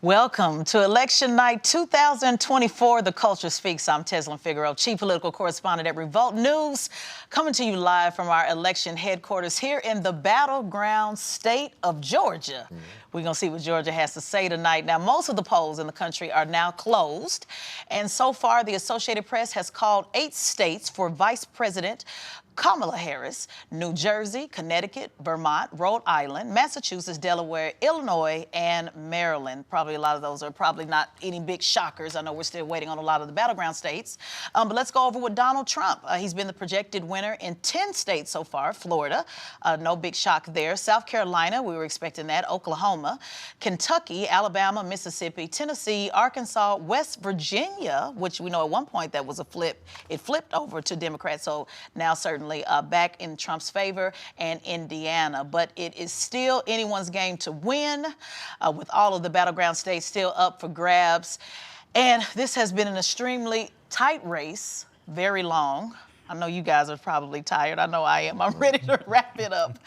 Welcome to Election Night 2024, The Culture Speaks. I'm Tezlyn Figaro, Chief Political Correspondent at REVOLT News, coming to you live from our election headquarters here in the battleground state of Georgia. We're going to see what Georgia has to say tonight. Now, most of the polls in the country are now closed, and so far the Associated Press has called 8 states for Vice President Kamala Harris: New Jersey, Connecticut, Vermont, Rhode Island, Massachusetts, Delaware, Illinois, and Maryland. Probably a lot of those are probably not any big shockers. I know we're still waiting on a lot of the battleground states. But let's go over with Donald Trump. He's been the projected winner in 10 states so far. Florida, no big shock there. South Carolina, we were expecting that. Oklahoma, Kentucky, Alabama, Mississippi, Tennessee, Arkansas, West Virginia, which we know at one point that was a flip. It flipped over to Democrats, so now certainly back in Trump's favor, and Indiana. But it is still anyone's game to win, with all of the battleground states still up for grabs. And this has been an extremely tight race, very long. I know you guys are probably tired. I know I am. I'm ready to wrap it up.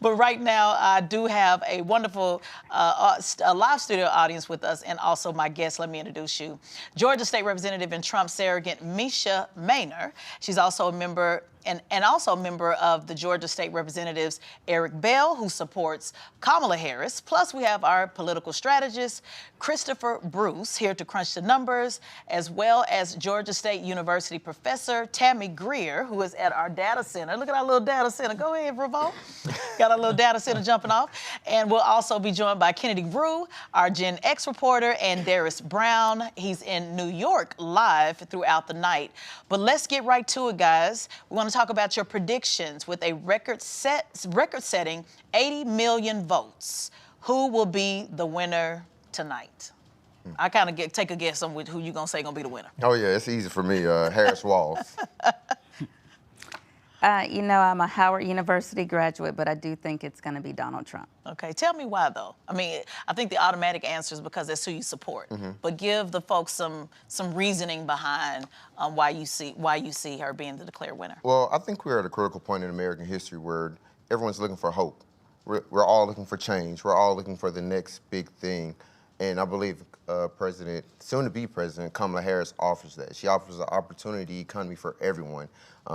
But right now, I do have a wonderful live studio audience with us, and also my guest. Let me introduce you. Georgia State Representative and Trump surrogate Misha Maynor. She's also a member and also a member of the Georgia State Representatives, Eric Bell, who supports Kamala Harris. Plus, we have our political strategist, Christopher Bruce, here to crunch the numbers, as well as Georgia State University professor Tammy Greer, who is at our data center. Look at our little data center. Go ahead, Revolt. Got our little data center jumping off. And we'll also be joined by Kennedy Rue, our Gen X reporter, and Darius Brown. He's in New York live throughout the night. But let's get right to it, guys. We want to talk about your predictions with a record-setting 80 million votes. Who will be the winner tonight? I kind of take a guess on who you're going to say going to be the winner. Oh, yeah, it's easy for me, Harris Walls. You know, I'm a Howard University graduate, but I do think it's going to be Donald Trump. Okay, tell me why, though. I mean, I think the automatic answer is because that's who you support. But give the folks some reasoning behind why you see her being the declared winner. Well, I think we're at a critical point in American history where everyone's looking for hope. We're all looking for change. We're all looking for the next big thing. And I believe soon-to-be President Kamala Harris offers that. She offers an opportunity economy for everyone.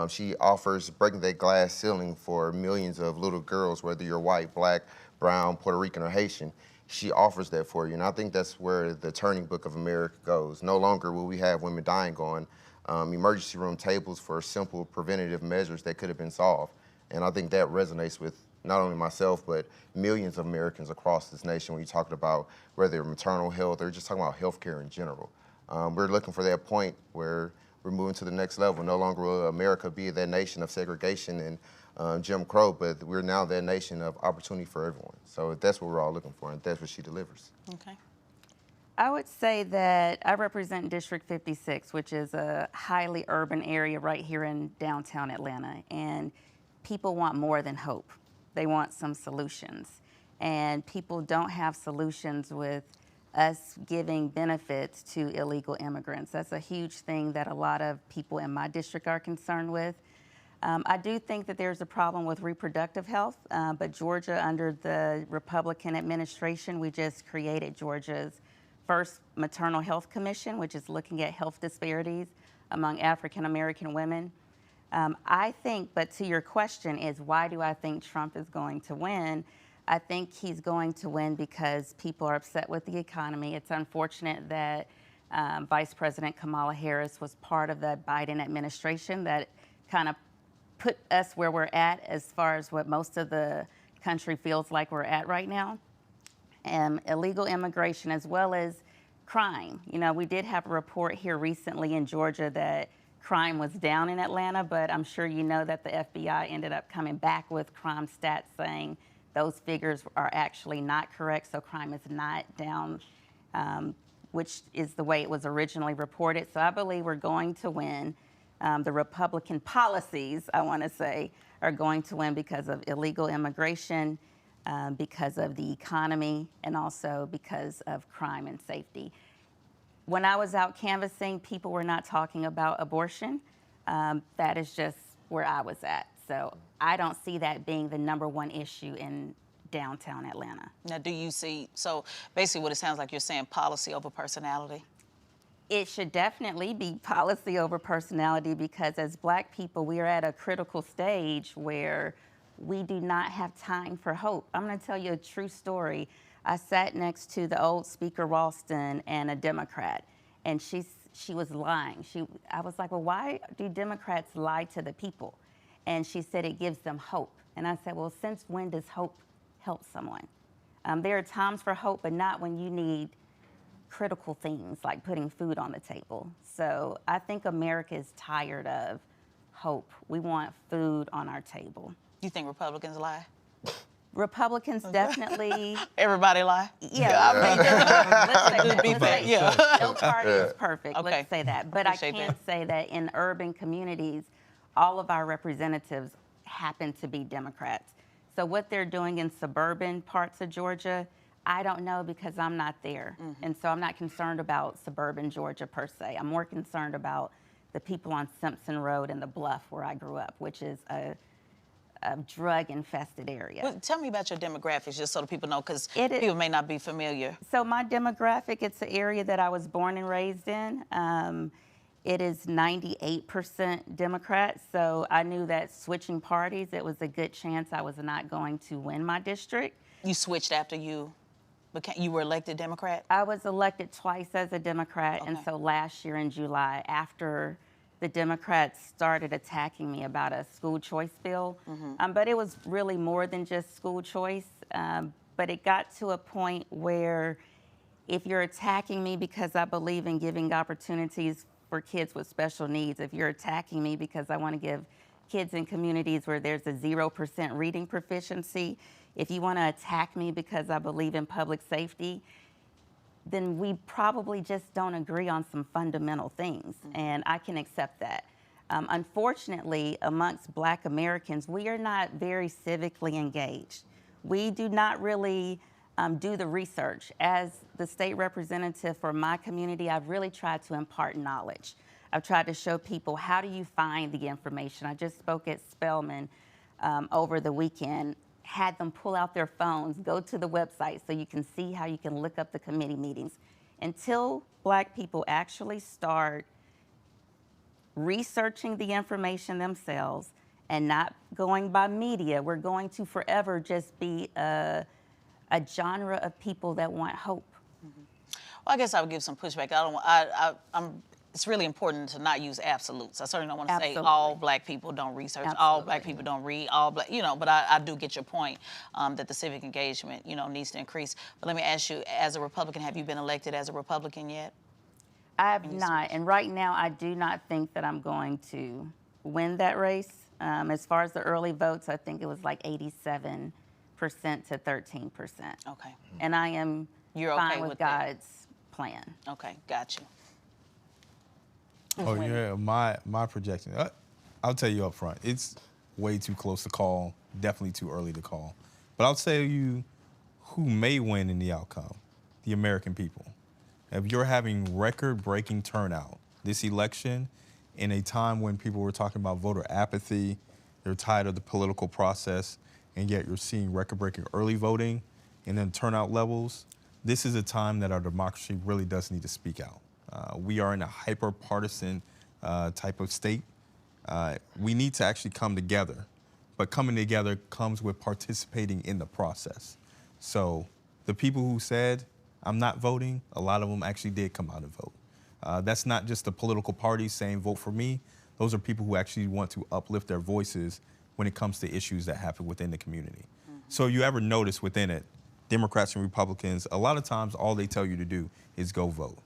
She offers breaking that glass ceiling for millions of little girls, whether you're white, black, brown, Puerto Rican, or Haitian. She offers that for you, and I think that's where the turning book of America goes. No longer will we have women dying on emergency room tables for simple preventative measures that could have been solved. And I think that resonates with not only myself, but millions of Americans across this nation when you're talking about whether maternal health or just talking about healthcare in general. We're looking for that point where we're moving to the next level. No longer will America be that nation of segregation and Jim Crow, but we're now that nation of opportunity for everyone. So that's what we're all looking for, and that's what she delivers. Okay. I would say that I represent District 56, which is a highly urban area right here in downtown Atlanta, and people want more than hope. They want some solutions, and people don't have solutions with us giving benefits to illegal immigrants. That's a huge thing that a lot of people in my district are concerned with. I do think that there's a problem with reproductive health, but Georgia, under the Republican administration, we just created Georgia's first maternal health commission, which is looking at health disparities among African American women. I think, but to your question is, why do I think Trump is going to win? I think he's going to win because people are upset with the economy. It's unfortunate that Vice President Kamala Harris was part of the Biden administration that kind of put us where we're at as far as what most of the country feels like we're at right now. Illegal immigration as well as crime. You know, we did have a report here recently in Georgia that crime was down in Atlanta, but I'm sure you know that the FBI ended up coming back with crime stats saying those figures are actually not correct, so crime is not down, which is the way it was originally reported. So I believe we're going to win. The Republican policies, I want to say, are going to win because of illegal immigration, because of the economy, and also because of crime and safety. When I was out canvassing, people were not talking about abortion. That is just where I was at. So I don't see that being the #1 issue in downtown Atlanta. Now, do you see, so basically what it sounds like you're saying, policy over personality? It should definitely be policy over personality, because as Black people, we are at a critical stage where we do not have time for hope. I'm going to tell you a true story. I sat next to the old Speaker Ralston and a Democrat, and she was lying. I was like, well, why do Democrats lie to the people? And she said it gives them hope. And I said, well, since when does hope help someone? There are times for hope, but not when you need critical things like putting food on the table. So I think America is tired of hope. We want food on our table. You think Republicans lie? Republicans definitely. Everybody lie? Yeah. Let's Be say fair, yeah. no party is perfect. Okay. Let's say that. But Appreciate I can that. say that in urban communities, all of our representatives happen to be Democrats. So what they're doing in suburban parts of Georgia, I don't know, because I'm not there. And so I'm not concerned about suburban Georgia per se. I'm more concerned about the people on Simpson Road and the Bluff where I grew up, which is a drug-infested area. Well, tell me about your demographics, just so the people know, because It is- people may not be familiar. So my demographic, it's the area that I was born and raised in. It is 98% Democrat, so I knew that switching parties, it was a good chance I was not going to win my district. You switched after you were elected Democrat? I was elected twice as a Democrat, and Okay. so last year in July, after the Democrats started attacking me about a school choice bill, but it was really more than just school choice, but it got to a point where if you're attacking me because I believe in giving opportunities for kids with special needs, if you're attacking me because I want to give kids in communities where there's a 0% reading proficiency, if you want to attack me because I believe in public safety, then we probably just don't agree on some fundamental things, and I can accept that. Unfortunately, amongst Black Americans, we are not very civically engaged. We do not really do the research. As the state representative for my community, I've really tried to impart knowledge. I've tried to show people, how do you find the information? I just spoke at Spelman over the weekend, had them pull out their phones, go to the website so you can see how you can look up the committee meetings. Until Black people actually start researching the information themselves and not going by media, we're going to forever just be a genre of people that want hope. Well, I guess I would give some pushback. It's really important to not use absolutes. I certainly don't want to say Absolutely. all Black people don't research, all Black Absolutely. people don't read, all Black, but I do get your point that the civic engagement, needs to increase. But let me ask you, as a Republican, have you been elected as a Republican yet? I have not, and right now I do not think that I'm going to win that race. As far as the early votes, I think it was like 87% to 13%. Okay. And I am You're okay fine with with that? God's plan. Okay, got you. Oh yeah, my projection. I'll tell you up front, it's way too close to call. Definitely too early to call. But I'll tell you who may win in the outcome: the American people. If you're having record-breaking turnout this election, in a time when people were talking about voter apathy, they're tired of the political process, and yet you're seeing record-breaking early voting and then turnout levels, this is a time that our democracy really does need to speak out. We are in a hyper-partisan type of state. We need to actually come together, but coming together comes with participating in the process. So the people who said, I'm not voting, a lot of them actually did come out and vote. That's not just the political parties saying vote for me. Those are people who actually want to uplift their voices when it comes to issues that happen within the community. So you ever notice within it, Democrats and Republicans, a lot of times all they tell you to do is go vote.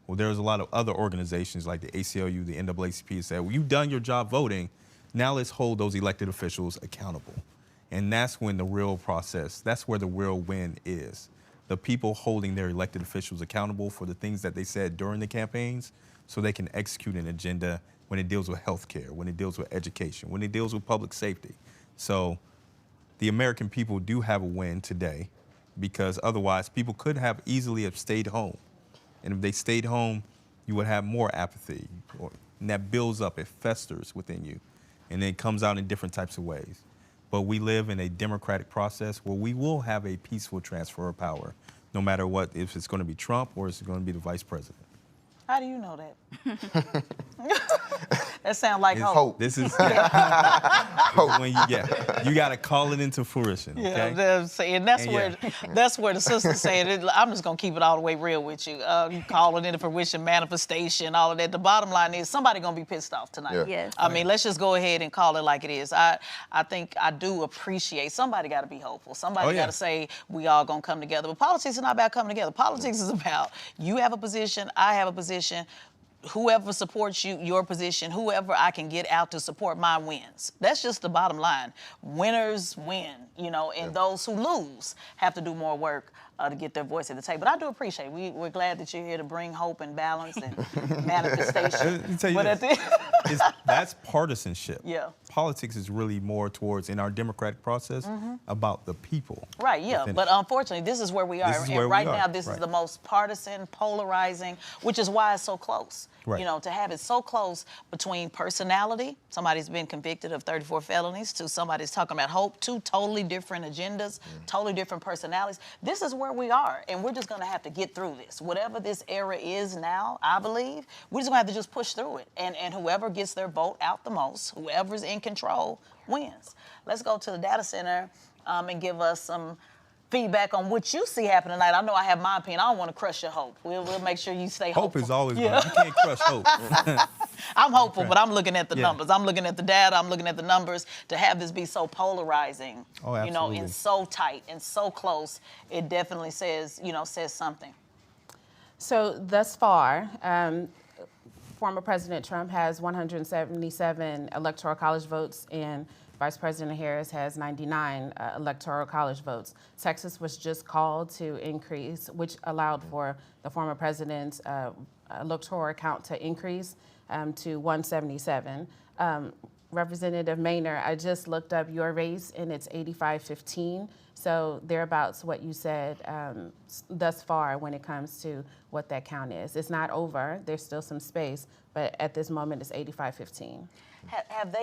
Well, there's a lot of other organizations like the ACLU, the NAACP that say, well, you've done your job voting, now let's hold those elected officials accountable. And that's when the real process, that's where the real win is. The people holding their elected officials accountable for the things that they said during the campaigns so they can execute an agenda when it deals with healthcare, when it deals with education, when it deals with public safety. So the American people do have a win today, because otherwise people could have easily have stayed home. And if they stayed home, you would have more apathy, and that builds up, it festers within you, and then it comes out in different types of ways. but we live in a democratic process where we will have a peaceful transfer of power, no matter what, if it's going to be Trump or it's going to be the vice president. How do you know that? That sounds like It's hope. hope. This is when you got to call it into fruition. Okay? Yeah, and that's And where that's where the sister said, I'm just gonna keep it all the way real with you. You call it into fruition, manifestation, all of that. The bottom line is somebody gonna be pissed off tonight. Yeah. Yes. I mean, let's just go ahead and call it like it is. I think I do appreciate somebody got to be hopeful. Somebody Oh, yeah. got to say we all gonna come together. But politics is not about coming together. Politics is about you have a position, I have a position. Whoever supports you, your position, whoever I can get out to support mine wins. That's just the bottom line. Winners win, and those who lose have to do more work to get their voice at the table. But I do appreciate it. We're glad that you're here to bring hope and balance and manifestation. Let me tell you But this. That's partisanship. Yeah. Politics is really more towards, in our democratic process, about the people. Right, yeah. within But it. unfortunately, this is where we are. This is And where we right are, now, this is right. the most partisan, polarizing, which is why it's so close. Right. To have it so close between personality, somebody's been convicted of 34 felonies, to somebody's talking about hope, two totally different agendas, totally different personalities. This is where we are, and we're just going to have to get through this. Whatever this era is now, I believe, we're just going to have to just push through it. And whoever gets their vote out the most, whoever's in control, wins. Let's go to the data center and give us some feedback on what you see happening tonight. I know I have my opinion. I don't want to crush your hope. We'll make sure you stay hopeful. Hope is always Yeah. good. You can't crush hope. I'm hopeful, but I'm looking at the Yeah. numbers. I'm looking at the data. I'm looking at the numbers. To have this be so polarizing, Oh, absolutely. and so tight and so close, it definitely says something. So thus far, former President Trump has 177 Electoral College votes, and Vice President Harris has 99 Electoral College votes. Texas was just called to increase, which allowed for the former president's electoral count to increase to 177. Representative Maynard, I just looked up your race, and it's 85-15. So thereabouts what you said thus far when it comes to what that count is. It's not over. There's still some space, but at this moment it's 85-15. Have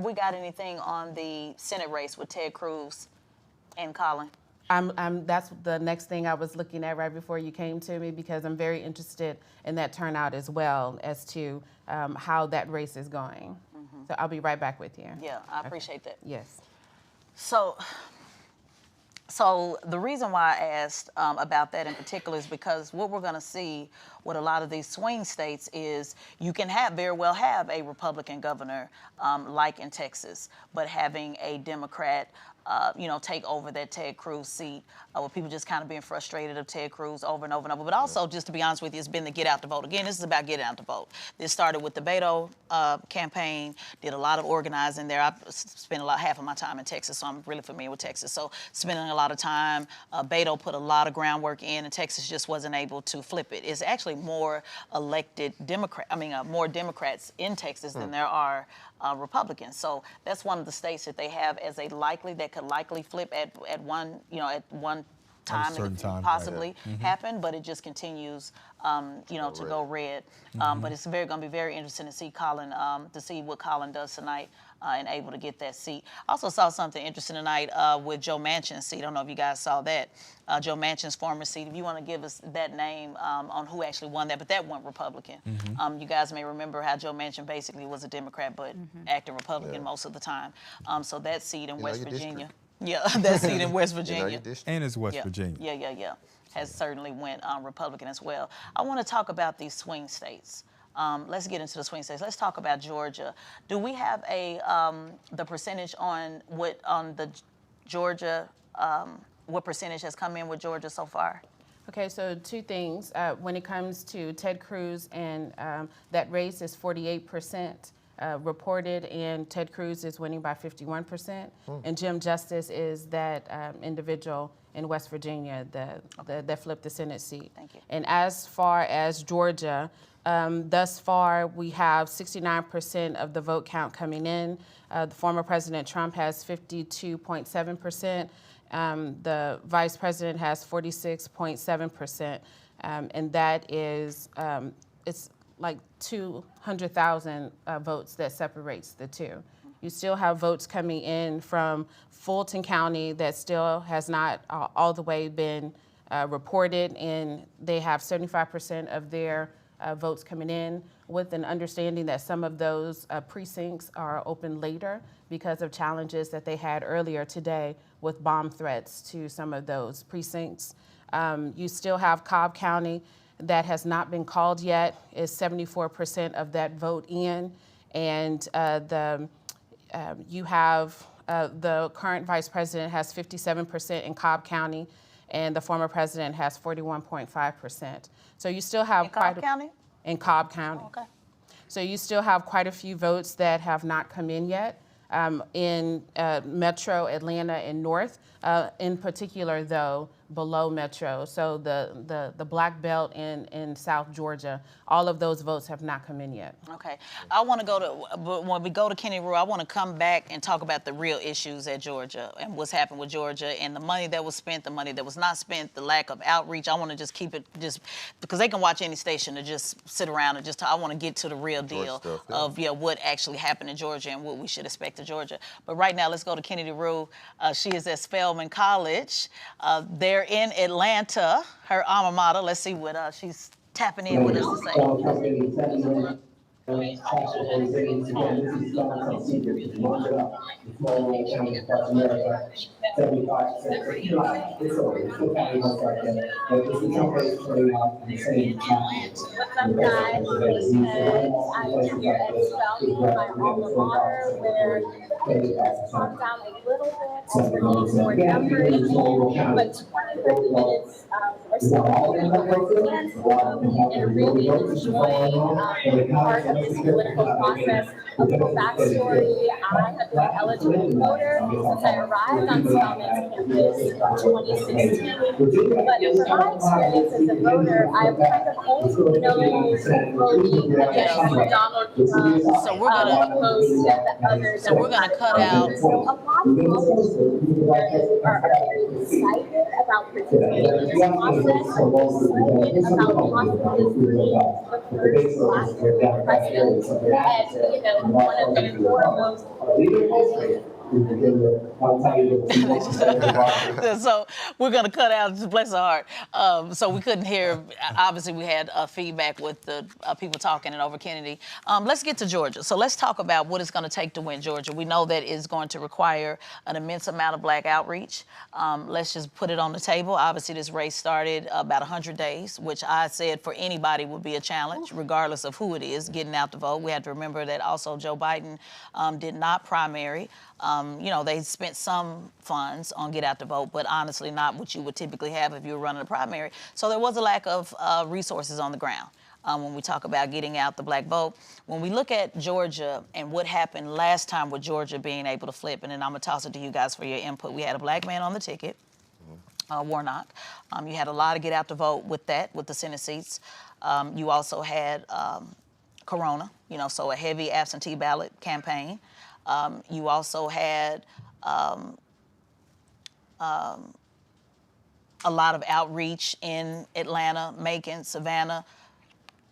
we got anything on the Senate race with Ted Cruz and Colin? That's the next thing I was looking at right before you came to me, because I'm very interested in that turnout as well as to how that race is going. So I'll be right back with you. Yeah, I appreciate that. Yes. So the reason why I asked about that in particular is because what we're going to see with a lot of these swing states is you can very well have a Republican governor like in Texas, but having a Democrat take over that Ted Cruz seat, with people just kind of being frustrated of Ted Cruz over and over and over. But also, just to be honest with you, it's been the get out the vote. Again, this is about getting out the vote. This started with the Beto campaign, did a lot of organizing there. I spent half of my time in Texas, so I'm really familiar with Texas. So spending a lot of time, Beto put a lot of groundwork in, and Texas just wasn't able to flip it. It's actually more more Democrats in Texas than there are Republicans. So that's one of the states that they have as a that could likely flip at one time certain it time, possibly happen, but it just continues to go red. But it's going to be very interesting to see Colin, to see what Colin does tonight and able to get that seat. I also saw something interesting tonight with Joe Manchin's seat. I don't know if you guys saw that. Joe Manchin's former seat. If you want to give us that name on who actually won that, but that went Republican. You guys may remember how Joe Manchin basically was a Democrat, but acting Republican most of the time. So that seat in West Virginia. Yeah, that seat in West Virginia. And it's West Virginia. Yeah. Has certainly went Republican as well. I want to talk about these swing states. Let's get into the swing states. Let's talk about Georgia. Do we have the percentage on the Georgia? What percentage has come in with Georgia so far? Okay, so two things. When it comes to Ted Cruz, and that race is 48%. Reported, and Ted Cruz is winning by 51%. And Jim Justice is that individual in West Virginia that flipped the Senate seat. Thank you. And as far as Georgia, thus far we have 69% of the vote count coming in. The former President Trump has 52.7%. The Vice President has 46.7%. And that is, it's like 200,000 votes that separates the two. You still have votes coming in from Fulton County that still has not all the way been reported, and they have 75% of their votes coming in, with an understanding that some of those precincts are open later because of challenges that they had earlier today with bomb threats to some of those precincts. You still have Cobb County that has not been called yet, is 74% of that vote in, and you have the current vice president has 57% in Cobb County, and the former president has 41.5%. So you still have Cobb County? In Cobb County. Okay. So you still have quite a few votes that have not come in yet. In Metro Atlanta and North, in particular though, below Metro, so the Black Belt in South Georgia, all of those votes have not come in yet. Okay, I want to go to, but when we go to Kenny Rue, I want to come back and talk about the real issues at Georgia and what's happened with Georgia and the money that was spent, the money that was not spent, the lack of outreach. I want to just keep it just because they can watch any station and just sit around and just talk. I want to get to the real deal stuff, of what actually happened in Georgia and what we should expect to Georgia. But right now, let's go to Kennedy Rue. She is at Spelman College. They're in Atlanta, her alma mater. Let's see what she's tapping in with us to say. What's up, guys? I'm here at Spelman, my alma mater, where calm down a little bit, more numbers, but 20-30 minutes or so and really enjoying part of this political process. A little backstory: I have been an eligible voter since I arrived on Spelman's campus in 2016. But from my experience as a voter, I've kind of only known voting against Donald Trump. So we're gonna cut out. So a lot of voters are very excited about participating in this process, excited about possibly being the first Black president, and one of the foremost. So we're going to cut out, bless her heart. So we couldn't hear, obviously we had feedback with the people talking and over Kennedy. Let's get to Georgia. So let's talk about what it's going to take to win Georgia. We know that it's going to require an immense amount of Black outreach. Let's just put it on the table. Obviously this race started about 100 days, which I said for anybody would be a challenge, regardless of who it is, getting out to vote. We have to remember that also Joe Biden did not primary. They spent some funds on get out to vote, but honestly not what you would typically have if you were running a primary. So there was a lack of resources on the ground when we talk about getting out the Black vote. When we look at Georgia and what happened last time with Georgia being able to flip, and then I'm gonna toss it to you guys for your input. We had a Black man on the ticket, Warnock. You had a lot of get out to vote with that, with the Senate seats. You also had Corona, so a heavy absentee ballot campaign. You also had a lot of outreach in Atlanta, Macon, Savannah.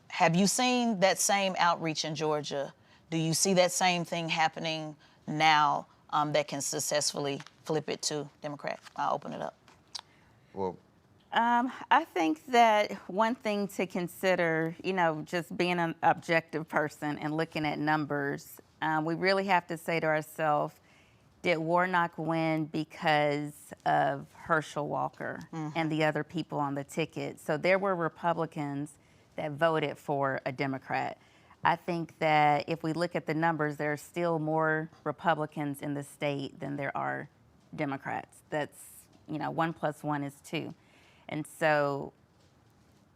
Have you seen that same outreach in Georgia? Do you see that same thing happening now that can successfully flip it to Democrat? I'll open it up. Well, I think that one thing to consider, just being an objective person and looking at numbers, we really have to say to ourselves, did Warnock win because of Herschel Walker and the other people on the ticket? So there were Republicans that voted for a Democrat. I think that if we look at the numbers, there are still more Republicans in the state than there are Democrats. That's, 1 + 1 is 2. And so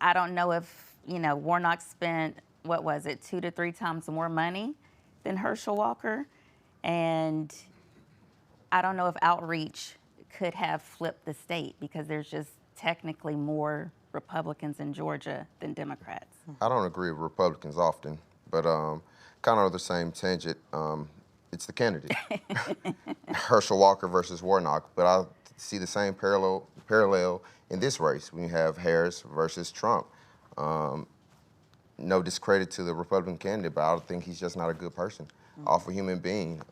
I don't know if, Warnock spent, 2 to 3 times more money than Herschel Walker. And I don't know if outreach could have flipped the state because there's just technically more Republicans in Georgia than Democrats. I don't agree with Republicans often, but kind of on the same tangent, it's the candidate. Herschel Walker versus Warnock, but I see the same parallel in this race when you have Harris versus Trump. No discredit to the Republican candidate, but I don't think he's just not a good person. awful human being,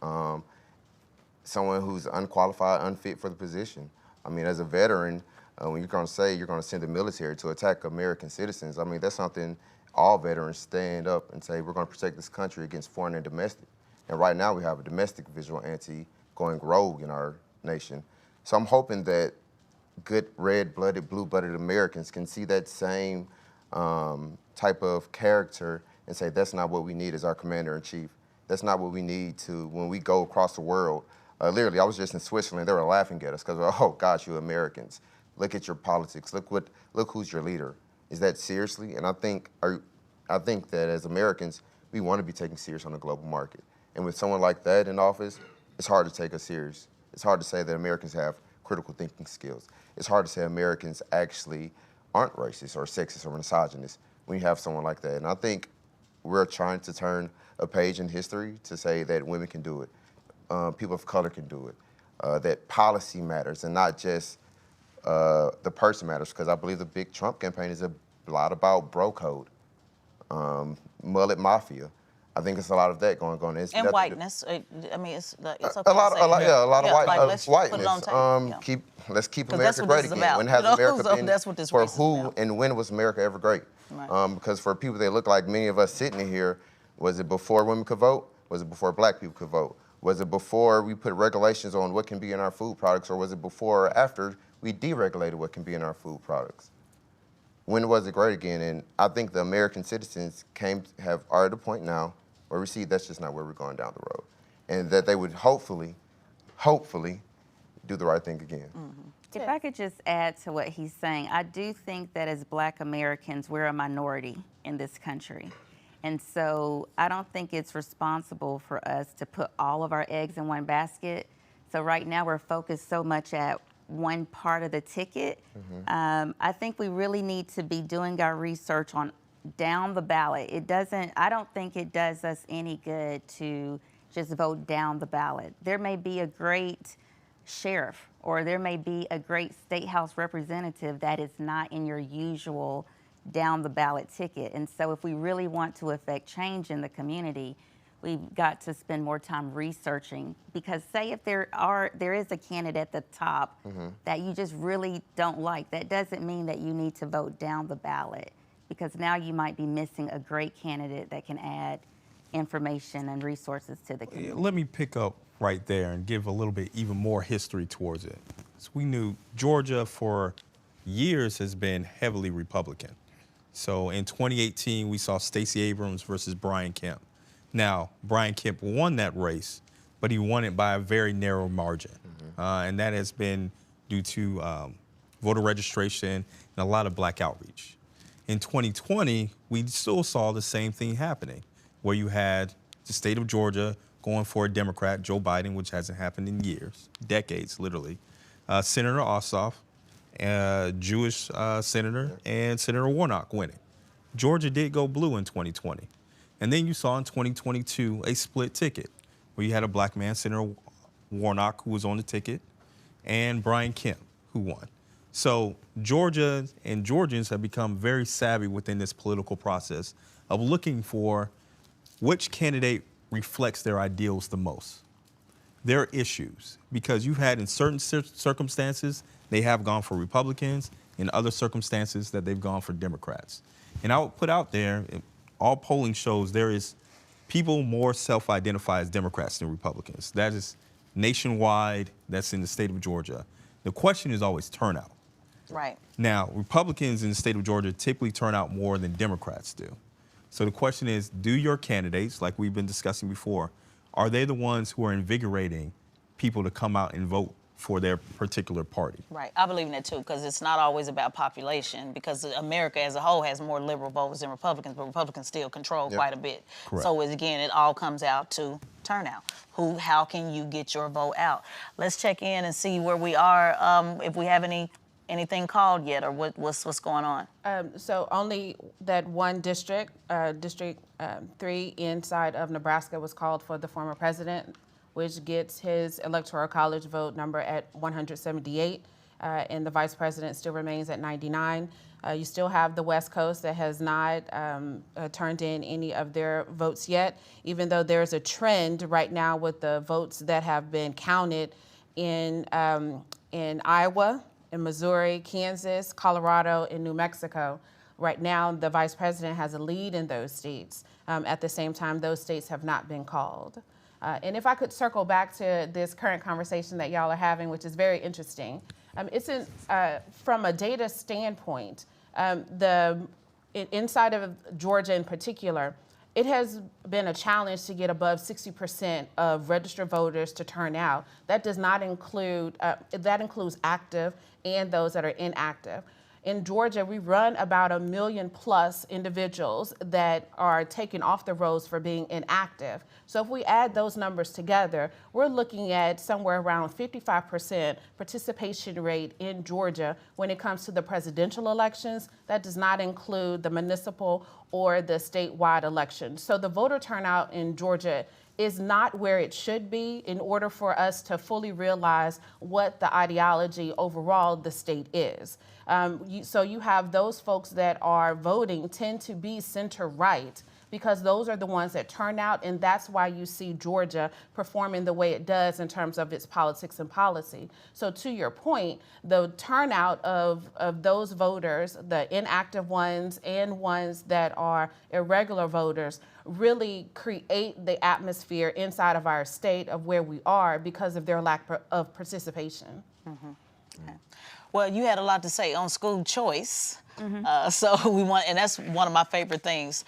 someone who's unqualified, unfit for the position. I mean, as a veteran, when you're going to say you're going to send the military to attack American citizens, I mean, that's something all veterans stand up and say, we're going to protect this country against foreign and domestic. And right now we have a domestic vigilante going rogue in our nation. So I'm hoping that good red-blooded, blue-blooded Americans can see that same type of character and say, that's not what we need as our commander-in-chief. That's not what we need to, when we go across the world. Literally, I was just in Switzerland. They were laughing at us because, oh gosh, you Americans. Look at your politics. Look who's your leader. Is that seriously? And I think that as Americans, we want to be taken serious on the global market. And with someone like that in office, it's hard to take us serious. It's hard to say that Americans have critical thinking skills. It's hard to say Americans actually aren't racist or sexist or misogynist when you have someone like that. And I think we're trying to turn a page in history to say that women can do it, people of color can do it, that policy matters and not just the person matters, because I believe the big Trump campaign is a lot about bro code, mullet mafia. I think it's a lot of that going on. It's And whiteness. I mean, it's okay a lot to say that. of Like, let's whiteness. Put it on tape. Let's keep 'Cause America that's what great this is again. about. When has You know, America so been? that's what this for race is who about. and when was America ever great? Right. Because for people that look like many of us sitting in here, was it before women could vote? Was it before black people could vote? Was it before we put regulations on what can be in our food products, or was it before or after we deregulated what can be in our food products? When was it great again? And I think the American citizens are at a point now where we see that's just not where we're going down the road. And that they would hopefully do the right thing again. If I could just add to what he's saying, I do think that as Black Americans, we're a minority in this country. And so I don't think it's responsible for us to put all of our eggs in one basket. So right now we're focused so much at one part of the ticket. I think we really need to be doing our research on down the ballot. I don't think it does us any good to just vote down the ballot. There may be a great sheriff or there may be a great state house representative that is not in your usual down the ballot ticket. And so if we really want to affect change in the community, we've got to spend more time researching, because say if there is a candidate at the top that you just really don't like, that doesn't mean that you need to vote down the ballot, because now you might be missing a great candidate that can add information and resources to the community. Let me pick up right there and give a little bit even more history towards it. So we knew Georgia for years has been heavily Republican. So in 2018, we saw Stacey Abrams versus Brian Kemp. Now, Brian Kemp won that race, but he won it by a very narrow margin. And that has been due to voter registration and a lot of black outreach. In 2020, we still saw the same thing happening, where you had the state of Georgia going for a Democrat, Joe Biden, which hasn't happened in years, decades, literally. Senator Ossoff, Jewish senator, and Senator Warnock winning. Georgia did go blue in 2020. And then you saw in 2022 a split ticket, where you had a black man, Senator Warnock, who was on the ticket, and Brian Kemp, who won. So Georgia and Georgians have become very savvy within this political process of looking for which candidate reflects their ideals the most. Their issues, because you've had in certain circumstances, they have gone for Republicans, in other circumstances that they've gone for Democrats. And I would put out there, all polling shows there is people more self-identify as Democrats than Republicans. That is nationwide, that's in the state of Georgia. The question is always turnout. Right. Now, Republicans in the state of Georgia typically turn out more than Democrats do. So the question is, do your candidates, like we've been discussing before, are they the ones who are invigorating people to come out and vote for their particular party? Right. I believe in that too, because it's not always about population, because America as a whole has more liberal voters than Republicans, but Republicans still control quite a bit. Correct. So again, it all comes out to turnout. How can you get your vote out? Let's check in and see where we are, if we have anything called yet, or what's going on. So only that one district, District 3 inside of Nebraska, was called for the former president, which gets his Electoral College vote number at 178, and the vice president still remains at 99. You still have the West Coast that has not turned in any of their votes yet, even though there's a trend right now with the votes that have been counted in Iowa, in Missouri, Kansas, Colorado, and New Mexico. Right now, the vice president has a lead in those states. At the same time, those states have not been called. And if I could circle back to this current conversation that y'all are having, which is very interesting, from a data standpoint, inside of Georgia in particular, it has been a challenge to get above 60% of registered voters to turn out. That does not include, that includes active and those that are inactive. In Georgia, we run about 1 million plus individuals that are taken off the rolls for being inactive. So if we add those numbers together, we're looking at somewhere around 55% participation rate in Georgia when it comes to the presidential elections. That does not include the municipal or the statewide elections. So the voter turnout in Georgia is not where it should be in order for us to fully realize what the ideology overall the state is. So you have those folks that are voting tend to be center-right because those are the ones that turn out, and that's why you see Georgia performing the way it does in terms of its politics and policy. So to your point, the turnout of those voters, the inactive ones and ones that are irregular voters, really create the atmosphere inside of our state of where we are because of their lack of participation. Mm-hmm. Okay. Well, you had a lot to say on school choice. Mm-hmm. So we want, and that's one of my favorite things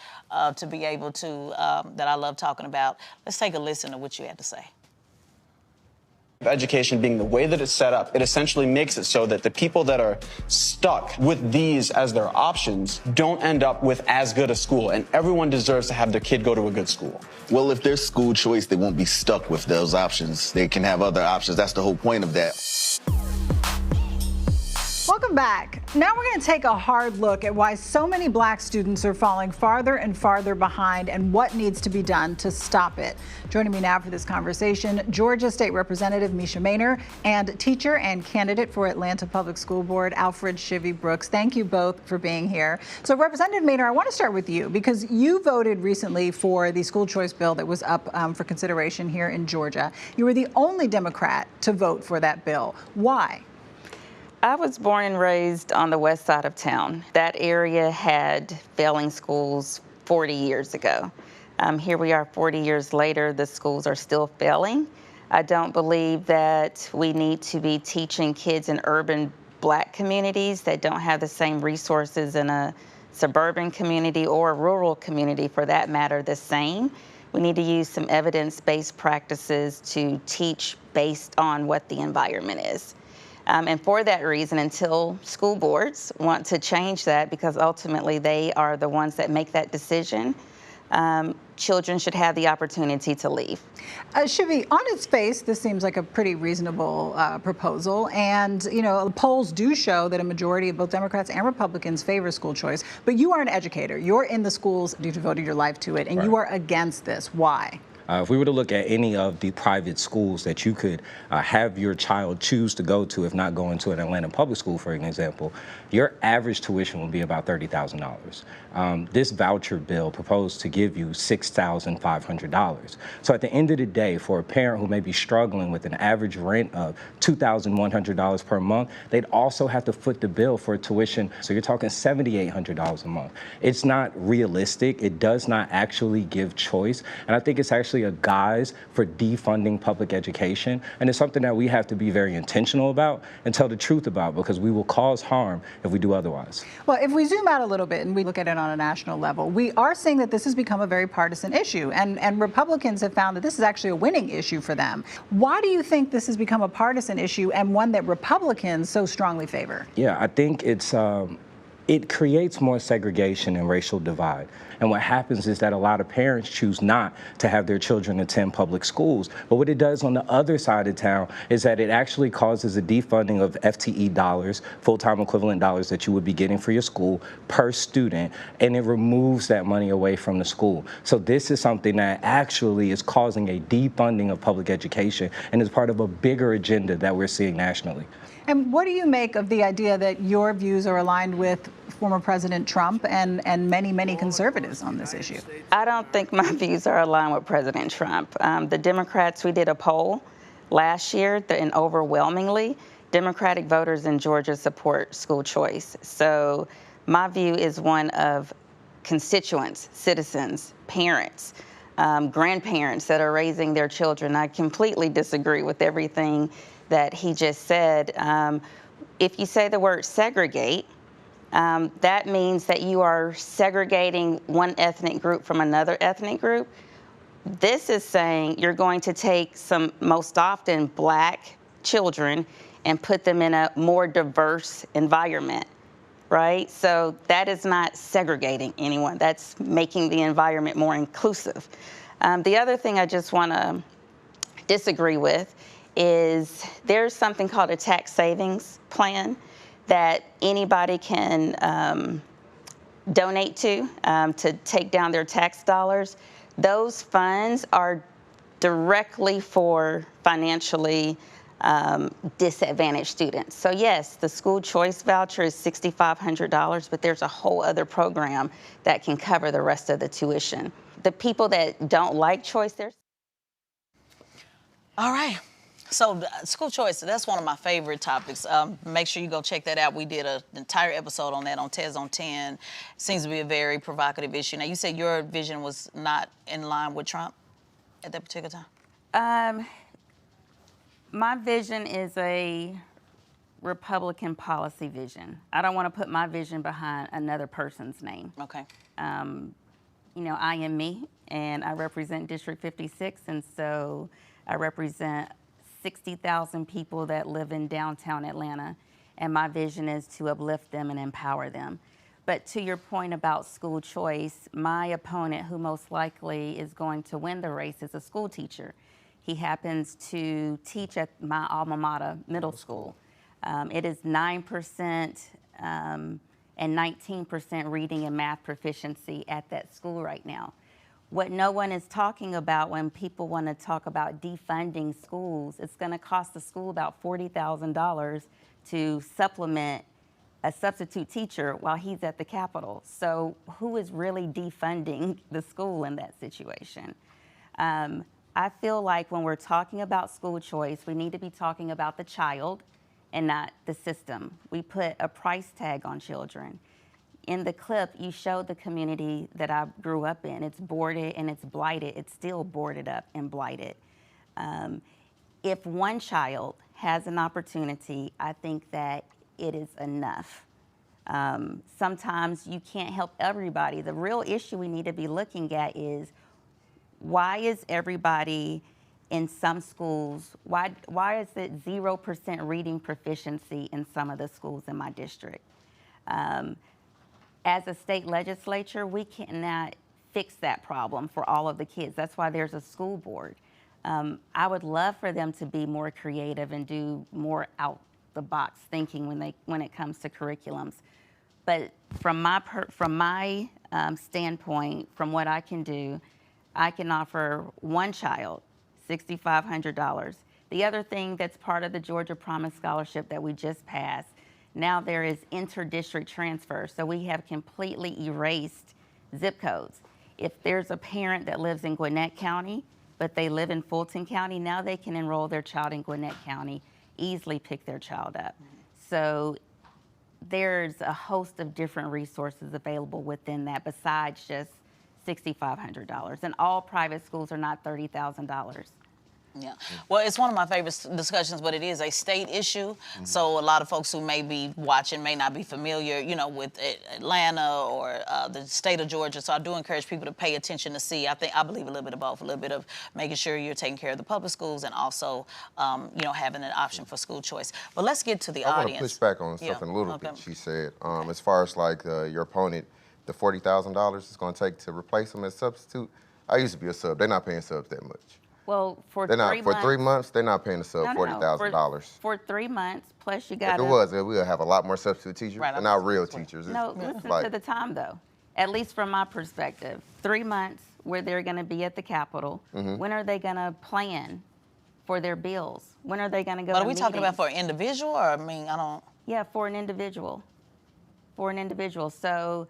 to be able to, that I love talking about. Let's take a listen to what you had to say. Education being the way that it's set up, it essentially makes it so that the people that are stuck with these as their options don't end up with as good a school, and everyone deserves to have their kid go to a good school. Well, if there's school choice, they won't be stuck with those options. They can have other options. That's the whole point of that. Welcome back. Now we're going to take a hard look at why so many black students are falling farther and farther behind and what needs to be done to stop it. Joining me now for this conversation, Georgia State Representative Misha Maynor and teacher and candidate for Atlanta Public School Board, Alfred Shivy Brooks. Thank you both for being here. So Representative Maynor, I want to start with you because you voted recently for the school choice bill that was up for consideration here in Georgia. You were the only Democrat to vote for that bill. Why? I was born and raised on the west side of town. That area had failing schools 40 years ago. Here we are 40 years later, the schools are still failing. I don't believe that we need to be teaching kids in urban black communities that don't have the same resources in a suburban community or a rural community for that matter the same. We need to use some evidence-based practices to teach based on what the environment is. And for that reason, until school boards want to change that, because ultimately they are the ones that make that decision, children should have the opportunity to leave. Shivy, on its face, this seems like a pretty reasonable proposal. And, you know, polls do show that a majority of both Democrats and Republicans favor school choice. But you are an educator. You're in the schools. You've devoted your life to it. And you are against this. Why? If we were to look at any of the private schools that you could have your child choose to go to, if not going to an Atlanta public school, for example, your average tuition will be about $30,000. This voucher bill proposed to give you $6,500. So at the end of the day, for a parent who may be struggling with an average rent of $2,100 per month, they'd also have to foot the bill for tuition. So you're talking $7,800 a month. It's not realistic. It does not actually give choice. And I think it's actually a guise for defunding public education. And it's something that we have to be very intentional about and tell the truth about, because we will cause harm if we do otherwise. Well, if we zoom out a little bit and we look at it on a national level, we are seeing that this has become a very partisan issue. And Republicans have found that this is actually a winning issue for them. Why do you think this has become a partisan issue and one that Republicans so strongly favor? Yeah, I think it creates more segregation and racial divide. And what happens is that a lot of parents choose not to have their children attend public schools. But what it does on the other side of town is that it actually causes a defunding of FTE dollars, full-time equivalent dollars that you would be getting for your school per student, and it removes that money away from the school. So this is something that actually is causing a defunding of public education and is part of a bigger agenda that we're seeing nationally. And what do you make of the idea that your views are aligned with former President Trump and many, many conservatives on this issue? I don't think my views are aligned with President Trump. The Democrats, we did a poll last year, and overwhelmingly, Democratic voters in Georgia support school choice. So my view is one of constituents, citizens, parents, grandparents that are raising their children. I completely disagree with everything that he just said. If you say the word segregate, that means that you are segregating one ethnic group from another ethnic group. This is saying you're going to take some, most often, black children and put them in a more diverse environment, right? So that is not segregating anyone. That's making the environment more inclusive. The other thing I just want to disagree with is there's something called a tax savings plan that anybody can donate to take down their tax dollars. Those funds are directly for financially disadvantaged students. So yes, the school choice voucher is $6,500, but there's a whole other program that can cover the rest of the tuition. The people that don't like choice, there's... All right. So school choice, that's one of my favorite topics. Make sure you go check that out. We did an entire episode on that on Tez on 10. Seems to be a very provocative issue. Now, you said your vision was not in line with Trump at that particular time? My vision is a Republican policy vision. I don't want to put my vision behind another person's name. Okay. You know, I am me, and I represent District 56, and so I represent 60,000 people that live in downtown Atlanta, and my vision is to uplift them and empower them. But to your point about school choice, my opponent, who most likely is going to win the race, is a school teacher. He happens to teach at my alma mater middle school. It is 9% and 19% reading and math proficiency at that school right now. What no one is talking about when people want to talk about defunding schools, it's going to cost the school about $40,000 to supplement a substitute teacher while he's at the Capitol. So who is really defunding the school in that situation? I feel like when we're talking about school choice, we need to be talking about the child and not the system. We put a price tag on children. In the clip, you showed the community that I grew up in. It's boarded and it's blighted. It's still boarded up and blighted. If one child has an opportunity, I think that it is enough. Sometimes you can't help everybody. The real issue we need to be looking at is why is everybody in some schools, why is it 0% reading proficiency in some of the schools in my district? As a state legislature, we cannot fix that problem for all of the kids. That's why there's a school board. I would love for them to be more creative and do more out the box thinking when it comes to curriculums. But from my standpoint, from what I can do, I can offer one child $6,500. The other thing that's part of the Georgia Promise Scholarship that we just passed, now there is inter-district transfer. So we have completely erased zip codes. If there's a parent that lives in Gwinnett County, but they live in Fulton County, now they can enroll their child in Gwinnett County, easily pick their child up. So there's a host of different resources available within that besides just $6,500. And all private schools are not $30,000. Yeah. Well, it's one of my favorite discussions, but it is a state issue. Mm-hmm. So a lot of folks who may be watching may not be familiar, you know, with Atlanta or the state of Georgia. So I do encourage people to pay attention to see. I believe a little bit of both, a little bit of making sure you're taking care of the public schools and also, you know, having an option for school choice. But let's get to the audience. I want to push back on something a little bit she said. As far as like your opponent, the $40,000 it's going to take to replace them as substitute. I used to be a sub. They're not paying subs that much. Well, for 3 months, they're not paying the sub $40,000. For 3 months, plus you got. If it was, we'll have a lot more substitute teachers. Right, they're not real teachers. No, listen to the time though. At least from my perspective, 3 months where they're going to be at the Capitol. Mm-hmm. When are they going to plan for their bills. When are they going to go But to are we talking about meetings? for an individual, or I mean, I don't. Yeah, for an individual. For an individual. So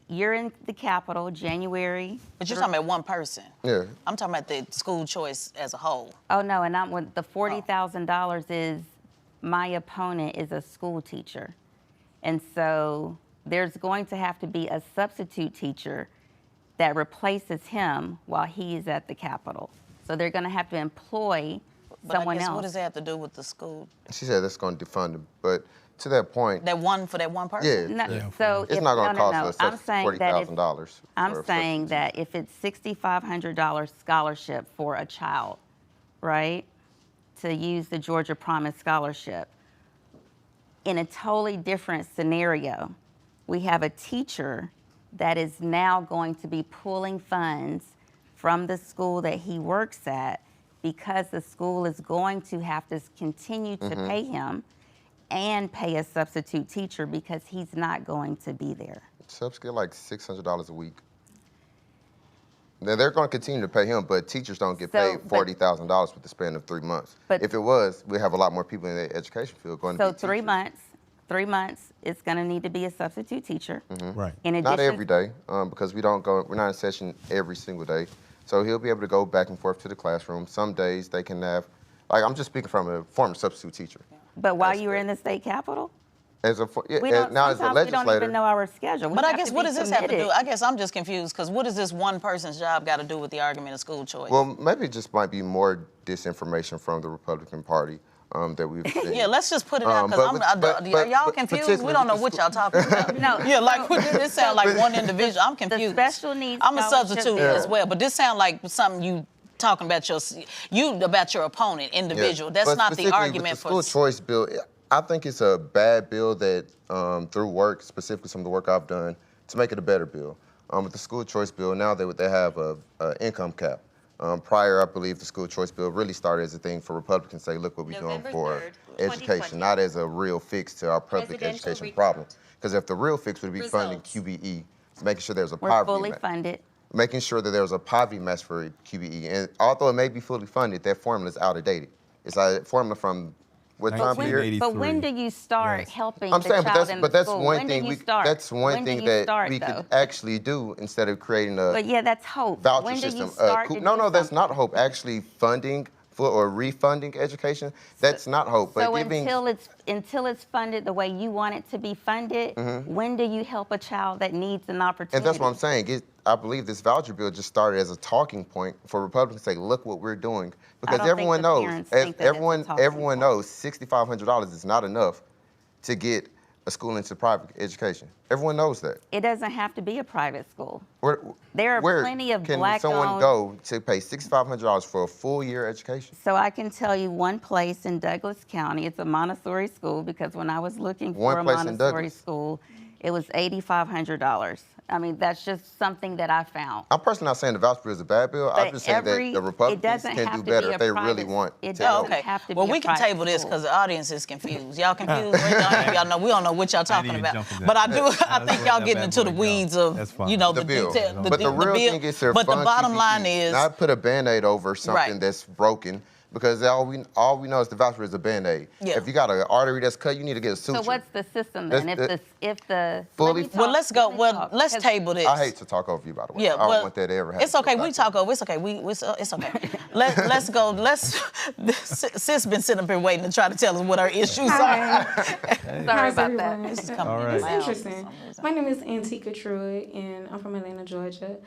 you're in the Capitol January. But you're talking about one person. Yeah. I'm talking about the school choice as a whole. Oh no, and the $40,000 is my opponent is a school teacher, and so there's going to have to be a substitute teacher that replaces him while he is at the Capitol. So they're going to have to employ But someone I guess else. what does that have to do with the school? She said that's going to defund them, but to that point, For that one person? yeah, No, so it's if, not going to no, cost no, us I'm saying that if, $40,000. I'm saying that if it's $6,500 scholarship for a child, right, to use the Georgia Promise Scholarship, in a totally different scenario, we have a teacher that is now going to be pulling funds from the school that he works at because the school is going to have to continue to pay him and pay a substitute teacher because he's not going to be there. Subs get like $600 a week. Now, they're going to continue to pay him, but teachers don't get paid $40,000 with the span of 3 months. But- if it was, we'd have a lot more people in the education field going to So be 3 teachers. months, 3 months, it's going to need to be a substitute teacher. Right. In addition, Not every day, because we're not in session every single day. So he'll be able to go back and forth to the classroom. Some days they can have, like I'm just speaking from a former substitute teacher. But while That's you were fair. in the state capitol, As a we don't, now as a sometimes we don't legislator, even know our schedule. We But I have guess to what be does this have to do? committed. I guess I'm just confused because what does this one person's job got to do with the argument of school choice? well, maybe it just might be more disinformation from the Republican Party that we've seen. yeah, let's just put it out but because with- are y'all but confused? particularly We don't know with what the y'all talking about. No, Yeah, like this sound like one individual. I'm the confused. special needs I'm a scholarship substitute bill. as well, but this sound like something you talking about about your opponent, individual. Yeah. That's But not the specifically argument with the for. school choice bill. I think it's a bad bill that through work, specifically some of the work I've done, to make it a better bill. With the school choice bill, now they have a income cap. Prior, I believe the school choice bill really started as a thing for Republicans to say, look what we're doing for education, not as a real fix to our public education problem. Because if the real fix would be funding QBE, making sure there's a We're poverty fully match, funded. making sure that there's a poverty match for QBE. And although it may be fully funded, that formula is out of date. It's a formula from what time period? 1983. But when do you start Yes. helping I'm the saying, child in the that's school? one When thing do you we start? that's one When do thing you that start, we though? could actually do instead of creating a But yeah, that's hope. voucher When do system. you start to No, do that's not something? hope. Actually funding for or refunding education, that's not hope. But So giving until it's funded the way you want it to be funded, when do you help a child that needs an opportunity? and that's what I'm saying. I believe this voucher bill just started as a talking point for Republicans to say, look what we're doing. Because don't think everyone the knows, parents think that it's a talking everyone point. knows $6,500 is not enough to get a school into private education. Everyone knows that. It doesn't have to be a private school. Where There are plenty of can black-owned- someone go to pay $6,500 for a full year education? So I can tell you one place in Douglas County. It's a Montessori school because when I was looking One for a place in Montessori Douglas. school, it was $8,500. I mean, that's just something that I found. I'm personally not saying the voucher bill is a bad bill. I'm But just saying that it the Republicans doesn't can have do to be better a if they really private- want it to doesn't help. Okay. have to Well, be we a can private table this school. because the audience is confused. Y'all confused? Y'all know we don't know what y'all talking even about. jump in But I that. do. I Let's think let y'all that getting bad into the boy go. weeds of That's fine. you know The bill. detail. But the real bill. thing is to But the fund bottom QBE, line is not put a Band-Aid over something Right. that's broken. Because all we know is the voucher is a Band-Aid. Yeah. If you got an artery that's cut, you need to get a suture. So what's the system then? That's- If the Fully- let me well, talk- let's go. let me Well, talk, let's 'cause table this. I hate to talk over you, by the way. Yeah, I don't well, want that to ever happen. it's okay. We Back talk over. It's okay. It's okay. Let's go. Sis been sitting up here waiting to try to tell us what our issues are. Sorry How's about everyone? that. This is coming All in right. It's loud for interesting. some reason. My name is Antika Truitt, and I'm from Atlanta, Georgia.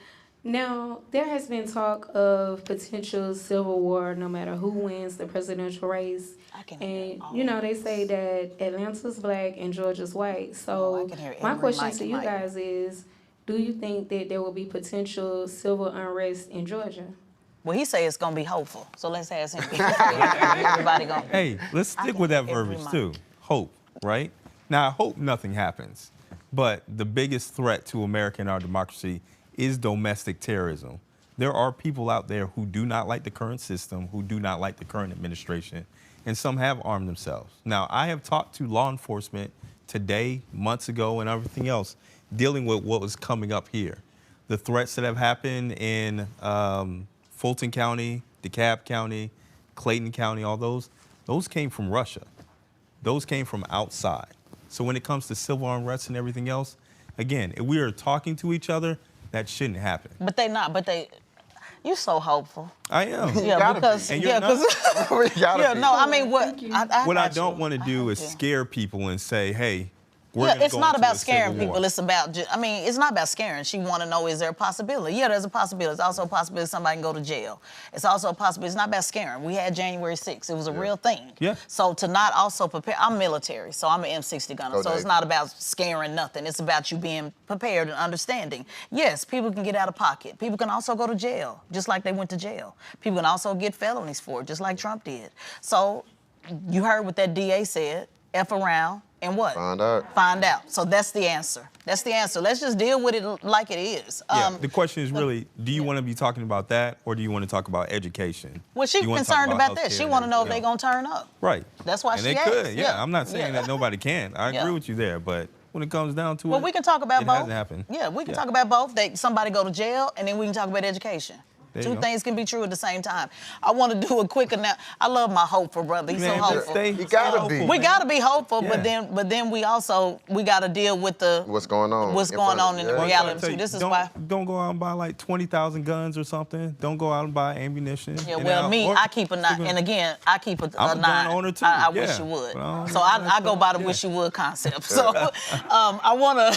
Now, there has been talk of potential civil war no matter who wins the presidential race. I can hear And, all you know, they this. say that Atlanta's black and Georgia's white. Oh, So, I can hear my every question mic to you mic. guys is, do you think that there will be potential civil unrest in Georgia? Well, he say it's gonna be hopeful. So let's ask him. Everybody gonna. Hey, let's stick can with that hear every verbiage mic. too. Hope, right? Now, I hope nothing happens. But the biggest threat to America and our democracy is domestic terrorism. There are people out there who do not like the current system, who do not like the current administration, and some have armed themselves. Now, I have talked to law enforcement today, months ago, and everything else, dealing with what was coming up here. The threats that have happened in Fulton County, DeKalb County, Clayton County, all those came from Russia. Those came from outside. So when it comes to civil unrest and everything else, again, if we are talking to each other, that shouldn't happen. But they not. But they. You're so hopeful. I am. Yeah, because And you're yeah, not. because yeah, no. I mean, what What I don't want to do is scare people and say, hey, we're yeah, gonna it's go not into about a scaring civil war. people. It's about, I mean, it's not about scaring. She want to know, is there a possibility? Yeah, there's a possibility. It's also a possibility somebody can go to jail. It's also a possibility. It's not about scaring. We had January 6th. It was a real thing. Yeah. So to not also prepare, I'm military, so I'm an M60 gunner. So it's not about scaring nothing. It's about you being prepared and understanding. Yes, people can get out of pocket. People can also go to jail, just like they went to jail. People can also get felonies for it, just like Trump did. So you heard what that DA said, F around. And what? Find out. Find out. So that's the answer. That's the answer. Let's just deal with it like it is. Yeah, the question is really, do you want to be talking about that, or do you want to talk about education? Well, she's Do you wanna talk concerned about that. healthcare She and want to know if everything they're else? going to turn up. Right. That's why and she they asked. could. Yeah, I'm not saying Yeah. that nobody can. I Yeah. agree with you there, but when it comes down to Well, it, we can talk about it both. hasn't happened. Yeah, we can Yeah. talk about both. Somebody go to jail, and then we can talk about education. There you Two go. things can be true at the same time. I want to do a quick announcement. I love my hopeful brother. He's Man, so just hopeful. You gotta be. We gotta be hopeful, Yeah. but then we gotta deal with the What's going on? what's going on in the Yeah. Well, reality I tell too. you, This is don't, why. Don't go out and buy like 20,000 guns or something. Don't go out and buy ammunition. Yeah, And well, now- me, or- I keep a 9, and again, I keep a I'm a gun 9. owner, too. I Yeah. wish you would. But I don't So know I go by the yeah. wish you would concept. So I wanna,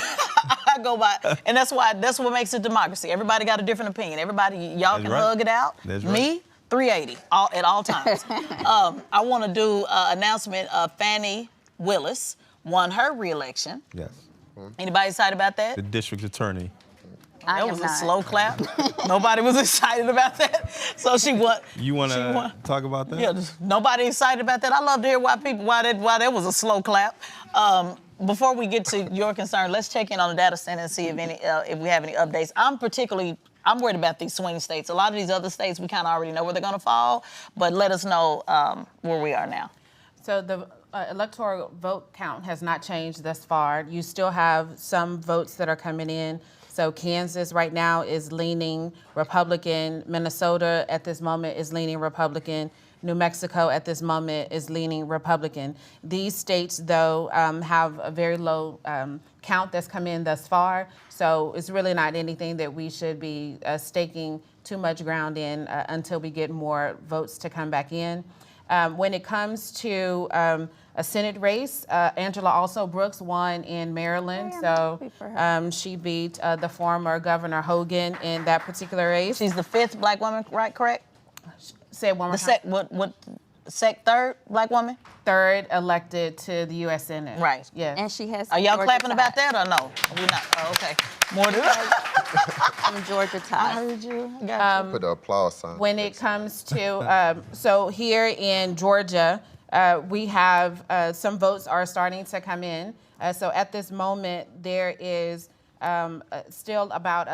I go by, and that's what makes it democracy. Everybody got a different opinion. Everybody, y'all That's can right. hug it out. That's Me, right. 380 at all times. I want to do an announcement of Fannie Willis won her re-election. Yes. Anybody excited about that? The district attorney. I That am was a not. slow clap. Nobody was excited about that. So she won. You want She to won. talk about that? Yeah, nobody excited about that. I love to hear why that was a slow clap. Before we get to your concern, let's check in on the data center and see if we have any updates. I'm worried about these swing states. A lot of these other states, we kind of already know where they're going to fall, but let us know where we are now. So the electoral vote count has not changed thus far. You still have some votes that are coming in. So Kansas right now is leaning Republican. Minnesota at this moment is leaning Republican. New Mexico at this moment is leaning Republican. These states, though, have a very low count that's come in thus far. So it's really not anything that we should be staking too much ground in until we get more votes to come back in. When it comes to a Senate race, Angela also Brooks won in Maryland. So she beat the former Governor Hogan in that particular race. She's the 5th black woman, right? Correct? Say it one more time. Third black woman? Third elected to the U.S. Senate. Right. Yeah. And she has. Are y'all Georgia clapping about ties. that or no? We not. Oh, okay. More to From Georgia I ties. heard you. Got you. Put the applause sign. When it comes to, so here in Georgia, we have some votes are starting to come in. So at this moment, there is still about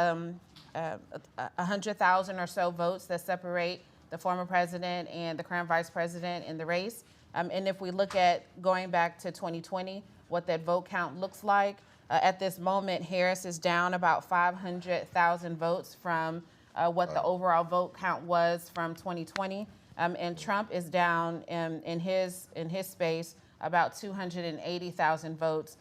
100,000 or so votes that separate the former president and the current vice president in the race. And if we look at going back to 2020, what that vote count looks like, at this moment, Harris is down about 500,000 votes from what the overall vote count was from 2020. And Trump is down in his space about 280,000 votes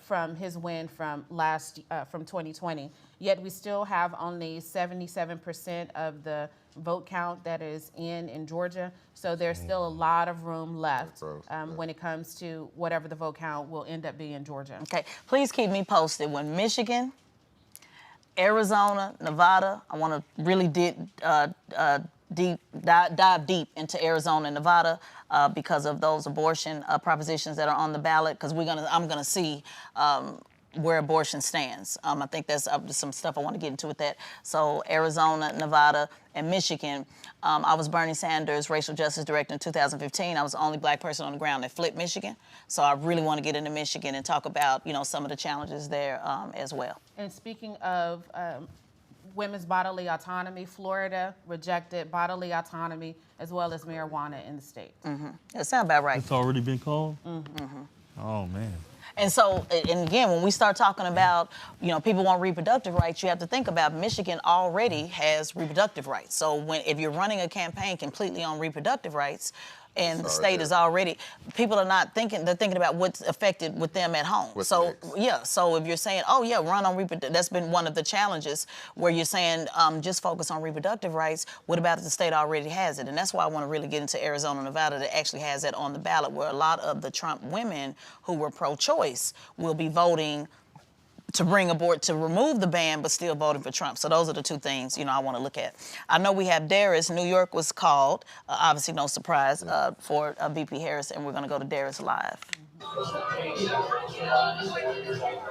from his win from 2020. Yet we still have only 77% of the vote count that is in Georgia. So there's still a lot of room left when it comes to whatever the vote count will end up being in Georgia. Okay. Please keep me posted when Michigan, Arizona, Nevada. I want to really dive deep into Arizona and Nevada because of those abortion propositions that are on the ballot. Because I'm gonna see where abortion stands. I think that's some stuff I want to get into with that. So Arizona, Nevada, and Michigan. I was Bernie Sanders' racial justice director in 2015. I was the only black person on the ground that flipped Michigan. So I really want to get into Michigan and talk about some of the challenges there as well. And speaking of women's bodily autonomy, Florida rejected bodily autonomy as well as marijuana in the state. That sounds about right. It's already been called? Oh, man. And so, and again, when we start talking about, people want reproductive rights, you have to think about Michigan already has reproductive rights. So if you're running a campaign completely on reproductive rights, and the state is already, people are not thinking, they're thinking about what's affected with them at home. So if you're saying, run on reproductive, that's been one of the challenges where you're saying just focus on reproductive rights. What about if the state already has it? And that's why I want to really get into Arizona, Nevada that actually has that on the ballot, where a lot of the Trump women who were pro-choice will be voting to remove the ban, but still voting for Trump. So those are the two things, I want to look at. I know we have Darius. New York was called, obviously no surprise, for VP Harris, and we're going to go to Darius live.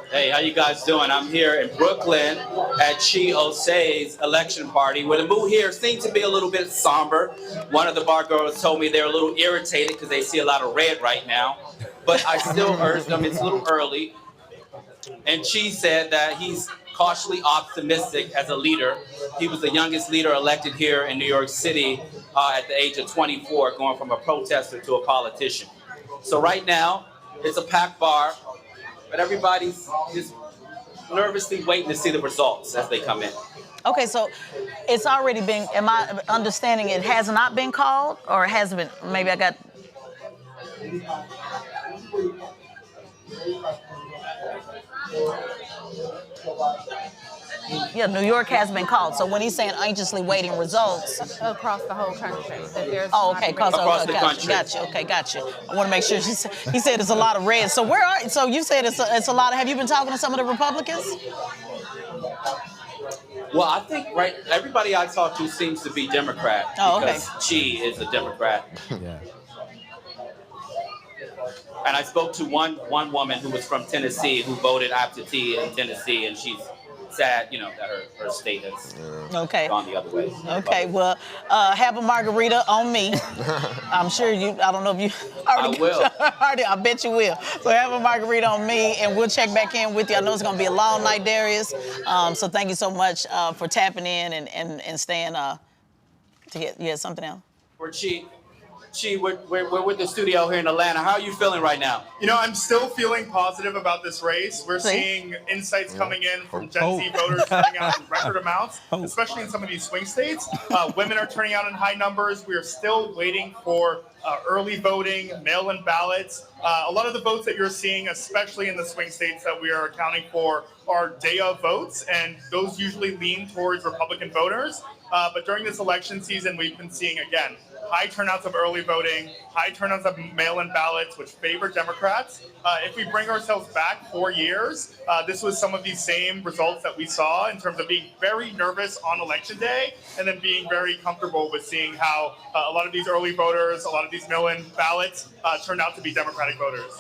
Hey, how you guys doing? I'm here in Brooklyn at Chi Ose's election party, where the mood here seems to be a little bit somber. One of the bar girls told me they're a little irritated because they see a lot of red right now, but I still urge them, it's a little early. And Chi said that he's cautiously optimistic as a leader. He was the youngest leader elected here in New York City at the age of 24, going from a protester to a politician. So right now, it's a packed bar, but everybody's just nervously waiting to see the results as they come in. Okay, so it's already been, am I understanding it has not been called, or has been, maybe I got... Yeah, New York has been called. So when he's saying anxiously waiting results, across the whole country. That there's okay, across the country. Gotcha. Okay, gotcha. I want to make sure he said it's a lot of red. So so you said it's a lot of. Have you been talking to some of the Republicans? Well, I think everybody I talk to seems to be Democrat because Chi is a Democrat. Yeah. And I spoke to one woman who was from Tennessee who voted absentee in Tennessee, and she's sad, that her state has gone the other way. Okay, well, have a margarita on me. I'm sure I don't know if you already... I will. I bet you will. So have a margarita on me, and we'll check back in with you. I know it's going to be a long night, Darius. So thank you so much for tapping in and staying to get... You had something else? For Chi, we're with the studio here in Atlanta. How are you feeling right now? I'm still feeling positive about this race. We're seeing insights coming in from Gen Z voters turning out in record amounts, especially in some of these swing states. Women are turning out in high numbers. We are still waiting for early voting, mail-in ballots. A lot of the votes that you're seeing, especially in the swing states that we are accounting for, are day of votes, and those usually lean towards Republican voters. But during this election season, we've been seeing, again, high turnouts of early voting, high turnouts of mail-in ballots, which favor Democrats. If we bring ourselves back 4 years, this was some of these same results that we saw in terms of being very nervous on election day and then being very comfortable with seeing how a lot of these early voters, a lot of these mail-in ballots turned out to be Democratic voters.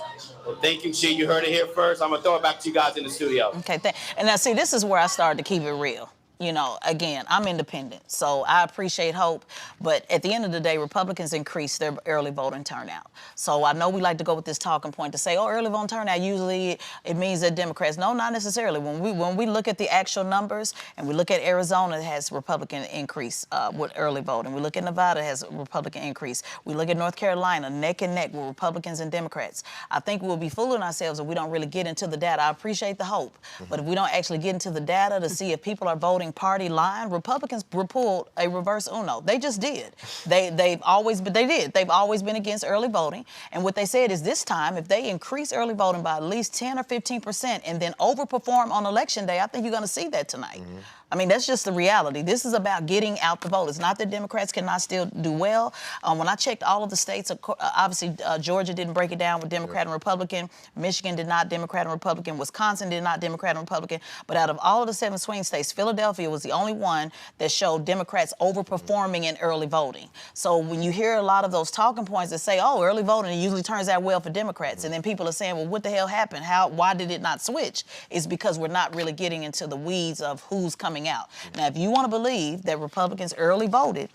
Well, thank you, Chi. You heard it here first. I'm going to throw it back to you guys in the studio. Okay, and now see, this is where I started to keep it real. Again, I'm independent, so I appreciate hope. But at the end of the day, Republicans increased their early voting turnout. So I know we like to go with this talking point to say, early voting turnout, usually it means that Democrats. No, not necessarily. When we look at the actual numbers and we look at Arizona, it has Republican increase with early voting. We look at Nevada, it has a Republican increase. We look at North Carolina, neck and neck with Republicans and Democrats. I think we'll be fooling ourselves if we don't really get into the data. I appreciate the hope, but if we don't actually get into the data to see if people are voting party line, Republicans pulled a reverse Uno. They just did. They've always been against early voting. And what they said is this time, if they increase early voting by at least 10 or 15% and then overperform on election day, I think you're going to see that tonight. I mean, that's just the reality. This is about getting out the vote. It's not that Democrats cannot still do well. When I checked all of the states, obviously Georgia didn't break it down with Democrat and Republican. Michigan did not, Democrat and Republican. Wisconsin did not, Democrat and Republican. But out of all of the 7 swing states, Philadelphia was the only one that showed Democrats overperforming in early voting. So when you hear a lot of those talking points that say, early voting, it usually turns out well for Democrats. And then people are saying, well, what the hell happened? Why did it not switch? It's because we're not really getting into the weeds of who's coming out. Now, if you want to believe that Republicans early voted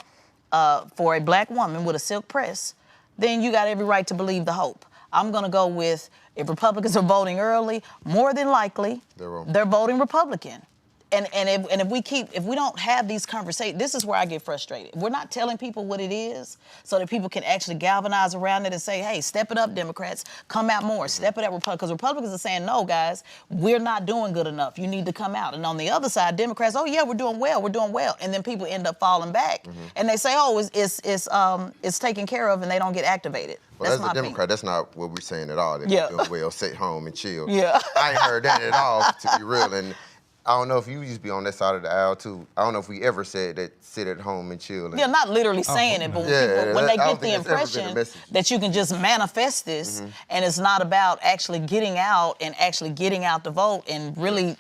for a black woman with a silk press, then you got every right to believe the hope. I'm going to go with, if Republicans are voting early, more than likely, they're voting Republican. And if we don't have these conversations, this is where I get frustrated. We're not telling people what it is so that people can actually galvanize around it and say, hey, step it up, Democrats, come out more, step it up, Republicans. Because Republicans are saying, no, guys, we're not doing good enough. You need to come out. And on the other side, Democrats, oh yeah, we're doing well. And then people end up falling back. And they say, oh, it's taken care of, and they don't get activated. Well, that's as a Democrat, that's not what we're saying at all. That Yeah. we're doing well, sit home and chill. Yeah. I ain't heard that at all, to be real. And I don't know if you used to be on that side of the aisle, too. I don't know if we ever said that sit at home and chill. And, Yeah, not literally saying it, but when they get the impression that you can just manifest this, and it's not about actually getting out the vote and really,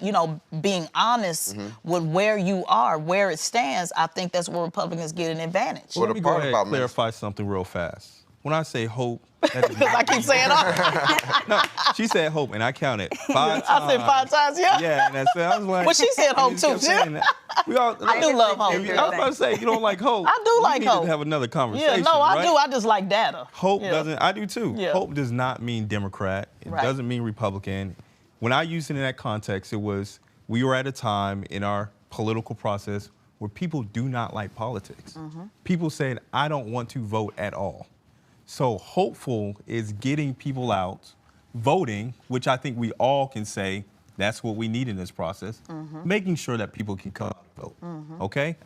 being honest with where you are, where it stands, I think that's where Republicans get an advantage. Well, let me go ahead and clarify something real fast. When I say hope, because I keep saying hope. No, she said hope, and I counted 5 times. I said 5 times, yeah. Yeah, and I was like... Well, she said hope, too. I do love hope. I was about to say, you don't like hope. I do like hope. We need to have another conversation, Yeah, no, I right? do. I just like data. Hope doesn't... I do, too. Yeah. Hope does not mean Democrat. It doesn't mean Republican. When I used it in that context, it was we were at a time in our political process where people do not like politics. People said, I don't want to vote at all. So hopeful is getting people out, voting, which I think we all can say that's what we need in this process, making sure that people can come out and vote, okay?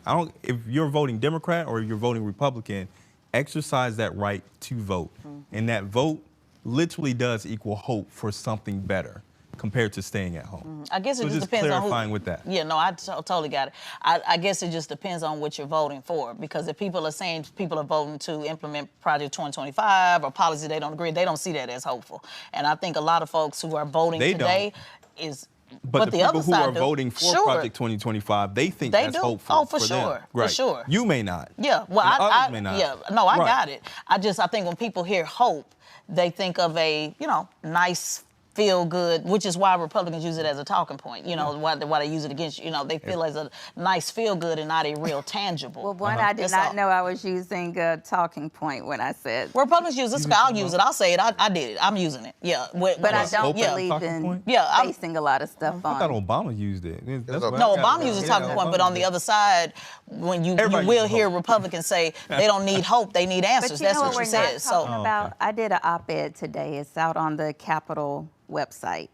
If you're voting Democrat or you're voting Republican, exercise that right to vote. And that vote literally does equal hope for something better compared to staying at home. I guess it so just just depends on who. clarifying with that. Yeah, no, I totally got it. I guess it just depends on what you're voting for, because if people are saying people are voting to implement Project 2025 or policy they don't agree, they don't see that as hopeful. And I think a lot of folks who are voting today is. But the people who are voting for Project 2025, they think that's hopeful. Oh, for them. sure, Right. for sure. You may not. Yeah, well, others may not. Yeah, no, I got it. I think when people hear hope, they think of a, nice, feel good, which is why Republicans use it as a talking point. Why they use it against you. They feel as a nice feel good and not a real tangible. Well, one, I did not know I was using a talking point when I said. Well, Republicans use this. I'll use it. I'll say it. I did it. I'm using it. Yeah. But I don't believe in basing a lot of stuff on. I thought Obama used it. No, Obama uses a talking point, but on the other side, when you will hear Republicans say they don't need hope, they need answers. That's what she says. So I did an op-ed today. It's out on the Capitol website.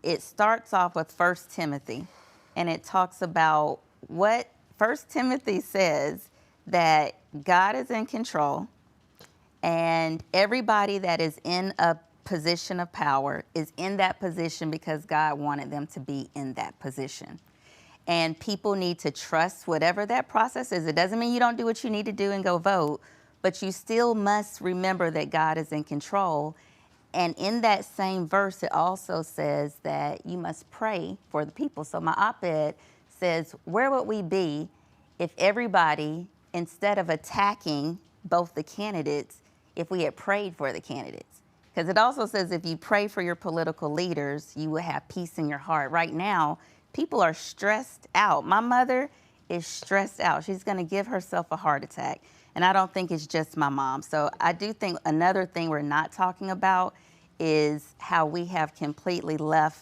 It starts off with 1 Timothy, and it talks about what 1 Timothy says, that God is in control, and everybody that is in a position of power is in that position because God wanted them to be in that position. And people need to trust whatever that process is. It doesn't mean you don't do what you need to do and go vote, but you still must remember that God is in control. And in that same verse, it also says that you must pray for the people. So my op-ed says, where would we be if everybody, instead of attacking both the candidates, if we had prayed for the candidates? Because it also says if you pray for your political leaders, you will have peace in your heart. Right now, people are stressed out. My mother is stressed out. She's going to give herself a heart attack. And I don't think it's just my mom. So I do think another thing we're not talking about is how we have completely left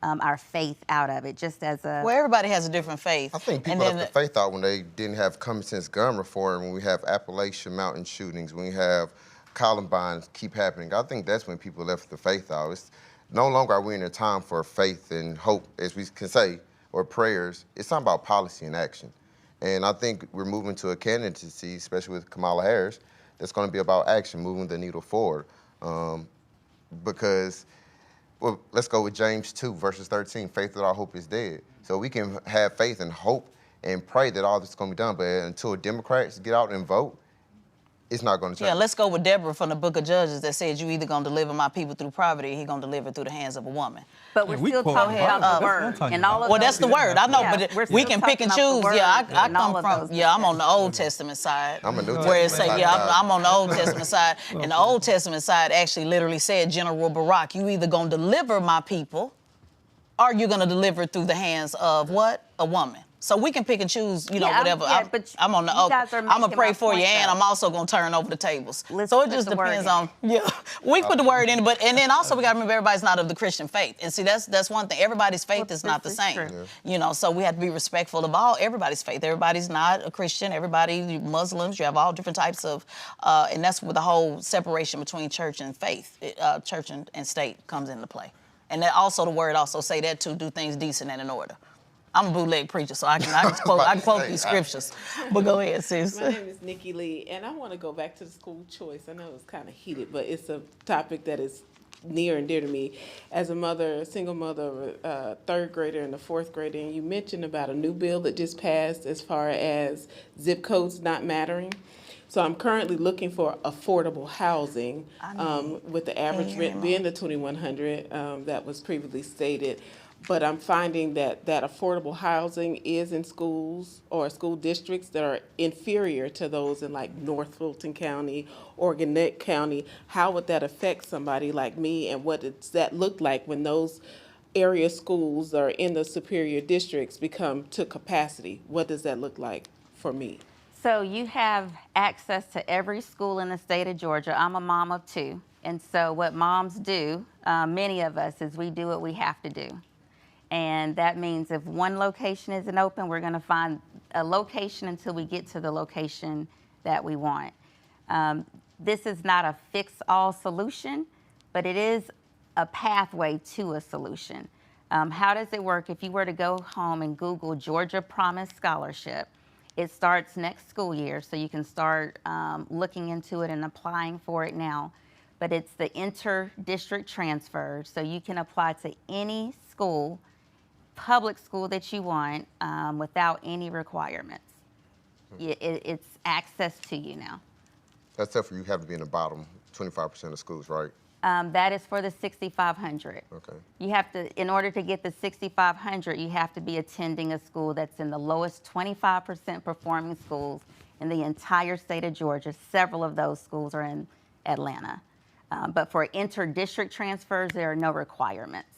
our faith out of it, just as a... Well, everybody has a different faith. I think people left the faith out when they didn't have common sense gun reform, when we have Appalachian Mountain shootings, when we have Columbine keep happening. I think that's when people left the faith out. It's no longer are we in a time for faith and hope, as we can say, or prayers. It's something about policy and action. And I think we're moving to a candidacy, especially with Kamala Harris, that's going to be about action, moving the needle forward. Because, well, let's go with James 2, verses 13, faith without hope is dead. So we can have faith and hope and pray that all this is going to be done, but until Democrats get out and vote, it's not going to change. Yeah, let's go with Deborah from the Book of Judges that said you either going to deliver my people through poverty or he's going to deliver through the hands of a woman. But we're still talking about the word. And all of well, that's the word. I know, but we can pick and choose. Yeah, I come from, I'm on the Old Testament side. I'm a New Testament where it say, I'm on the Old Testament side. And the Old Testament side actually literally said, General Barak, you either going to deliver my people or you're going to deliver through the hands of what? A woman. So we can pick and choose, you know, Yeah, whatever. yeah, but I'm on the. you guys are I'm gonna making pray my for you, point, and though. I'm also gonna turn over the tables. Let's So it put just the word depends in. on. Yeah, we put the word in, and then also we gotta remember everybody's not of the Christian faith, and see that's one thing. Everybody's faith is not the same. true. You know, so we have to be respectful of everybody's faith. Everybody's not a Christian. Everybody Muslims. You have all different types of, and that's where the whole separation between church and faith, church and state comes into play. And that also the word also say that too, do things decent and in order. I'm a bootleg preacher, so I can quote these scriptures. But go ahead, sis. My name is Nikki Lee, and I want to go back to the school choice. I know it's kind of heated, but it's a topic that is near and dear to me. As a mother, a single mother of a third grader and a fourth grader, and you mentioned about a new bill that just passed as far as zip codes not mattering. So I'm currently looking for affordable housing, with the average rent being the $2,100 that was previously stated. But I'm finding that affordable housing is in schools or school districts that are inferior to those in like North Fulton County or Gwinnett County. How would that affect somebody like me, and what does that look like when those area schools that are in the superior districts become to capacity? What does that look like for me? So you have access to every school in the state of Georgia. I'm a mom of two. And so what moms do, many of us, is we do what we have to do. And that means if one location isn't open, we're going to find a location until we get to the location that we want. This is not a fix-all solution, but it is a pathway to a solution. How does it work? If you were to go home and Google Georgia Promise Scholarship, it starts next school year, so you can start looking into it and applying for it now. But it's the inter-district transfer, so you can apply to any school, public school that you want, without any requirements. It's access to you now. That's tough for you have to be in the bottom 25% of schools, right? That is for the 6,500. Okay. You have to, in order to get the 6,500, you have to be attending a school that's in the lowest 25% performing schools in the entire state of Georgia. Several of those schools are in Atlanta. But for inter-district transfers, there are no requirements.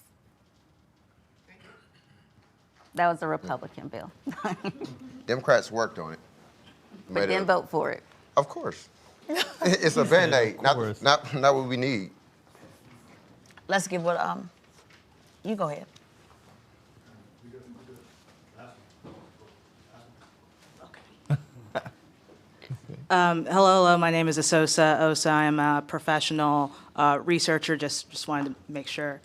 That was a Republican bill. Democrats worked on it. But didn't vote for it. Of course. It's a Band-Aid, not what we need. Let's give what you go ahead. Hello, my name is Osa. I'm a professional researcher. Just wanted to make sure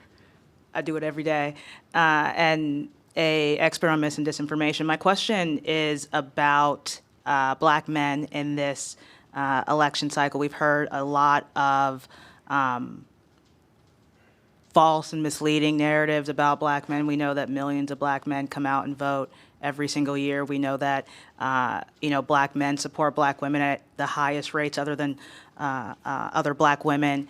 I do it every day, and a expert on mis and disinformation. My question is about Black men in this election cycle. We've heard a lot of false and misleading narratives about Black men. We know that millions of Black men come out and vote every single year. We know that Black men support Black women at the highest rates other than other Black women.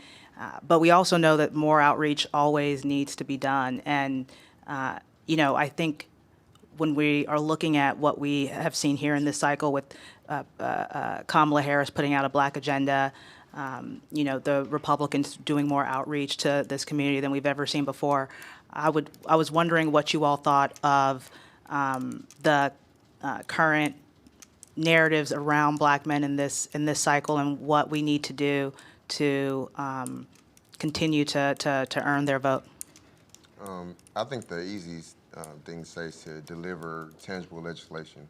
But we also know that more outreach always needs to be done. And I think when we are looking at what we have seen here in this cycle with Kamala Harris putting out a Black agenda, the Republicans doing more outreach to this community than we've ever seen before, I was wondering what you all thought of the current narratives around Black men in this cycle, and what we need to do to continue to earn their vote. I think the easiest thing to say is to deliver tangible legislation.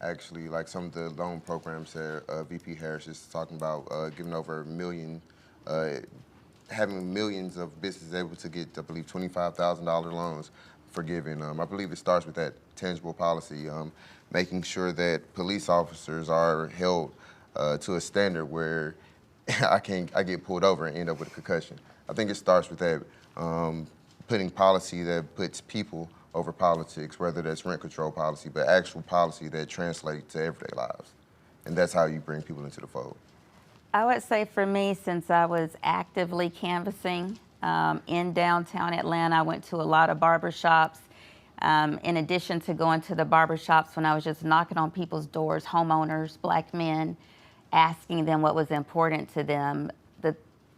Actually, like some of the loan programs that VP Harris is talking about, giving over $1 million, having millions of businesses able to get, I believe, $25,000 loans forgiven. I believe it starts with that tangible policy, making sure that police officers are held to a standard where I get pulled over and end up with a concussion. I think it starts with that, putting policy that puts people over politics, whether that's rent control policy, but actual policy that translates to everyday lives. And that's how you bring people into the fold. I would say for me, since I was actively canvassing in downtown Atlanta, I went to a lot of barbershops. In addition to going to the barbershops when I was just knocking on people's doors, homeowners, Black men, asking them what was important to them,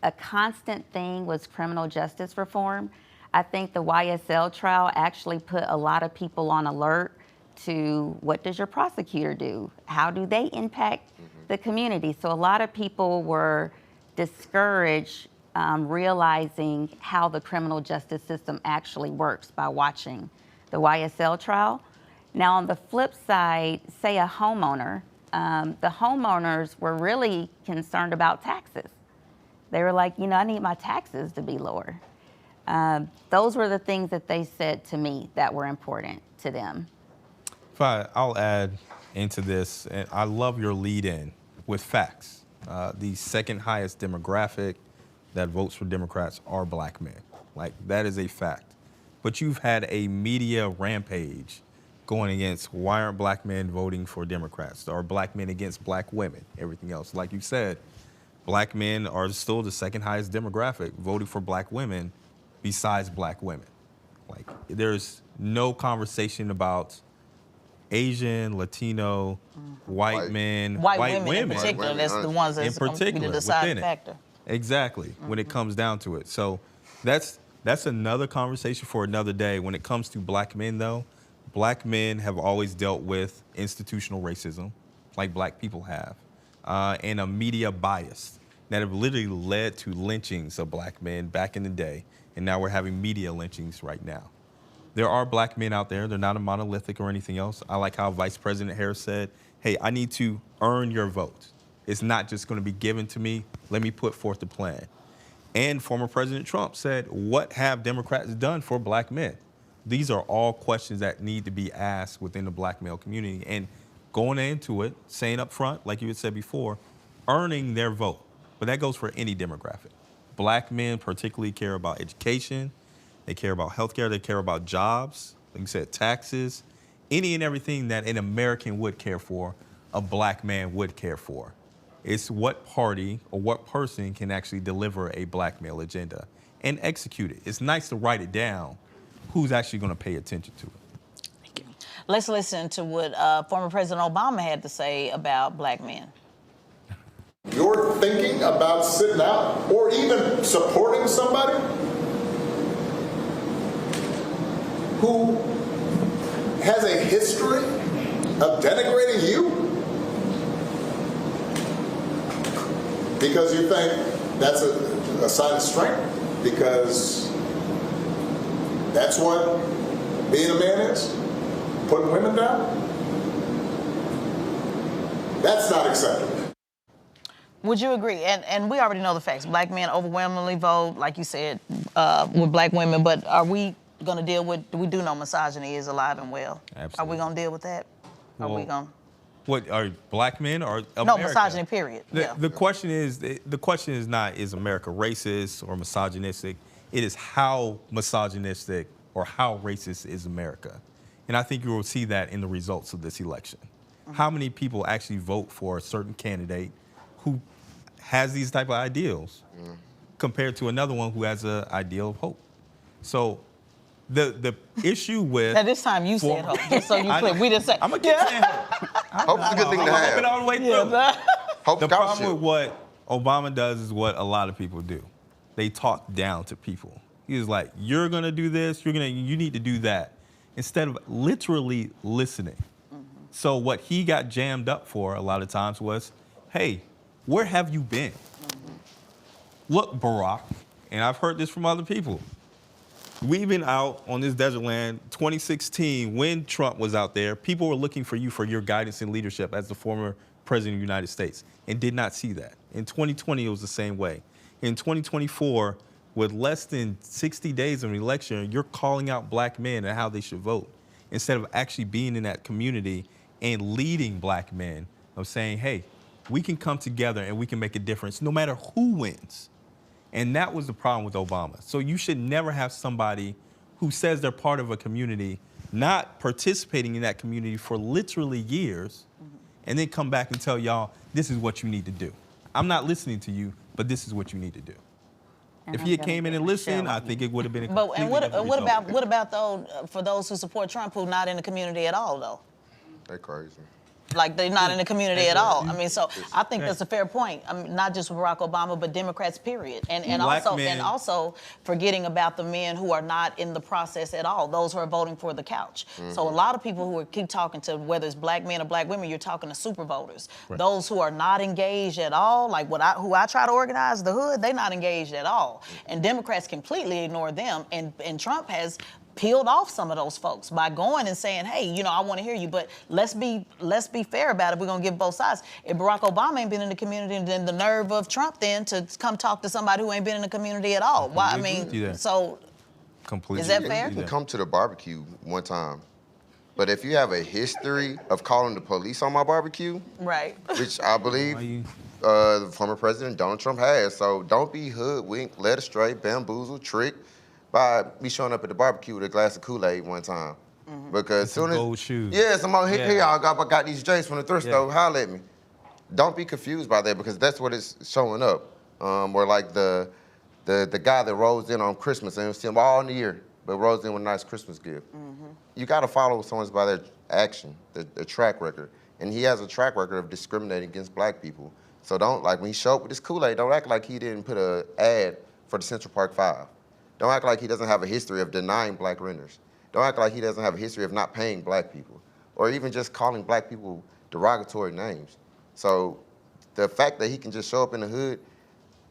a constant thing was criminal justice reform. I think the YSL trial actually put a lot of people on alert to what does your prosecutor do? How do they impact the community? So a lot of people were discouraged realizing how the criminal justice system actually works by watching the YSL trial. Now on the flip side, say a homeowner, the homeowners were really concerned about taxes. They were like, I need my taxes to be lower. Those were the things that they said to me that were important to them. I'll add into this, and I love your lead-in with facts. The second highest demographic that votes for Democrats are black men. Like, that is a fact. But you've had a media rampage going against why aren't black men voting for Democrats, or black men against black women, everything else. Like you said, black men are still the second highest demographic voting for black women besides black women. Like, there's no conversation about Asian, Latino, white men, white women in particular. That's the ones that's going to be the deciding factor. Exactly, when it comes down to it. So that's another conversation for another day. When it comes to black men, though, black men have always dealt with institutional racism, like black people have, and a media bias that have literally led to lynchings of black men back in the day, and now we're having media lynchings right now. There are black men out there. They're not a monolithic or anything else. I like how Vice President Harris said, hey, I need to earn your vote. It's not just going to be given to me. Let me put forth a plan. And former President Trump said, what have Democrats done for black men? These are all questions that need to be asked within the black male community. And going into it, saying up front, like you had said before, earning their vote. But that goes for any demographic. Black men particularly care about education. They care about healthcare. They care about jobs. Like you said, taxes. Any and everything that an American would care for, a black man would care for. It's what party or what person can actually deliver a black male agenda and execute it. It's nice to write it down. Who's actually going to pay attention to it? Thank you. Let's listen to what former President Obama had to say about black men. You're thinking about sitting out or even supporting somebody who has a history of denigrating you because you think that's a sign of strength, because that's what being a man is, putting women down? That's not acceptable. Would you agree? And we already know the facts. Black men overwhelmingly vote, like you said, with black women. But are we going to deal with, we do know misogyny is alive and well. Absolutely. Are we going to deal with that? Are we going to? What, are black men or America? No, misogyny, period. The question is not, is America racist or misogynistic? It is how misogynistic or how racist is America. And I think you will see that in the results of this election. How many people actually vote for a certain candidate who has these type of ideals compared to another one who has an ideal of hope? So the issue with... Now this time you said hope, just so you clear. We didn't say... I'm going to keep saying hope. Hope's a good thing to have. Hope it all the way through. Hope the problem with what Obama does is what a lot of people do. They talk down to people. He was like, you're going to do this, you need to do that, instead of literally listening. So what he got jammed up for a lot of times was, hey, where have you been? Look, Barack, and I've heard this from other people. We've been out on this desert land 2016 when Trump was out there. People were looking for you for your guidance and leadership as the former president of the United States and did not see that. In 2020, it was the same way. In 2024, with less than 60 days of an election, you're calling out black men and how they should vote instead of actually being in that community and leading black men of saying, hey, we can come together and we can make a difference no matter who wins. And that was the problem with Obama. So you should never have somebody who says they're part of a community not participating in that community for literally years and then come back and tell y'all, this is what you need to do. I'm not listening to you, but this is what you need to do. If he came in and listened, I think it would have been a completely different result. What about though for those who support Trump who not in the community at all though? They're crazy. Like they're not in the community at all. I mean, so I think that's a fair point. I mean, not just Barack Obama, but Democrats, period. And also forgetting about the men who are not in the process at all, those who are voting for the couch. So a lot of people who keep talking to, whether it's black men or black women, you're talking to super voters. Those who are not engaged at all, like who I try to organize, the hood, they're not engaged at all. And Democrats completely ignore them. And Trump has peeled off some of those folks by going and saying, hey, you know, I want to hear you, but let's be fair about it. We're going to give both sides. If Barack Obama ain't been in the community, then the nerve of Trump then to come talk to somebody who ain't been in the community at all. Why? I mean, so completely. Is that fair? You can come to the barbecue one time, but if you have a history of calling the police on my barbecue, right, which I believe the former president Donald Trump has, so don't be hoodwinked, led astray, bamboozled, tricked by me showing up at the barbecue with a glass of Kool-Aid one time. Because soon as gold shoes. Yeah, somebody here y'all got these J's from the thrift store, holler at me. Don't be confused by that because that's what it's showing up. Or like the guy that rolls in on Christmas and see him all in the year, but rolls in with a nice Christmas gift. You got to follow someone by their action, their track record. And he has a track record of discriminating against black people. So don't, like when he showed up with his Kool-Aid, don't act like he didn't put an ad for the Central Park 5. Don't act like he doesn't have a history of denying black renters. Don't act like he doesn't have a history of not paying black people, or even just calling black people derogatory names. So the fact that he can just show up in the hood,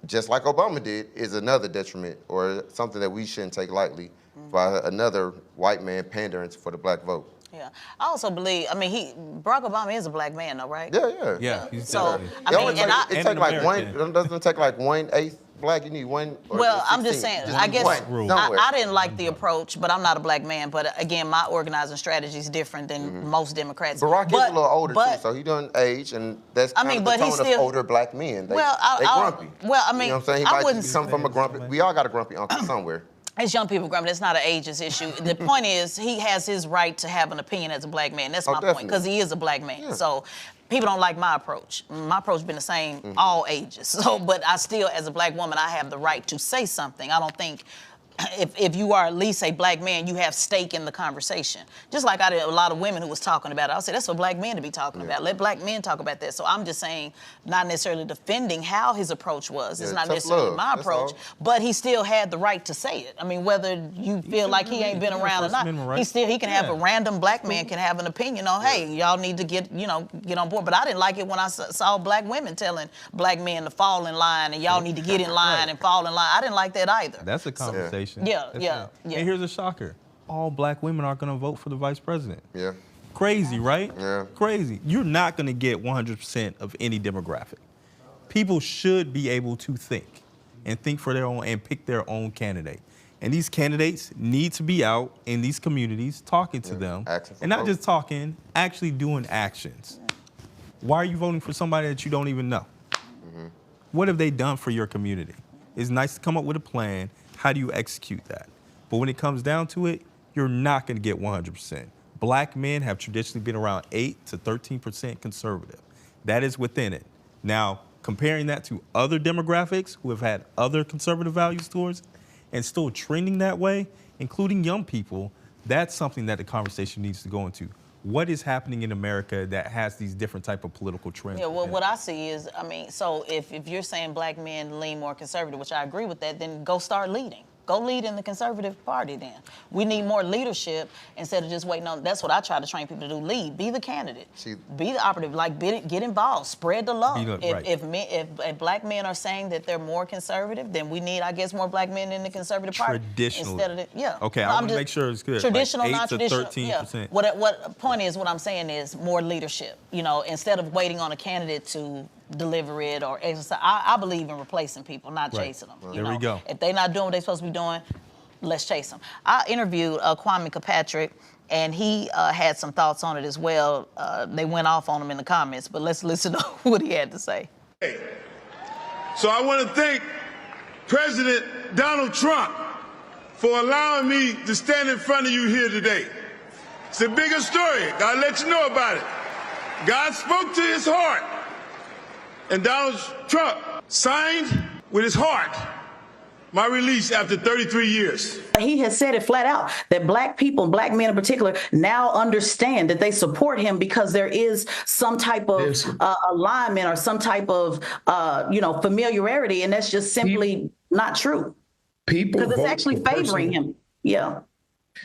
just like Obama did, is another detriment or something that we shouldn't take lightly by another white man pandering for the black vote. Yeah, I also believe. I mean, Barack Obama is a black man, though, right? Yeah. He's so it doesn't take like 1/8 black. You need one. Or well, I'm just saying. I guess I didn't like the Mm-hmm. approach, but I'm not a black man. But again, my organizing strategy is different than most Democrats. Barack is a little older too, so he doesn't age, and that's kind of the tone of older black men. They grumpy. Well, I mean, you know what I'm saying? He might come from a grumpy. We all got a grumpy uncle somewhere. It's young people grumpy. That's not an ageist issue. The point is, he has his right to have an opinion as a black man. That's my point, because he is a black man. So people don't like my approach. My approach has been the same all ages. So, but I still, as a black woman, I have the right to say something. I don't think if you are at least a black man, you have stake in the conversation. Just like I did a lot of women who was talking about it. I said, that's for black men to be talking about. Let black men talk about that. So I'm just saying, not necessarily defending how his approach was. It's not necessarily my approach, but he still had the right to say it. I mean, whether you feel like he ain't been around or not, he can have a random black man can have an opinion on, hey, y'all need to get on board. But I didn't like it when I saw black women telling black men to fall in line and y'all need to get in line and fall in line. I didn't like that either. That's a conversation. Yeah. And here's a shocker. All black women are going to vote for the vice president. Yeah. Crazy, right? Yeah. Crazy. You're not going to get 100% of any demographic. People should be able to think for their own and pick their own candidate. And these candidates need to be out in these communities talking to them. And not just talking, actually doing actions. Why are you voting for somebody that you don't even know? What have they done for your community? It's nice to come up with a plan. How do you execute that? But when it comes down to it, you're not going to get 100%. Black men have traditionally been around 8 to 13% conservative. That is within it. Now, comparing that to other demographics who have had other conservative values towards and still trending that way, including young people, that's something that the conversation needs to go into. What is happening in America that has these different type of political trends? Yeah, well, what I see is, I mean, so if you're saying black men lean more conservative, which I agree with that, then go start leading. Go lead in the conservative party then. We need more leadership instead of just waiting on, that's what I try to train people to do, lead. Be the candidate. Be the operative, like get involved, spread the love. If black men are saying that they're more conservative, then we need, I guess, more black men in the conservative party. Traditional. Instead of Okay, I want to make sure it's good. Traditional, like 8 not to traditional. 13%. Yeah. What point is, what I'm saying is more leadership. You know, instead of waiting on a candidate to deliver it or exercise. I believe in replacing people, not chasing them. There we go. If they're not doing what they're supposed to be doing, let's chase them. I interviewed Kwame Kilpatrick, and he had some thoughts on it as well. They went off on him in the comments, but let's listen to what he had to say. So I want to thank President Donald Trump for allowing me to stand in front of you here today. It's a bigger story. I'll let you know about it. God spoke to his heart. And Donald Trump signed with his heart my release after 33 years. He has said it flat out that black people, black men in particular, now understand that they support him because there is some type of alignment or some type of, familiarity. And that's just simply not true. Because it's actually favoring him. Yeah.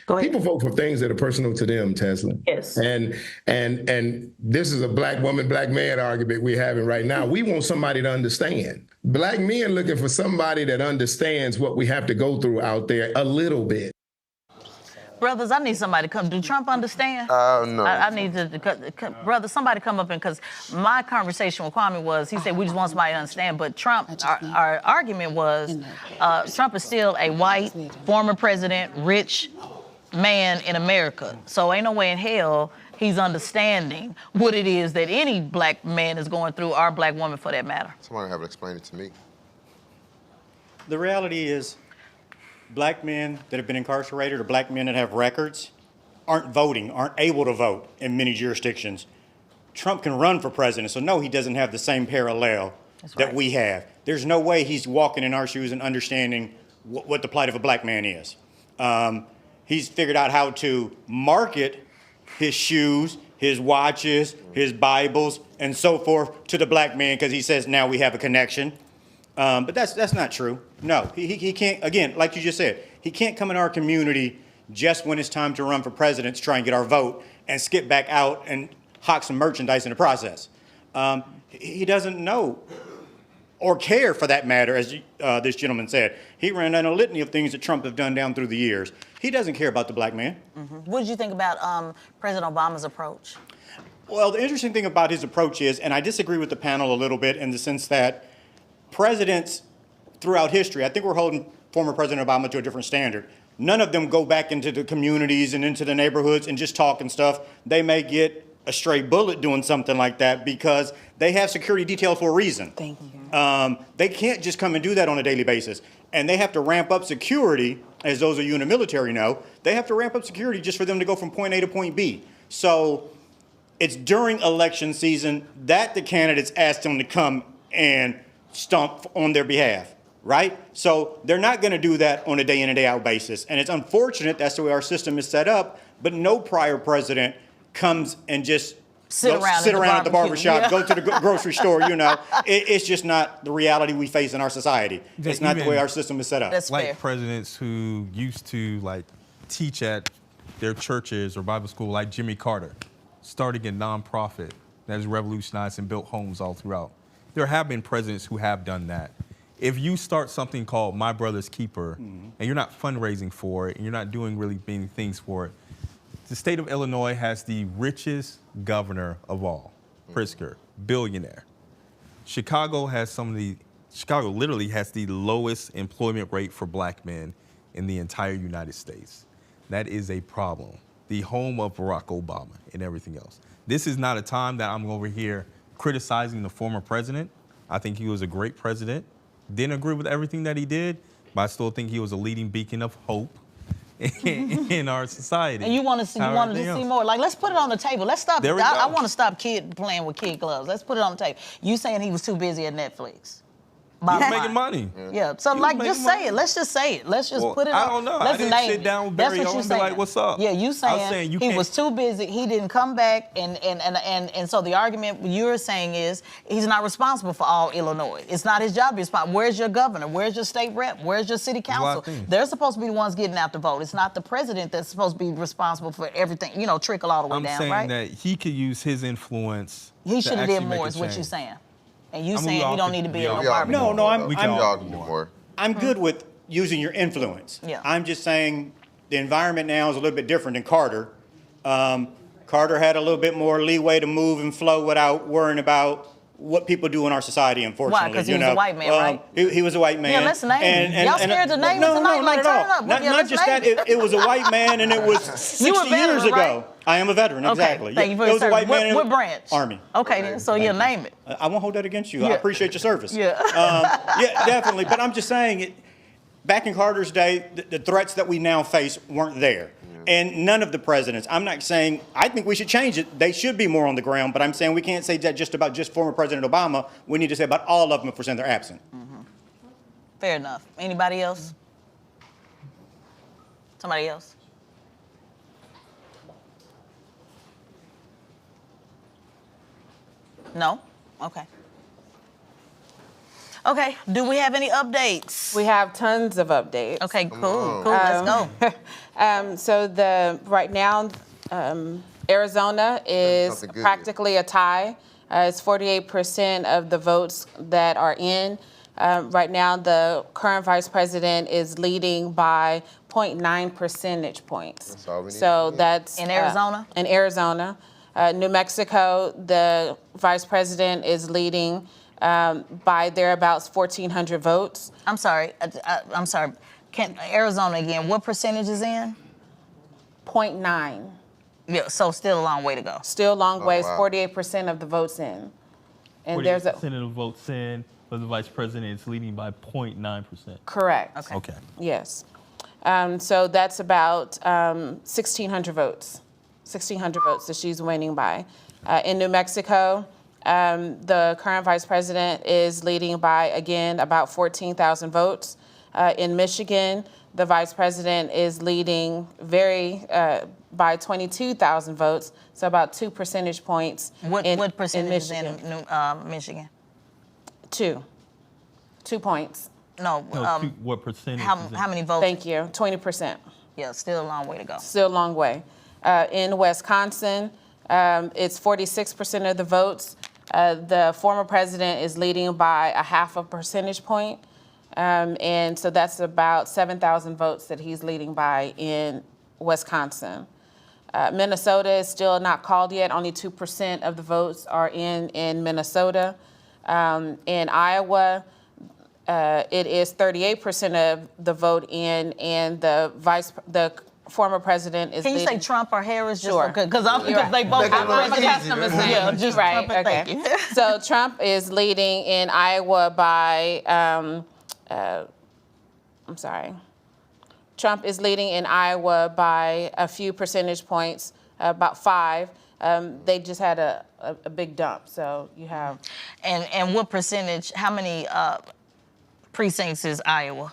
Go ahead. People vote for things that are personal to them, Tezlyn. Yes. And this is a black woman, black man argument we're having right now. We want somebody to understand. Black men looking for somebody that understands what we have to go through out there a little bit. Brothers, I need somebody to come. Do Trump understand? No. I need to, brother, somebody come up and, because my conversation with Kwame was, he said, we just want somebody to understand. But Trump, our argument was, Trump is still a white, former president, rich man in America. So ain't no way in hell he's understanding what it is that any black man is going through, or black woman for that matter. Somebody have to explain it to me. The reality is, black men that have been incarcerated or black men that have records aren't voting, aren't able to vote in many jurisdictions. Trump can run for president, so no, he doesn't have the same parallel that we have. There's no way he's walking in our shoes and understanding what the plight of a black man is. He's figured out how to market his shoes, his watches, his Bibles, and so forth to the black man because he says now we have a connection. But that's not true. No, he can't, again, like you just said, he can't come in our community just when it's time to run for president to try and get our vote and skip back out and hawk some merchandise in the process. He doesn't know or care, for that matter, as this gentleman said. He ran down a litany of things that Trump have done down through the years. He doesn't care about the black man. What did you think about President Obama's approach? Well, the interesting thing about his approach is, and I disagree with the panel a little bit in the sense that presidents throughout history, I think we're holding former President Obama to a different standard. None of them go back into the communities and into the neighborhoods and just talk and stuff. They may get a stray bullet doing something like that because they have security detail for a reason. Thank you. They can't just come and do that on a daily basis. And they have to ramp up security, as those of you in the military know, they have to ramp up security just for them to go from point A to point B. So it's during election season that the candidates ask them to come and stomp on their behalf, right? So they're not going to do that on a day in and day out basis. And it's unfortunate that's the way our system is set up, but no prior president comes and just sit around at the barbershop, go to the grocery store, It's just not the reality we face in our society. It's not the way our system is set up. That's fair. Presidents who used to teach at their churches or Bible school, like Jimmy Carter, starting a nonprofit that has revolutionized and built homes all throughout. There have been presidents who have done that. If you start something called My Brother's Keeper, and you're not fundraising for it, and you're not doing really big things for it, the state of Illinois has the richest governor of all, Pritzker, billionaire. Chicago literally has the lowest employment rate for black men in the entire United States. That is a problem. The home of Barack Obama and everything else. This is not a time that I'm over here criticizing the former president. I think he was a great president. Didn't agree with everything that he did, but I still think he was a leading beacon of hope in our society. And you wanted to see more. Let's put it on the table. Let's stop. I want to stop playing with kid gloves. Let's put it on the table. You saying he was too busy at Netflix? He was making money. Yeah. So just say it. Let's just say it. Let's just put it on. I don't know. I didn't sit down with Barry and be like, what's up? Yeah, you saying he was too busy. He didn't come back, and so the argument you're saying is he's not responsible for all Illinois. It's not his job to be responsible. Where's your governor? Where's your state rep? Where's your city council? They're supposed to be the ones getting out the vote. It's not the president that's supposed to be responsible for everything. Trickle all the way down, right? I'm saying that he could use his influence. He should have did more. Is what you're saying. And you saying he don't need to be in a barbecue? No, I'm good with using your influence. Yeah. I'm just saying the environment now is a little bit different than Carter. Carter had a little bit more leeway to move and flow without worrying about what people do in our society, unfortunately. Why? Because he was a white man, right? He was a white man. Yeah, let's name him. Y'all scared to name him tonight? Not at all. Not just that. It was a white man, and it was 60 years ago. Right? I am a veteran, exactly. Thank you for your service. It was a white man. What branch? Army. Okay, then, so you'll name it. I won't hold that against you. I appreciate your service. Yeah. Yeah, definitely. But I'm just saying, back in Carter's day, the threats that we now face weren't there. And none of the presidents, I'm not saying, I think we should change it. They should be more on the ground, but I'm saying we can't say that just about former President Obama. We need to say about all of them if we're saying they're absent. Fair enough. Anybody else? Somebody else? No? Okay. Okay, do we have any updates? We have tons of updates. Okay, cool, let's go. So right now, Arizona is practically a tie. It's 48% of the votes that are in. Right now, the current vice president is leading by 0.9 percentage points. That's all we need. So that's In Arizona? In Arizona. New Mexico, the vice president is leading by thereabouts 1,400 votes. I'm sorry. I'm sorry. Arizona again. What percentage is in? 0.9. Yeah. So still a long way to go. Still a long way. It's 48% of the votes in. And there's a 48% of the votes in, but the vice president is leading by 0.9%. correct. Okay. Yes. So that's about 1,600 votes. 1,600 votes that she's winning by. In New Mexico, the current vice president is leading by, again, about 14,000 votes. In Michigan, the vice president is leading by 22,000 votes, so about 2 percentage points. What percentage is Michigan. in Michigan? 2 points. No. What percentage? How many votes? Thank you. 20%. Yeah, still a long way to go. Still a long way. In Wisconsin, it's 46% of the votes. The former president is leading by 0.5 percentage point. And so that's about 7,000 votes that he's leading by in Wisconsin. Minnesota is still not called yet. Only 2% of the votes are in Minnesota. In Iowa, it is 38% of the vote in, and the former president is Can you leading. say Trump or Harris? Sure. Because they both. I'm accustomed to saying. Yeah, just right. Trump, Okay. thank you. So Trump is leading in Iowa by. I'm sorry. Trump is leading in Iowa by a few percentage points, about 5. They just had a big dump, so you have. And what percentage? How many precincts is Iowa?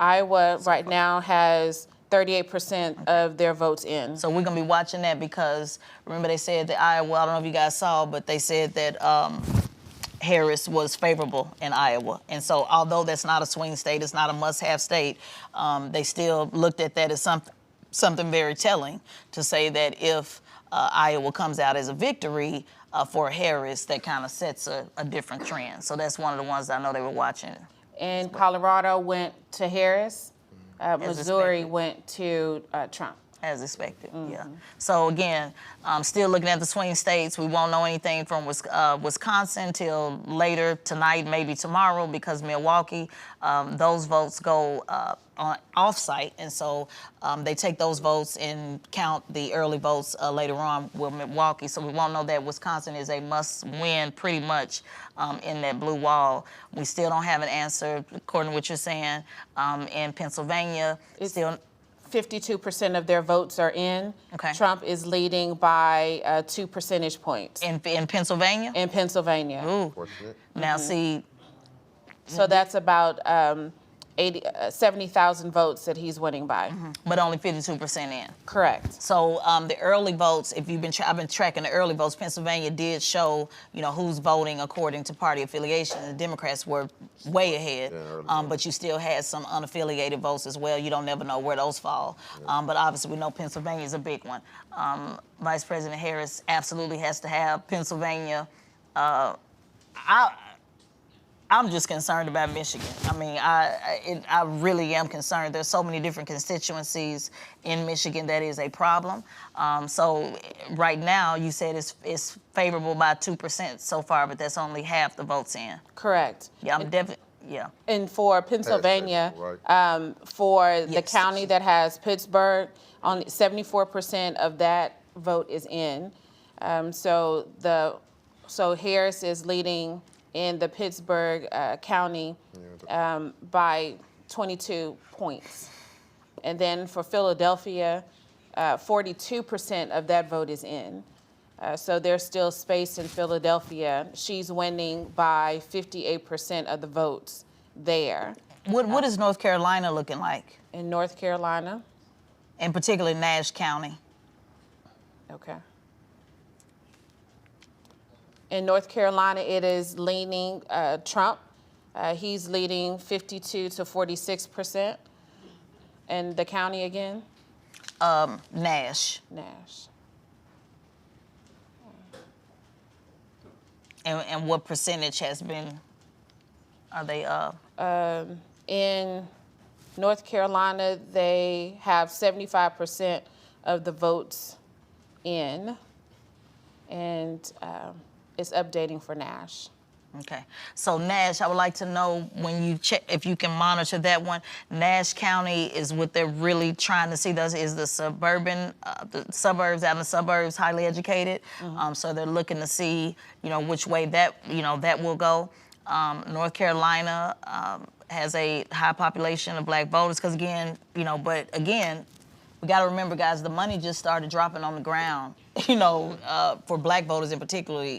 Iowa right now has 38% of their votes in. So we're gonna be watching that because remember they said that Iowa. I don't know if you guys saw, but they said that Harris was favorable in Iowa, and so although that's not a swing state, it's not a must-have state. They still looked at that as something very telling to say that if Iowa comes out as a victory for Harris, that kind of sets a different trend. So that's one of the ones I know they were watching. And Colorado went to Harris. Missouri went to Trump. As expected, yeah. So again, still looking at the swing states. We won't know anything from Wisconsin till later tonight, maybe tomorrow, because Milwaukee, those votes go on off-site, and so they take those votes and count the early votes later on with Milwaukee. So we won't know that Wisconsin is a must-win pretty much in that blue wall. We still don't have an answer, according to what you're saying. In Pennsylvania, still 52% of their votes are in. Okay. Trump is leading by 2 percentage points. In Pennsylvania? In Pennsylvania. Ooh. Now see. So that's about 70,000 votes that he's winning by. But only 52% in. Correct. So the early votes, if you've been, I've been tracking the early votes. Pennsylvania did show, who's voting according to party affiliation. The Democrats were way ahead, but you still had some unaffiliated votes as well. You don't never know where those fall. But obviously we know Pennsylvania is a big one. Vice President Harris absolutely has to have Pennsylvania. I'm just concerned about Michigan. I mean, I really am concerned. There's so many different constituencies in Michigan that is a problem. So right now, you said it's favorable by 2% so far, but that's only half the votes in. Correct. Yeah, I'm definitely, yeah. And for Pennsylvania, for the county that has Pittsburgh, only 74% of that vote is in. So Harris is leading in the Pittsburgh County by 22 points. And then for Philadelphia, 42% of that vote is in. So there's still space in Philadelphia. She's winning by 58% of the votes there. What is North Carolina looking like? In North Carolina. And particularly Nash County. Okay. In North Carolina, it is leaning Trump. He's leading 52 to 46%. And the county again? Nash. Nash. And what percentage has been, are they up? In North Carolina, they have 75% of the votes in, and it's updating for Nash. Okay, so Nash, I would like to know when you check, if you can monitor that one. Nash County is what they're really trying to see. Is the suburban, the suburbs out in the suburbs highly educated? So they're looking to see, which way that, that will go. North Carolina has a high population of black voters because again, but again, we got to remember, guys, the money just started dropping on the ground, for black voters in particular.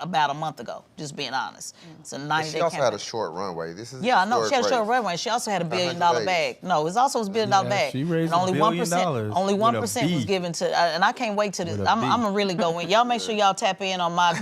About a month ago, just being honest. It's a 90-day campaign. She also had a short runway. This is I know she had a short runway. She also had a $1 billion bag. No, it's also a $1 billion bag. She raised and only $1 billion. Only 1% was given to. And I can't wait to this. I'm gonna really go in. Y'all make sure y'all tap in on my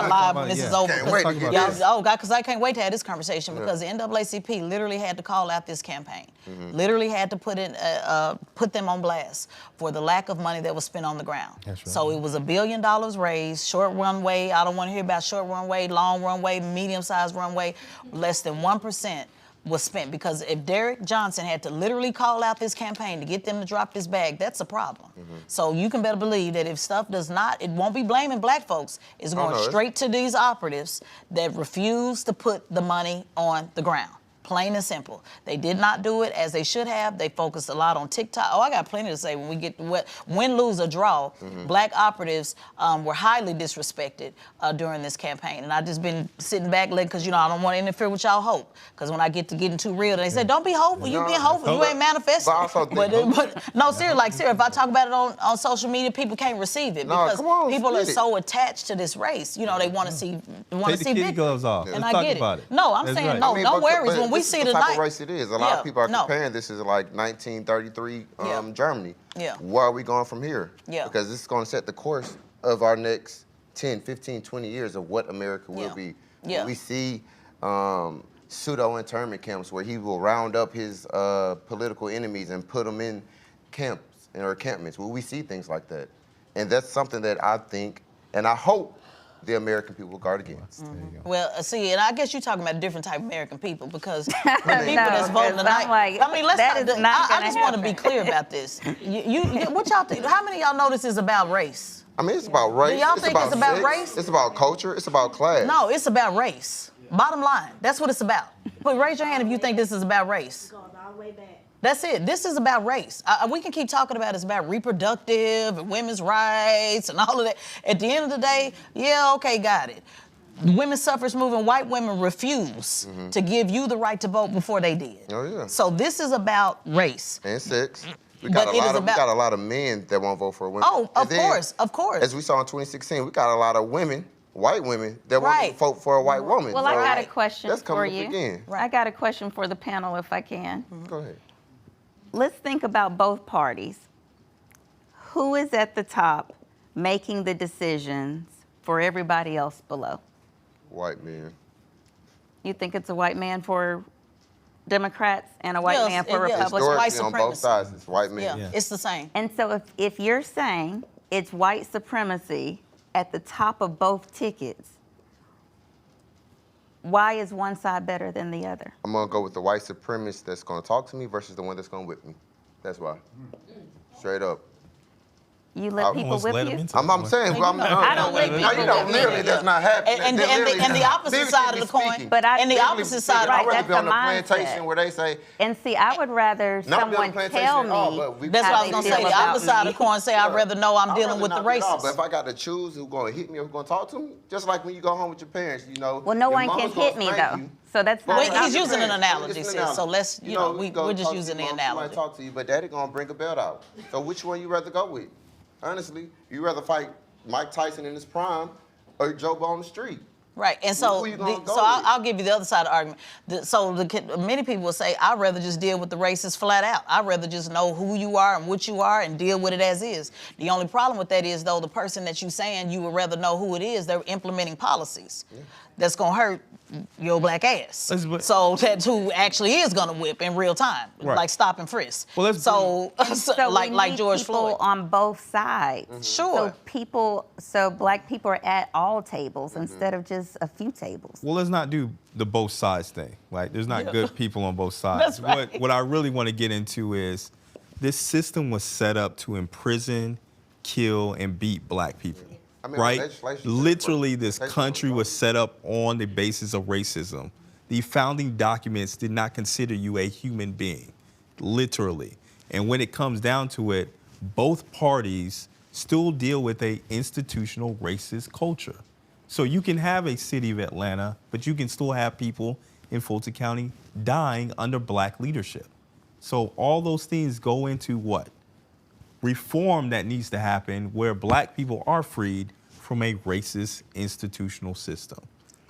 live when this is over. Because I can't wait to have this conversation because the NAACP literally had to call out this campaign. Literally had to put them on blast for the lack of money that was spent on the ground. That's right. So it was $1 billion raised, short runway. I don't want to hear about short runway, long runway, medium-sized runway. Less than 1% was spent because if Derek Johnson had to literally call out this campaign to get them to drop this bag, that's a problem. So you can better believe that if stuff does not, it won't be blaming black folks. It's going straight to these operatives that refuse to put the money on the ground. Plain and simple. They did not do it as they should have. They focused a lot on TikTok. I got plenty to say when we get to win, lose, or draw. Black operatives were highly disrespected during this campaign. And I just been sitting back because, I don't want to interfere with y'all hope. Because when I get to getting too real, they say, don't be hopeful. You being hopeful. You ain't manifesting. But no, seriously, if I talk about it on social media, people can't receive it because people are so attached to this race. They want to see victory. Gloves off. And Let's I get talk it. About it. No, I'm saying no worries. When we see the tonight, type of race it is. A lot of people are comparing this to like 1933 Germany. Where are we going from here? Because this is going to set the course of our next 10, 15, 20 years of what America will be. We see pseudo-internment camps where he will round up his political enemies and put them in camps or encampments. Well, we see things like that. And that's something that I think and I hope the American people will guard against. Well, see, and I guess you're talking about a different type of American people because the people that's voting tonight. I just want to be clear about this. What y'all think? How many of y'all know this is about race? I mean, it's about race. Do y'all think it's about sex, race? It's about culture. It's about class. No, it's about race. Bottom line, that's what it's about. But raise your hand if you think this is about race. It goes all the way back. That's it. This is about race. We can keep talking about it's about reproductive and women's rights and all of that. At the end of the day, okay, got it. Women's suffrage movement, white women refuse to give you the right to vote before they did. Oh, yeah. So this is about race. And sex. We got a lot of men that won't vote for women. Oh, of course. As we saw in 2016, we got a lot of women, white women, that won't vote for a white woman. Well, I got a question for you. Again. I got a question for the panel, if I can. Go ahead. Let's think about both parties. Who is at the top making the decisions for everybody else below? White men. You think it's a white man for Democrats and a white man for Republicans? Historically, on both sides, it's white men. Yeah, it's the same. And so if you're saying it's white supremacy at the top of both tickets, why is one side better than the other? I'm going to go with the white supremacist that's going to talk to me versus the one that's going to whip me. That's why. Straight up. You let people whip you? I'm saying. I don't let people literally, that's not happening. And the opposite side of the coin. And the opposite side. I'd rather be on the plantation where they say. And see, I would rather someone tell me. That's what I was going to say. The opposite side of the coin say, I'd rather know I'm dealing with the racists. But if I got to choose who's going to hit me or who's going to talk to me, just like when you go home with your parents, Well, no one can hit me, though. So that's not. He's using an analogy, sis. So let's, we're just using the analogy. Somebody talk to you, but daddy going to bring a belt out. So which one you rather go with? Honestly, you rather fight Mike Tyson in his prime or Joe Bo on the street? Right, and so I'll give you the other side of the argument. Many people will say, I'd rather just deal with the racists flat out. I'd rather just know who you are and what you are and deal with it as is. The only problem with that is, though, the person that you saying you would rather know who it is, they're implementing policies that's gonna hurt your black ass. So that's who actually is gonna whip in real time, like stop and frisk. So like George Floyd. On both sides. Sure. So black people are at all tables instead of just a few tables. Well, let's not do the both sides thing. Like, there's not good people on both sides. That's right. What I really want to get into is this system was set up to imprison, kill, and beat black people. Right? Literally, this country was set up on the basis of racism. The founding documents did not consider you a human being, literally. And when it comes down to it, both parties still deal with a institutional racist culture. So you can have a city of Atlanta, but you can still have people in Fulton County dying under black leadership. So all those things go into what? Reform that needs to happen where black people are freed from a racist institutional system.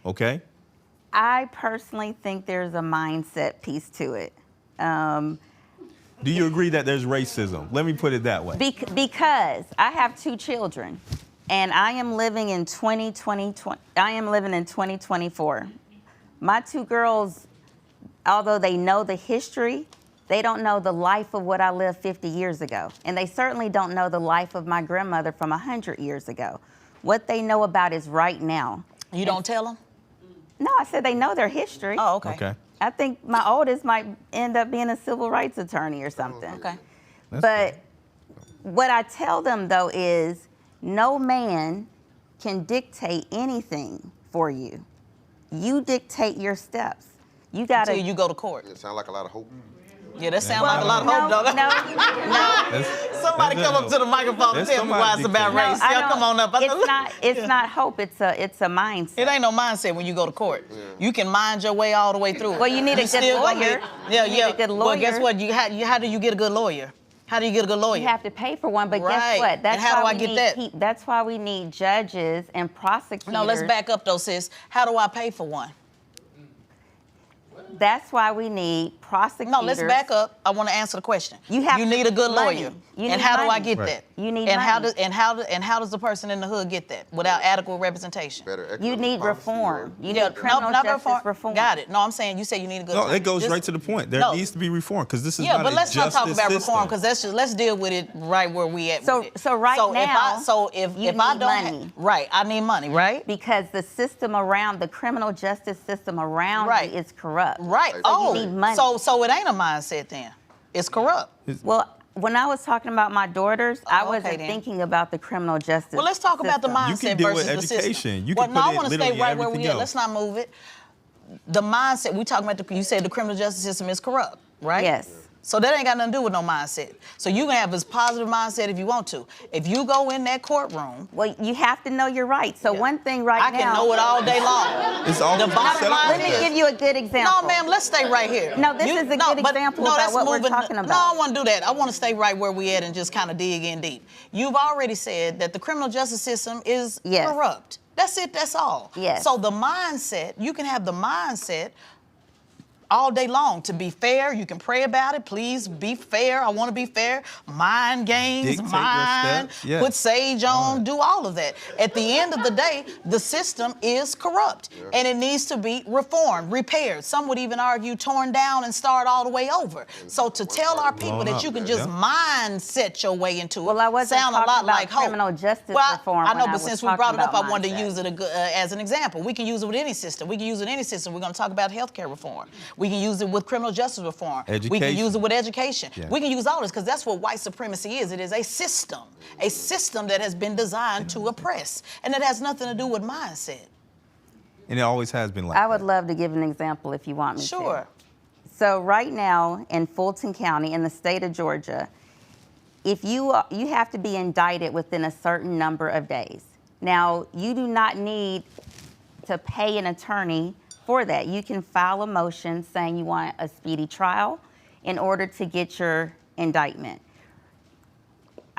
Okay? I personally think there's a mindset piece to it. Do you agree that there's racism? Let me put it that way. Because I have 2 children, and I am living in 2024. My 2 girls, although they know the history, they don't know the life of what I lived 50 years ago. And they certainly don't know the life of my grandmother from 100 years ago. What they know about is right now. You don't tell them? No, I said they know their history. Oh, okay. I think my oldest might end up being a civil rights attorney or something. Okay. But what I tell them, though, is no man can dictate anything for you. You dictate your steps. You got to. Until you go to court. It sounds like a lot of hope. Yeah, that sounds like a lot of hope, though. No. Somebody come up to the microphone and tell me why it's about race. Y'all come on up. It's not hope. It's a mindset. It ain't no mindset when you go to court. You can mind your way all the way through it. Well, you need a good lawyer. You need a good lawyer. Well, guess what? How do you get a good lawyer? How do you get a good lawyer? You have to pay for one, but guess what? And how do I get that? That's why we need judges and prosecutors. No, let's back up though, sis. How do I pay for one? That's why we need prosecutors. No, let's back up. I want to answer the question. You need a good lawyer. And how do I get that? You need and money. How does the person in the hood get that without adequate representation? You need reform. You need criminal justice reform. Got it. No, I'm saying you say you need a good lawyer. No, it goes right to the point. There needs to be reform because this is not but let's not talk about system. reform because let's deal with it right where we at. So with it. right now, if you I need don't money. I need money, right? Because the system around the criminal justice system around me is corrupt. Right. So you need money. So it ain't a mindset then. It's corrupt. Well, when I was talking about my daughters, I wasn't thinking about the criminal justice. Well, let's talk about the mindset versus the system. I want to stay right where we at. Let's not move it. The mindset we talking about. You said the criminal justice system is corrupt, right? Yes. So that ain't got nothing to do with no mindset. So you can have this positive mindset if you want to. If you go in that courtroom, well, you have to know your rights. So one thing now, I can know it all day long. It's all the bottom line. Let me give you a good example. No, ma'am, let's stay right here. No, this is a good example about what we're talking about. No, I want to do that. I want to stay right where we at and just kind of dig in deep. You've already said that the criminal justice system is corrupt. That's it. That's all. Yes. So the mindset, you can have the mindset all day long to be fair. You can pray about it. Please be fair. I want to be fair. Mind games, put sage on, do all of that. At the end of the day, the system is corrupt and it needs to be reformed, repaired. Some would even argue torn down and start all the way over. So to tell our people that you can just mindset your way into it sound a lot like hope. Criminal justice reform. I know, but since we brought it up, I wanted to use it as an example. We can use it with any system. We can use it in any system. We're going to talk about healthcare reform. We can use it with criminal justice reform. We can use it with education. We can use all this because that's what white supremacy is. It is a system that has been designed to oppress. And it has nothing to do with mindset. And it always has been like I would love to give an example if you want me to. Sure. So right now in Fulton County, in the state of Georgia, if you have to be indicted within a certain number of days. Now, you do not need to pay an attorney for that. You can file a motion saying you want a speedy trial in order to get your indictment.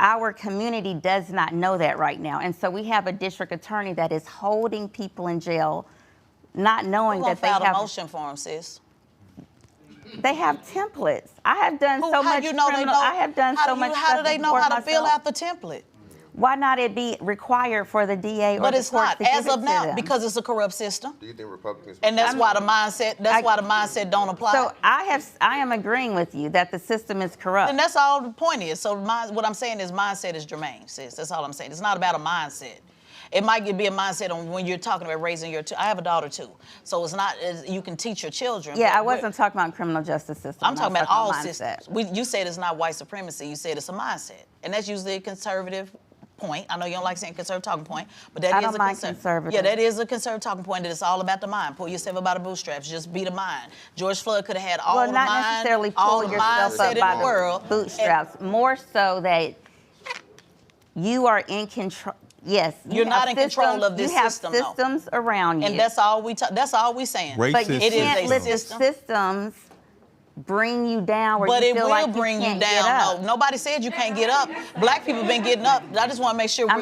our community does not know that right now. And so we have a district attorney that is holding people in jail, not knowing that they filed have a motion for them, sis. They have templates. I have done so much criminal. I have done so much. How do they know how to fill out the template? Why not it be required for the DA or but the it's court not to give as it of to now them? because it's a corrupt system. Do you think Republicans? And that's why the mindset. That's why the mindset don't apply. So I am agreeing with you that the system is corrupt. And that's all the point is. So what I'm saying is mindset is germane, sis. That's all I'm saying. It's not about a mindset. It might be a mindset on when you're talking about raising your. I have a daughter too, so it's not. You can teach your children. Yeah, I wasn't talking about criminal justice system. I'm talking about all mindset. systems. You said it's not white supremacy. You said it's a mindset, and that's usually a conservative point. I know you don't like saying conservative talking point, but that is a conservative. Yeah, that is a conservative talking point. That it's all about the mind. Pull yourself up by the bootstraps. Just be the mind. George Floyd could have had all the mind. Well, not necessarily pull yourself up by the bootstraps. More so that you are in control. Yes, you're not in control of this system. You have systems around you, and that's all we. That's all we saying. But you can't let the systems bring you down where but you it feel will like bring you you can't get down. up. No, nobody said you can't get up. Black people been getting up. I just want to make sure. I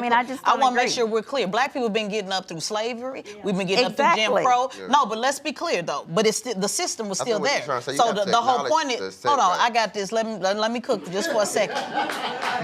want to make sure we're clear. Black people been getting up through slavery. Yeah. We've been getting up through Jim Crow. Yeah. No, but let's be clear though. But it's the system was still there. So the whole point is. Hold on, I got this. Let me cook just for a second.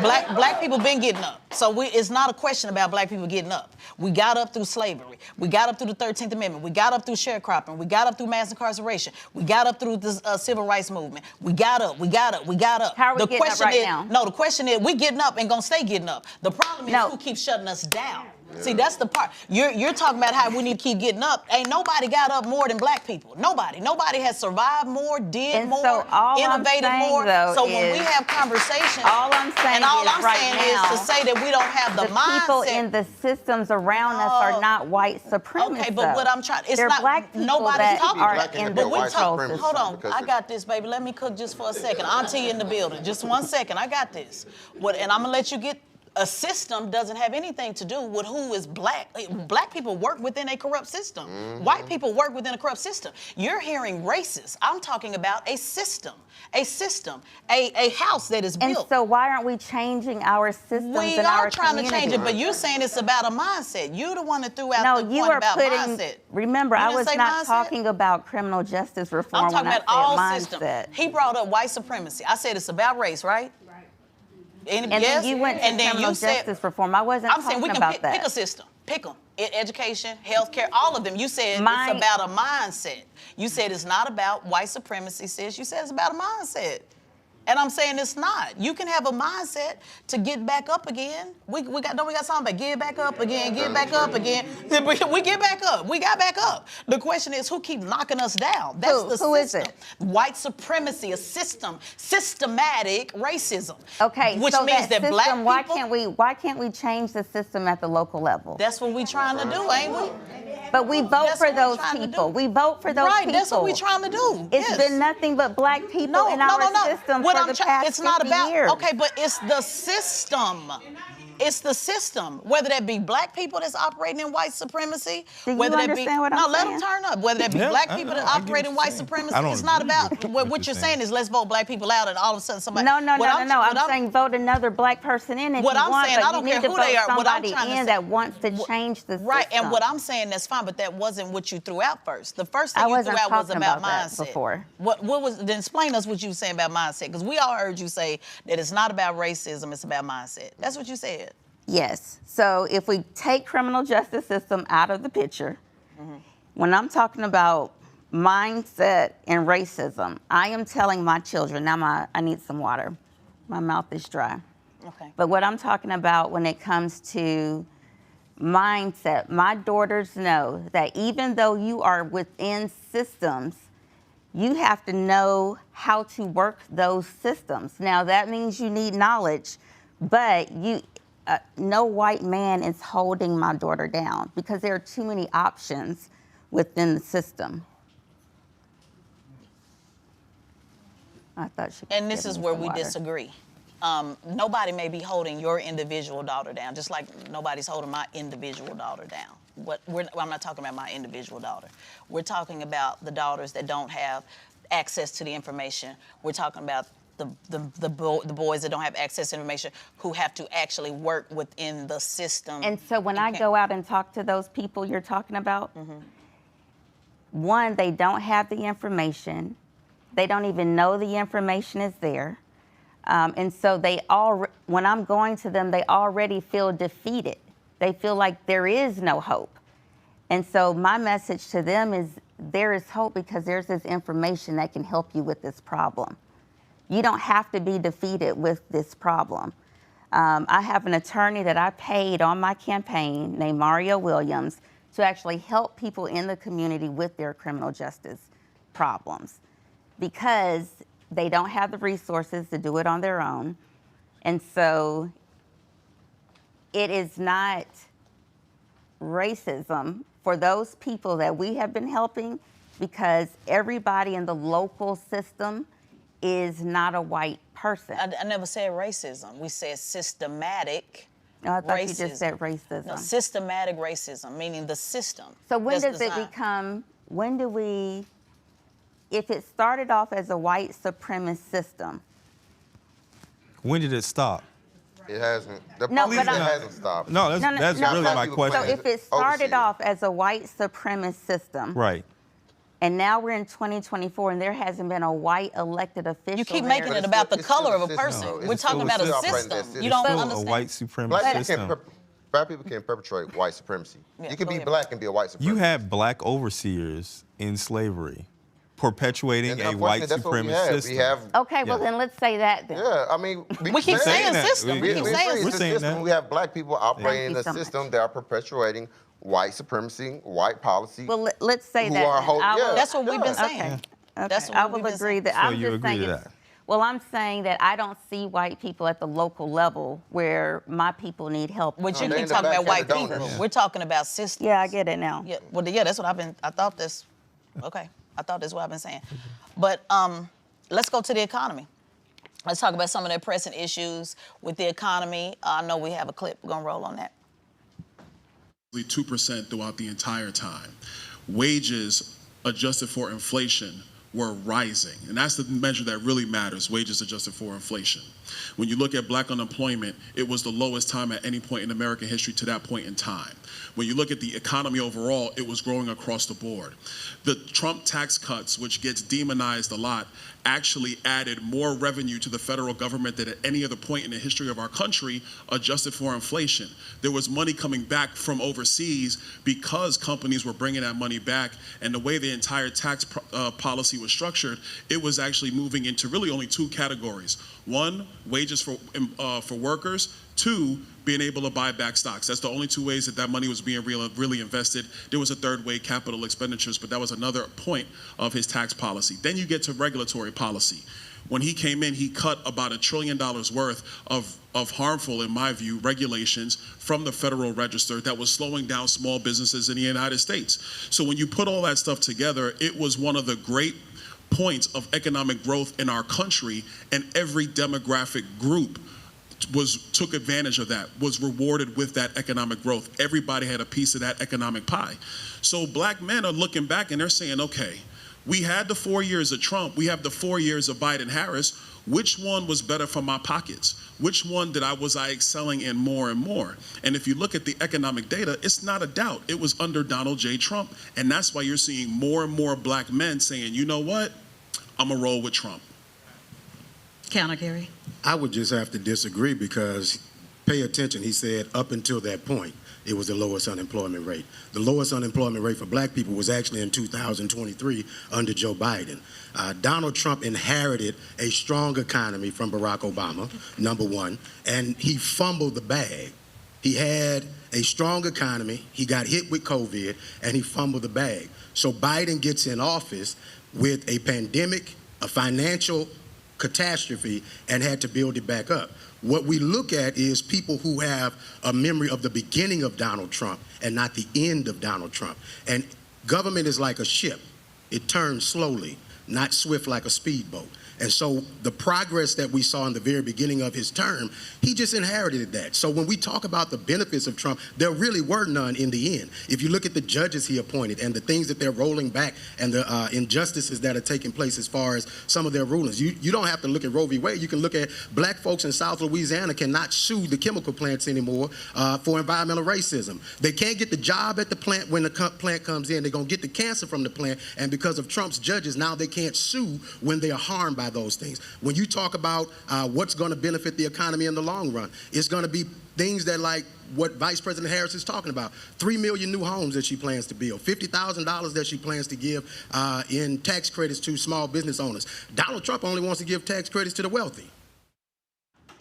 Black people been getting up. So it's not a question about black people getting up. We got up through slavery. We got up through the 13th Amendment. We got up through sharecropping. We got up through mass incarceration. We got up through the civil rights movement. We got up. How are we getting up right now? No, the question is, we getting up and gonna stay getting up. The problem is who keeps shutting us down. Yeah. See, that's the part. You're talking about how we need to keep getting up. Ain't nobody got up more than black people. Nobody. Nobody has survived more, did more, innovated more. So when we have conversations, all I'm saying is to say that we don't have the mindset. People in the systems around us are not white supremacists. Okay, but what I'm trying, they're not black people nobody's talking are in the control system. Hold on, I got this, baby. Let me cook just for a second. Auntie in the building. Just 1 second. I got this. And I'm gonna let you get. A system doesn't have anything to do with who is black. Black people work within a corrupt system. Mm-hmm. White people work within a corrupt system. You're hearing racist. I'm talking about a system, a house that is built. And so why aren't we changing our systems we in our are trying community? to change it, but you're saying it's about a mindset. You're the one that threw out the point about mindset. Remember, I was not talking about criminal justice reform. I'm talking about all systems. Mindset. He brought up white supremacy. I said it's about race, right? And then you went to criminal justice reform. I wasn't talking about that. Pick a system. Pick them. Education, healthcare, all of them. You said it's about a mindset. You said it's not about white supremacy, sis. You said it's about a mindset. And I'm saying it's not. You can have a mindset to get back up again. We got something about get back up again, get back up again. We get back up. We got back up. The question is who keep knocking us down? That's the system. Who is it? White supremacy, a system, systematic racism. Okay, which so means that system, black people. Why can't we change the system at the local level? That's what we're trying to do, ain't we? But we vote for those people. We vote for those people. Right, that's what we're trying to do. It's been nothing but black people in our system for the past 50 years. Okay, but it's the system. It's the system. Whether that be black people that's operating in white supremacy, Do you whether that be understand what I'm let saying? them turn up. Whether that be black people that operate in white supremacy, it's not about what you're saying is let's vote black people out and all of a sudden somebody. No. I'm saying vote another black person in if what you I'm want, saying, but I don't you care need to who vote they are. What I'm somebody trying to in say, that wants to change the system. Right, and what I'm saying that's fine, but that wasn't what you threw out first. The first thing you threw out was about mindset. Before. What was? Then explain us what you were saying about mindset, because we all heard you say that it's not about racism, it's about mindset. That's what you said. Yes. So if we take criminal justice system out of the picture, when I'm talking about mindset and racism, I am telling my children, now I need some water. My mouth is dry. Okay. But what I'm talking about when it comes to mindset, my daughters know that even though you are within systems, you have to know how to work those systems. Now that means you need knowledge, but no white man is holding my daughter down because there are too many options within the system. I thought she. And this is where we disagree. Nobody may be holding your individual daughter down, just like nobody's holding my individual daughter down. I'm not talking about my individual daughter. We're talking about the daughters that don't have access to the information. We're talking about the boys that don't have access to information who have to actually work within the system. And so when I go out and talk to those people you're talking about, one, they don't have the information. They don't even know the information is there. And so when I'm going to them, they already feel defeated. They feel like there is no hope. And so my message to them is there is hope because there's this information that can help you with this problem. You don't have to be defeated with this problem. I have an attorney that I paid on my campaign named Mario Williams to actually help people in the community with their criminal justice problems because they don't have the resources to do it on their own. And so it is not racism for those people that we have been helping because everybody in the local system is not a white person. I never said racism. We said systematic No, I thought racism. you just said racism. No, systematic racism, meaning the system. So when does it designed. become, when do we, if it started off as a white supremacist system? When did it stop? It hasn't. The No, police but hasn't stopped. No, that's really my question. So if it started off as a white supremacist system, Right. and now we're in 2024 and there hasn't been a white elected official. You keep there. making it about the color of a person. We're talking about a system. You don't understand. A white supremacist system. Black people can't perpetrate white supremacy. You can be black and be a white supremacist. You had black overseers in slavery perpetuating a white supremacist system. Okay, well then let's say that then. Yeah, I mean, we keep saying system. We keep saying We're saying that. We have black people operating in a system that are perpetuating white supremacy, white policy. Well, let's say that. That's what we've been saying. Okay. That's what I we've will been agree saying. that. So I'm you just agree saying to it's- that? Well, I'm saying that I don't see white people at the local level where my people need help. But you keep talking about white people. We're talking about systems. Yeah, I get it now. Yeah, well, yeah, that's what I thought this, okay. I thought that's what I've been saying. But let's go to the economy. Let's talk about some of the pressing issues with the economy. I know we have a clip. We're gonna roll on that. 2% throughout the entire time. Wages adjusted for inflation were rising. And that's the measure that really matters, wages adjusted for inflation. When you look at black unemployment, it was the lowest time at any point in American history to that point in time. When you look at the economy overall, it was growing across the board. The Trump tax cuts, which gets demonized a lot, actually added more revenue to the federal government than at any other point in the history of our country, adjusted for inflation. There was money coming back from overseas because companies were bringing that money back, and the way the entire tax policy was structured, it was actually moving into really only two categories. One, wages for workers. Two, being able to buy back stocks. That's the only two ways that that money was being really invested. There was a third way, capital expenditures, but that was another point of his tax policy. Then you get to regulatory policy. When he came in, he cut about $1 trillion worth of harmful, in my view, regulations from the Federal Register that was slowing down small businesses in the United States. So when you put all that stuff together, it was one of the great points of economic growth in our country, and every demographic group took advantage of that, was rewarded with that economic growth. Everybody had a piece of that economic pie. So black men are looking back and they're saying, okay, we had the 4 years of Trump, we have the 4 years of Biden-Harris. Which one was better for my pockets? Which one was I excelling in more and more? And if you look at the economic data, it's not a doubt. It was under Donald J. Trump. And that's why you're seeing more and more black men saying, you know what? I'm gonna roll with Trump. Counter Gary. I would just have to disagree because, pay attention, he said up until that point, it was the lowest unemployment rate. The lowest unemployment rate for black people was actually in 2023 under Joe Biden. Donald Trump inherited a strong economy from Barack Obama, number one, and he fumbled the bag. He had a strong economy, he got hit with COVID, and he fumbled the bag. So Biden gets in office with a pandemic, a financial catastrophe, and had to build it back up. What we look at is people who have a memory of the beginning of Donald Trump and not the end of Donald Trump. And government is like a ship. It turns slowly, not swift like a speedboat. And so the progress that we saw in the very beginning of his term, he just inherited that. So when we talk about the benefits of Trump, there really were none in the end. If you look at the judges he appointed and the things that they're rolling back and the injustices that are taking place as far as some of their rulings, you don't have to look at Roe v. Wade. You can look at black folks in South Louisiana cannot sue the chemical plants anymore for environmental racism. They can't get the job at the plant when the plant comes in. They're going to get the cancer from the plant, and because of Trump's judges, now they can't sue when they are harmed by those things. When you talk about what's going to benefit the economy in the long run, it's going to be things that like what Vice President Harris is talking about, 3 million new homes that she plans to build, $50,000 that she plans to give in tax credits to small business owners. Donald Trump only wants to give tax credits to the wealthy.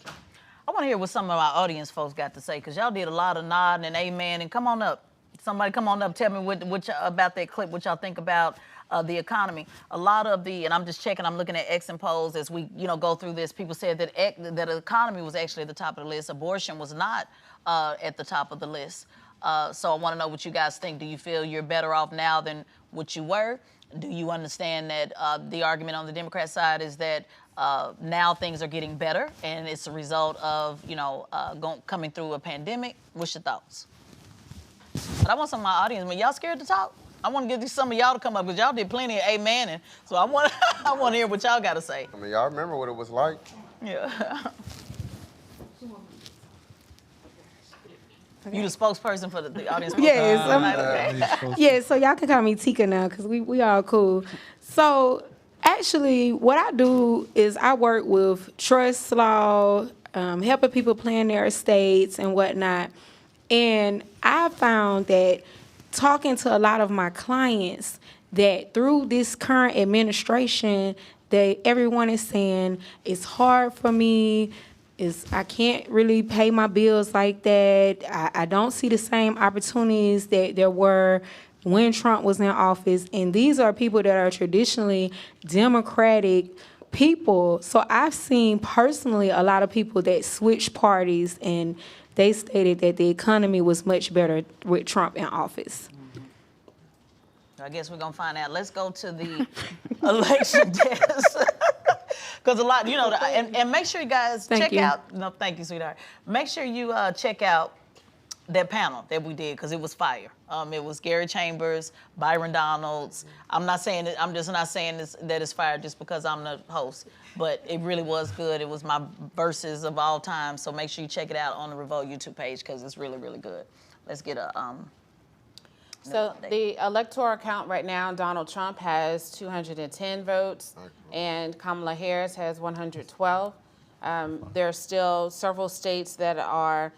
I want to hear what some of our audience folks got to say, because y'all did a lot of nodding and amen. And come on up. Somebody come on up. Tell me about that clip, what y'all think about the economy. A lot of and I'm just checking, I'm looking at X and polls as we go through this. People said that the economy was actually at the top of the list. Abortion was not at the top of the list. So I want to know what you guys think. Do you feel you're better off now than what you were? Do you understand that the argument on the Democrat side is that now things are getting better and it's a result of, coming through a pandemic? What's your thoughts? But I want some of my audience, y'all scared to talk? I want to get some of y'all to come up because y'all did plenty of amening. So I want to hear what y'all got to say. I mean, y'all remember what it was like? Yeah. You the spokesperson for the audience? Yes. Okay. Yeah, so y'all can call me Tika now because we all cool. So actually, what I do is I work with trust law, helping people plan their estates and whatnot. And I found that talking to a lot of my clients that through this current administration, that everyone is saying it's hard for me. I can't really pay my bills like that. I don't see the same opportunities that there were when Trump was in office. And these are people that are traditionally Democratic people. So I've seen personally a lot of people that switch parties, and they stated that the economy was much better with Trump in office. I guess we're going to find out. Let's go to the election test. Because a lot, and make sure you guys check out. No, thank you, sweetheart. Make sure you check out that panel that we did, because it was fire. It was Gary Chambers, Byron Donalds. I'm just not saying that it's fire just because I'm the host, but it really was good. It was my verses of all time. So make sure you check it out on the Revolt YouTube page because it's really, really good. Let's get a So the electoral count right now, Donald Trump has 210 votes, and Kamala Harris has 112. There are still several states that are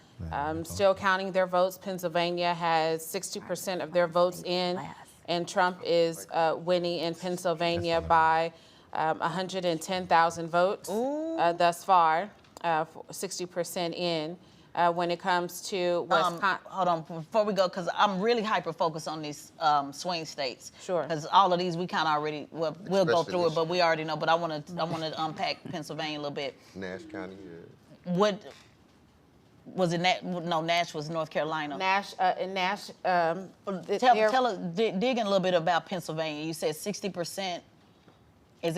still counting their votes. Pennsylvania has 60% of their votes in, and Trump is winning in Pennsylvania by 110,000 votes thus far, 60% in. When it comes to Wisconsin. Hold on, before we go, because I'm really hyper-focused on these swing states. Sure. Because all of these, we kind of already, we'll go through it, but we already know. But I want to unpack Pennsylvania a little bit. Nash County, yeah. What, was it, no, Nash was North Carolina. Nash, Tell us, dig in a little bit about Pennsylvania. You said 60% is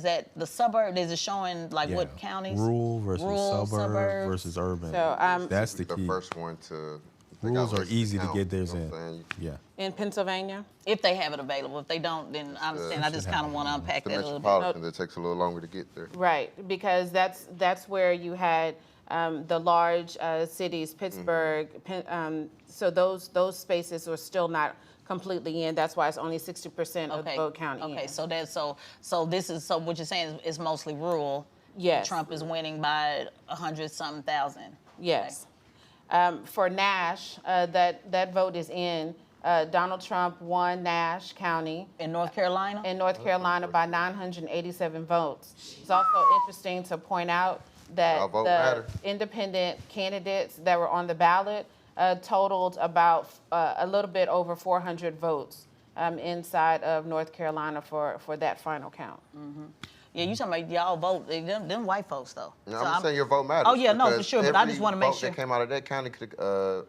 that the suburb? Is it showing what counties? Rural versus suburb versus urban. So that's the key. The first one to. Rules are easy to get theirs in. Yeah. In Pennsylvania? If they have it available. If they don't, then I understand. I just kind of want to unpack that a little bit. Metropolitan, that takes a little longer to get there. Right, because that's where you had the large cities, Pittsburgh. So those spaces were still not completely in. That's why it's only 60% of the vote count in. Okay, so what you're saying is mostly rural. Yes. Trump is winning by 100-something thousand. Yes. For Nash, that vote is in. Donald Trump won Nash County. In North Carolina? In North Carolina by 987 votes. It's also interesting to point out that the independent candidates that were on the ballot totaled about a little bit over 400 votes inside of North Carolina for that final count. Mm-hmm. Yeah, you talking about y'all vote, them white folks though. No, So I'm saying your vote matters. Oh yeah, no, for because sure. But I just want to make every sure. vote that came out of that county,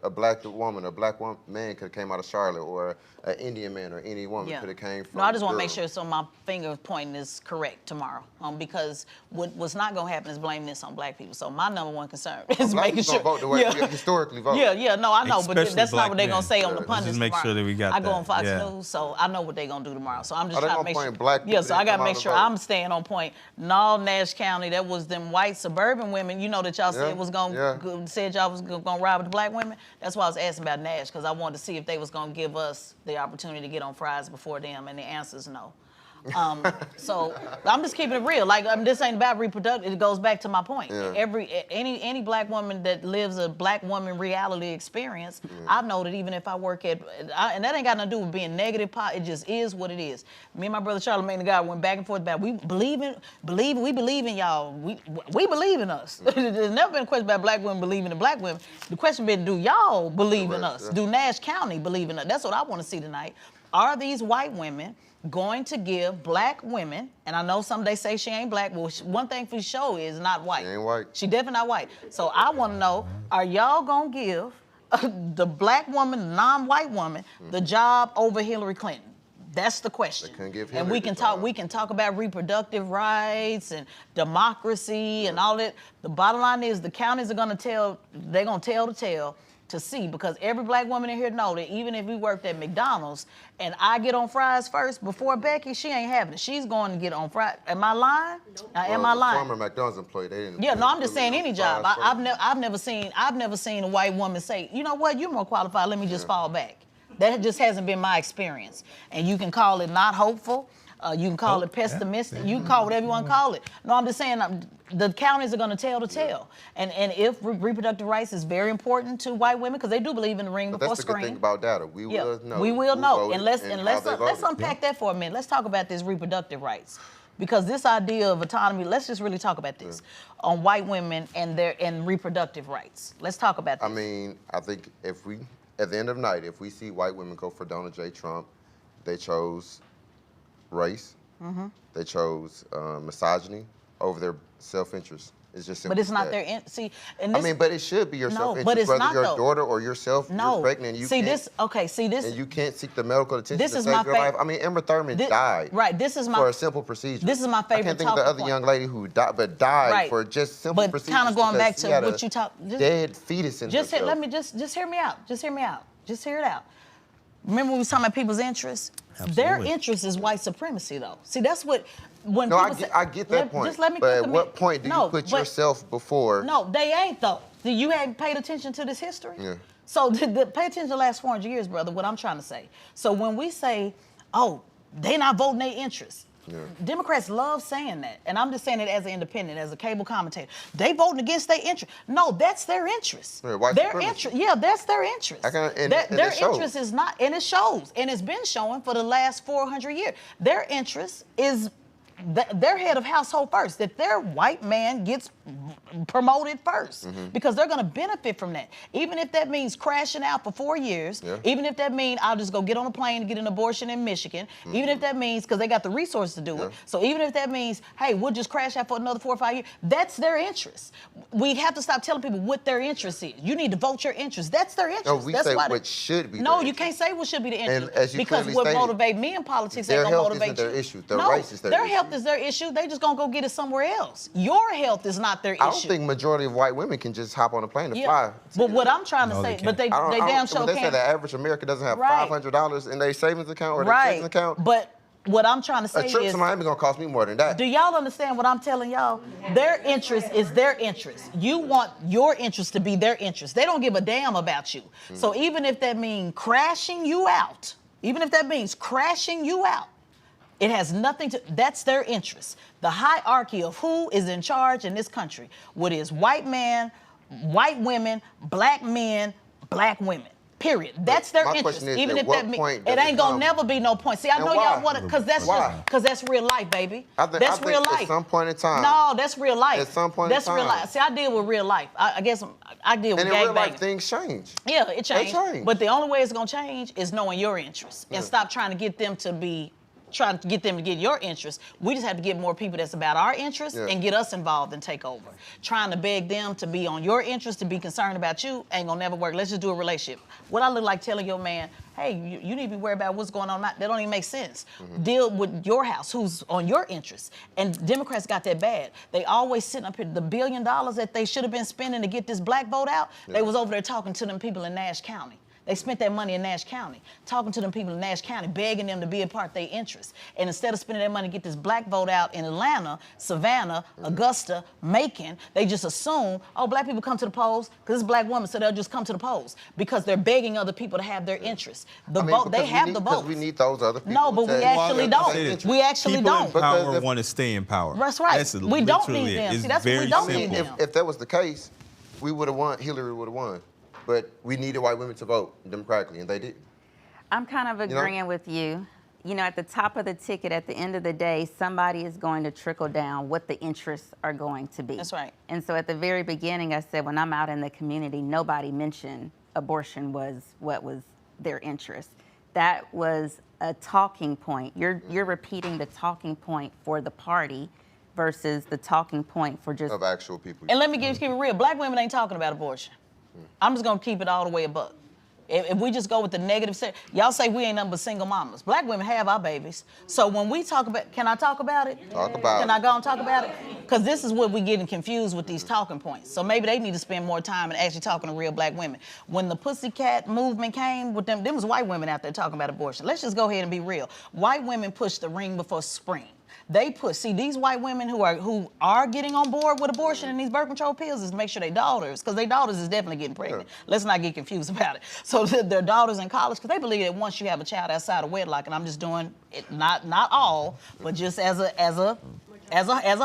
a black woman, a black man could have came out of Charlotte, or an Indian man, or any woman could have came from. No, I just want to make Durham. sure so my finger pointing is correct tomorrow. Because what's not gonna happen is blame this on black people. So my number one concern is Black making people sure. don't vote the way we historically vote. Yeah, no, I know, but Especially that's not black what they're gonna men. say on the Let's pundits just make tomorrow. sure that we got I go that. on Fox Yeah. News, so I know what they're gonna do tomorrow. So I'm just Are they trying to gonna make point sure. black people So I that gotta come make out to sure vote? I'm staying on point. No, Nash County, that was them white suburban women. You know that y'all said said y'all was gonna ride with the black women. That's why I was asking about Nash, because I wanted to see if they was gonna give us the opportunity to get on fries before them, and the answer is no. So I'm just keeping it real. Like, this ain't about reproductive. It goes back to my point. Yeah. Any black woman that lives a black woman reality experience, I know that even if I work at, and that ain't got nothing to do with being negative. It just is what it is. Me and my brother Charlamagne the God went back and forth about we believe in y'all. We believe in us. There's never been a question about black women believing in black women. The question been, do y'all believe in us? Do Nash County believe in us? That's what I want to see tonight. Are these white women going to give black women, and I know some they say she ain't black, well, one thing for sure is not white. She ain't white. She definitely not white. So I want to know, are y'all going to give the black woman, non-white woman, the job over Hillary Clinton? That's the question. They couldn't give And Hillary we the can job. talk. We can talk about reproductive rights and democracy and all that. The bottom line is the counties are gonna tell. They're gonna tell the tale to see, because every black woman in here know that even if we worked at McDonald's and I get on fries first before Becky, she ain't having it. She's going to get on fries. Am I lying? Am I lying? Former McDonald's employee, they didn't. Yeah, no, I'm just saying any job. fries I've never seen a white woman say, you know what, you're more qualified. Let me just fall back. That just hasn't been my experience. And you can call it not hopeful. You can call it pessimistic. You can call whatever you want to call it. No, I'm just saying the counties are going to tell the tale. And if reproductive rights is very important to white women, because they do believe in the ring before That's the good scream. thing about data. We will know. We will who know. voted And let's how they voted. unpack that for a minute. Let's talk about this reproductive rights. Because this idea of autonomy, let's just really talk about this on white women and their reproductive rights. Let's talk about this. I mean, I think if we, at the end of the night, if we see white women go for Donald J. Trump, they chose race, they chose misogyny over their self-interest. It's just simple. But it's not that. their see. I And this, mean, but it should be your No, self-interest. but it's whether not, your though. daughter or yourself, No. you're pregnant. You See can't, this? Okay. See this. And you can't seek the medical attention This to is save my your life. I mean, Emma Thurman died. Right. This is my for a simple procedure. This is my I favorite can't think of the talking other point. young lady who died, but died Right. for just simple But procedures. kind of going back because to she had what a you talk. dead fetus in Just herself. let me just hear me out. Just hear me out. Just hear it out. Remember we was talking about people's interests? Their interest is white supremacy, though. See, that's what when No, people I get that point. Just let me but cook at a what minute. point do No, you put but- yourself before? No, they ain't though. You hadn't paid attention to this history. Yeah. So pay attention to the last 400 years, brother. What I'm trying to say. So when we say, "Oh, they not voting their interests," Democrats love saying that, and I'm just saying it as an independent, as a cable commentator. They voting against their interest. No, that's their interest. Yeah, white their supremacy. interest. Yeah, that's their interest. And Their it shows. interest is not, and it shows, and it's been showing for the last 400 years. Their interest is their head of household first, that their white man gets promoted first, because they're going to benefit from that. Even if that means crashing out for 4 years, even if that means I'll just go get on a plane and get an abortion in Michigan, even if that means, because they got the resources to do it, so even if that means, hey, we'll just crash out for another 4 or 5 years, that's their interest. We have to stop telling people what their interest is. You need to vote your interest. That's their interest. No, we that's say why what should be. No, their you can't say what should be the interest, And as you because clearly what stated, motivate me in politics their ain't gonna health motivate isn't you. their issue. Their no, race is their issue. health is their issue. They just gonna go get it somewhere else. Your health is not their issue. I don't think majority of white women can just hop on a plane and fly. But what I'm trying to say, but they damn sure When they say can't. the average American doesn't have Right. $500 in their savings account or their savings account. But what I'm trying to say A trip is, to Miami gonna cost me more than that. do y'all understand what I'm telling y'all? Their interest is their interest. You want your interest to be their interest. They don't give a damn about you. So even if that means crashing you out, it has nothing to, that's their interest. The hierarchy of who is in charge in this country, what is white man, white women, black men, black women. Period. That's their my interest. question is, Even at if what that means point it does ain't it gonna come- never be no point. See, I And know why? y'all want to, because that's real life, baby. I think That's real life. At some point in time. No, that's real life. At some point that's in real time. life. See, I deal with real life. I guess I deal with And in real life, gangbanging. things change. Yeah, it They changed. change. But the only way it's gonna change is knowing your interests and stop trying to get them to be trying to get them to get your interest. We just have to get more people that's about our interests and get us involved and take over. Trying to beg them to be on your interest, to be concerned about you, ain't gonna never work. Let's just do a relationship. What I look like telling your man, hey, you need to be worried about what's going on. That don't even make sense. Deal with your house, who's on your interests. And Democrats got that bad. They always sitting up here, the $1 billion that they should have been spending to get this black vote out, they was over there talking to them people in Nash County. They spent that money in Nash County, talking to them people in Nash County, begging them to be a part of their interests. And instead of spending that money to get this black vote out in Atlanta, Savannah, Augusta, Macon, they just assume, oh, black people come to the polls because it's a black woman, so they'll just come to the polls because they're begging other people to have their interests. The vote, they have the vote. Because we need those other people. No, but we actually don't. We actually don't. People in power want to stay in power. That's right. We don't need them. See, that's what we don't need them. If that was the case, we would have won. Hillary would have won. But we needed white women to vote democratically, and they didn't. I'm kind of agreeing with you. You know, at the top of the ticket, at the end of the day, somebody is going to trickle down what the interests are going to be. That's right. And so at the very beginning, I said, when I'm out in the community, nobody mentioned abortion was what was their interest. That was a talking point. You're repeating the talking point for the party versus the talking point for just... Of actual people. And let me keep it real. Black women ain't talking about abortion. I'm just gonna keep it all the way above. If we just go with the negative, y'all say we ain't nothing but single mamas. Black women have our babies. So when we talk about, can I talk about it? Talk about it. Can I go and talk about it? Because this is what we getting confused with these talking points. So maybe they need to spend more time and actually talking to real black women. When the pussycat movement came with them was white women out there talking about abortion. Let's just go ahead and be real. White women pushed the ring before spring. They put, see, these white women who are getting on board with abortion and these birth control pills is to make sure their daughters, because their daughters is definitely getting pregnant. Let's not get confused about it. So their daughters in college, because they believe that once you have a child outside of wedlock, and I'm just doing it, not all, but just as a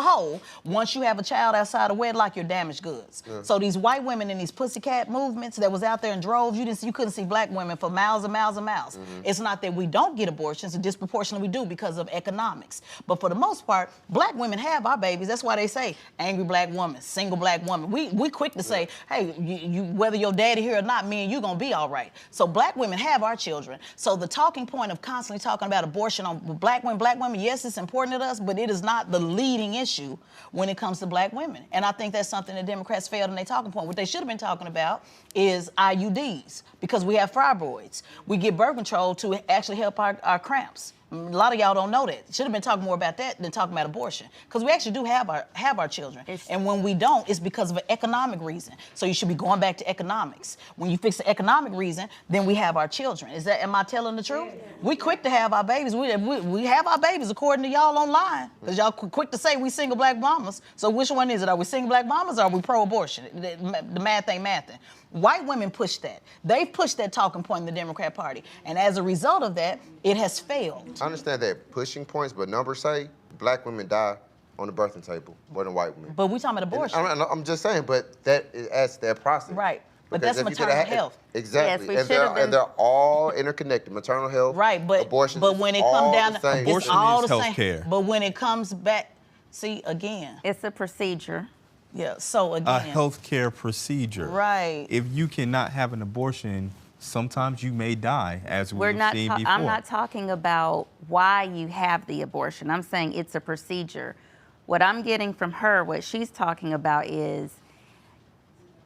whole, once you have a child outside of wedlock, you're damaged goods. So these white women in these pussycat movements that was out there in droves, you couldn't see black women for miles and miles and miles. It's not that we don't get abortions, it's disproportionately we do because of economics. But for the most part, black women have our babies. That's why they say angry black woman, single black woman. We quick to say, hey, you whether your daddy here or not, me and you gonna be all right. So black women have our children. So the talking point of constantly talking about abortion on black women, yes, it's important to us, but it is not the leading issue when it comes to black women. And I think that's something that Democrats failed in their talking point. What they should have been talking about is IUDs, because we have fibroids. We get birth control to actually help our cramps. A lot of y'all don't know that. Should have been talking more about that than talking about abortion, because we actually do have our children. And when we don't, it's because of an economic reason. So you should be going back to economics. When you fix the economic reason, then we have our children. Am I telling the truth? We quick to have our babies. We have our babies according to y'all online, because y'all quick to say we single black mamas. So which one is it? Are we single black mamas or are we pro-abortion? The math ain't mathing. White women push that. They've pushed that talking point in the Democrat Party. And as a result of that, it has failed. I understand that pushing points, but numbers say black women die on the birthing table more than white women. But we talking about abortion. I'm just saying, but that adds their process. Right. But that's maternal health. Exactly. Yes, and they're all interconnected. Maternal health, right, but abortion. But when it comes down to abortion it's all is the health care. But when it comes back, see again. It's a procedure. Yeah, so again. A healthcare procedure. Right. If you cannot have an abortion, sometimes you may die, as we've seen before. I'm not talking about why you have the abortion. I'm saying it's a procedure. What I'm getting from her, what she's talking about is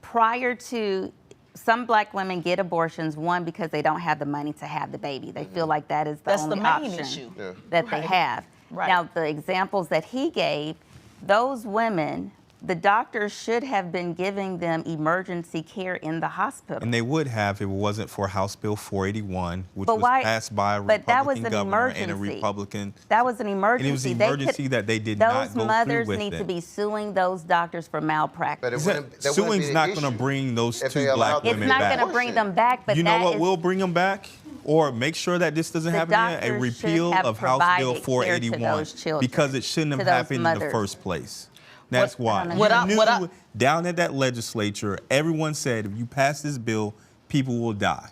prior to, some black women get abortions, one, because they don't have the money to have the baby. They feel like that is the only option that they have. Right. Now, the examples that he gave, those women, the doctors should have been giving them emergency care in the hospital. And they would have if it wasn't for House Bill 481, which was passed by a Republican governor and a Republican. That was an emergency. And it was an emergency that they did not go through with. Those mothers need to be suing those doctors for malpractice. Suing's not going to bring those two black women back. It's not going to bring them back, but you know what will bring them back? Or make sure that this doesn't happen again? A repeal of House Bill 481, because it shouldn't have happened in the first place. That's why. Down at that legislature, everyone said if you pass this bill, people will die,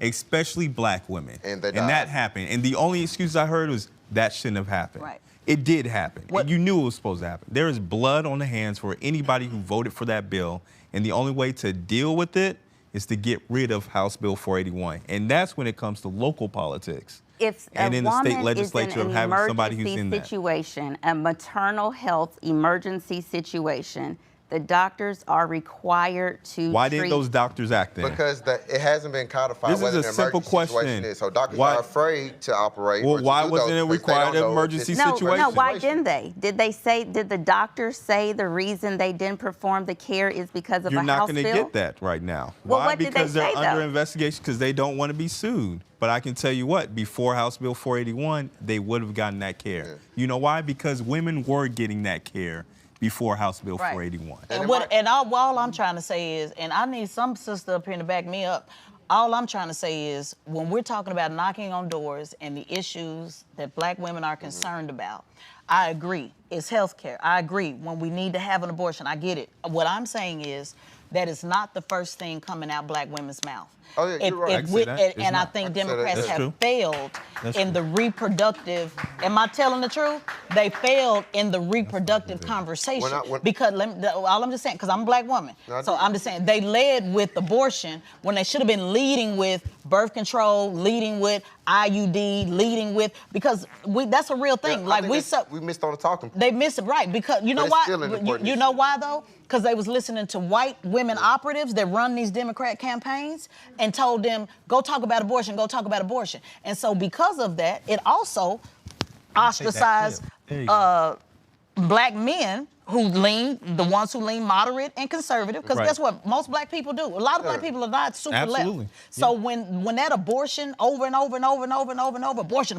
especially black women. And that happened. And the only excuse I heard was that shouldn't have happened. Right. It did happen. And you knew it was supposed to happen. There is blood on the hands for anybody who voted for that bill. And the only way to deal with it is to get rid of House Bill 481. And that's when it comes to local politics. If and a in the state woman legislature is in of an having somebody who's emergency in that. situation, a maternal health emergency situation, the doctors are required to Why treat. didn't those doctors act then? Because it hasn't been codified This is what an a simple emergency question. situation is. So doctors Why- are afraid to operate. Well, or to why do wasn't those it because they required don't know if emergency this is situation? No, why didn't they? Did the doctors say the reason they didn't perform the care is because of You're a not House going to bill? get that right now. Well, Why? what did they Because they're say, under though? investigation because they don't want to be sued. But I can tell you what, before House Bill 481, they would have gotten that care. Yeah. You know why? Because women were getting that care before House Bill 481. And all I'm trying to say is, and I need some sister up here to back me up, all I'm trying to say is, when we're talking about knocking on doors and the issues that black women are concerned about, I agree. It's health care. I agree. When we need to have an abortion, I get it. What I'm saying is, that is not the first thing coming out black women's mouth. Oh, yeah, you're right. I can see that. It's And I not. think I can see that. Democrats That's have true. failed That's in true. the reproductive. Am I telling the truth? They failed in the reproductive conversation because all I'm just saying, because I'm a black woman, so I'm just saying they led with abortion when they should have been leading with birth control, leading with IUD, leading with because that's a real thing. I think we missed on the talking. They missed it right because you know But it's why? still an important You know why though? Because they was listening to white women operatives that run these Democrat campaigns and told them, go talk about abortion, go talk about abortion. And so because of that, it also ostracized black men the ones who lean moderate and conservative, because guess what? Most black people do. A lot of black people are not super Absolutely. left. So when that abortion over and over and over and over and over and over, abortion,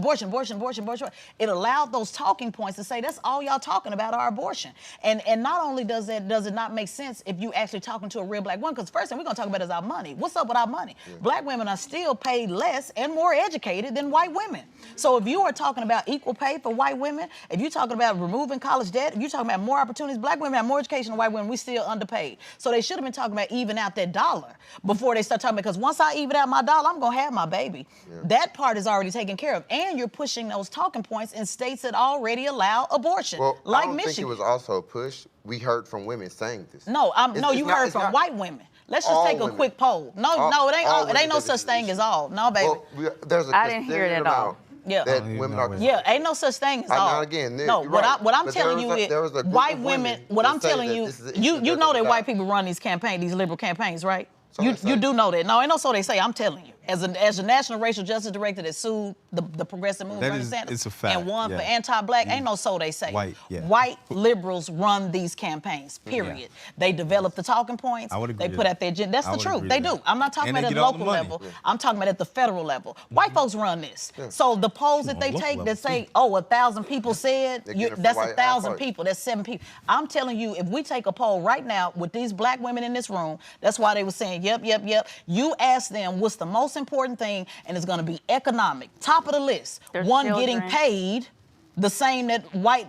it allowed those talking points to say that's all y'all talking about are abortion. And not only does it not make sense if you actually talking to a real black woman, because first thing we're gonna talk about is our money. What's up with our money? Black women are still paid less and more educated than white women. So if you are talking about equal pay for white women, if you're talking about removing college debt, if you're talking about more opportunities, black women have more education than white women, we still underpaid. So they should have been talking about even out that dollar before they start talking about, because once I even out my dollar, I'm gonna have my baby. That part is already taken care of. And you're pushing those talking points in states that already allow abortion, Well, like I don't Michigan. think it was also a push. We heard from women saying this. No, you heard from white women. Let's just take a quick poll. No, it ain't no such thing as all. No, baby. Well, I didn't hear it at all. Yeah. That women are. Yeah, ain't no such thing as all. Now again, no, you're what right. I'm But telling you there was a is group white of women. women What that I'm say telling that you, this is an issue you that know that doesn't white matter. people run these campaigns, these liberal campaigns, right? You do know that. No, ain't no so they say. I'm telling you, as a national racial justice director that sued the progressive movement, Bernie Sanders, it's a fact, and won for yeah. anti-black, ain't no so they say. White liberals run these campaigns. Period. They develop the talking points. I would agree They with put that. out their agenda. That's I the would truth. agree They with do. that. I'm not talking And about they at get the all the local money. level. I'm talking about at the federal level. White folks run this. So the polls that they local take level, that say, 1,000 people said, They're getting it from that's white 1,000 alphas. people. That's 7 people. I'm telling you, if we take a poll right now with these black women in this room, that's why they were saying, yep. You ask them what's the most important thing, and it's going to be economic. Top of the list. Their One, children. getting paid the same that white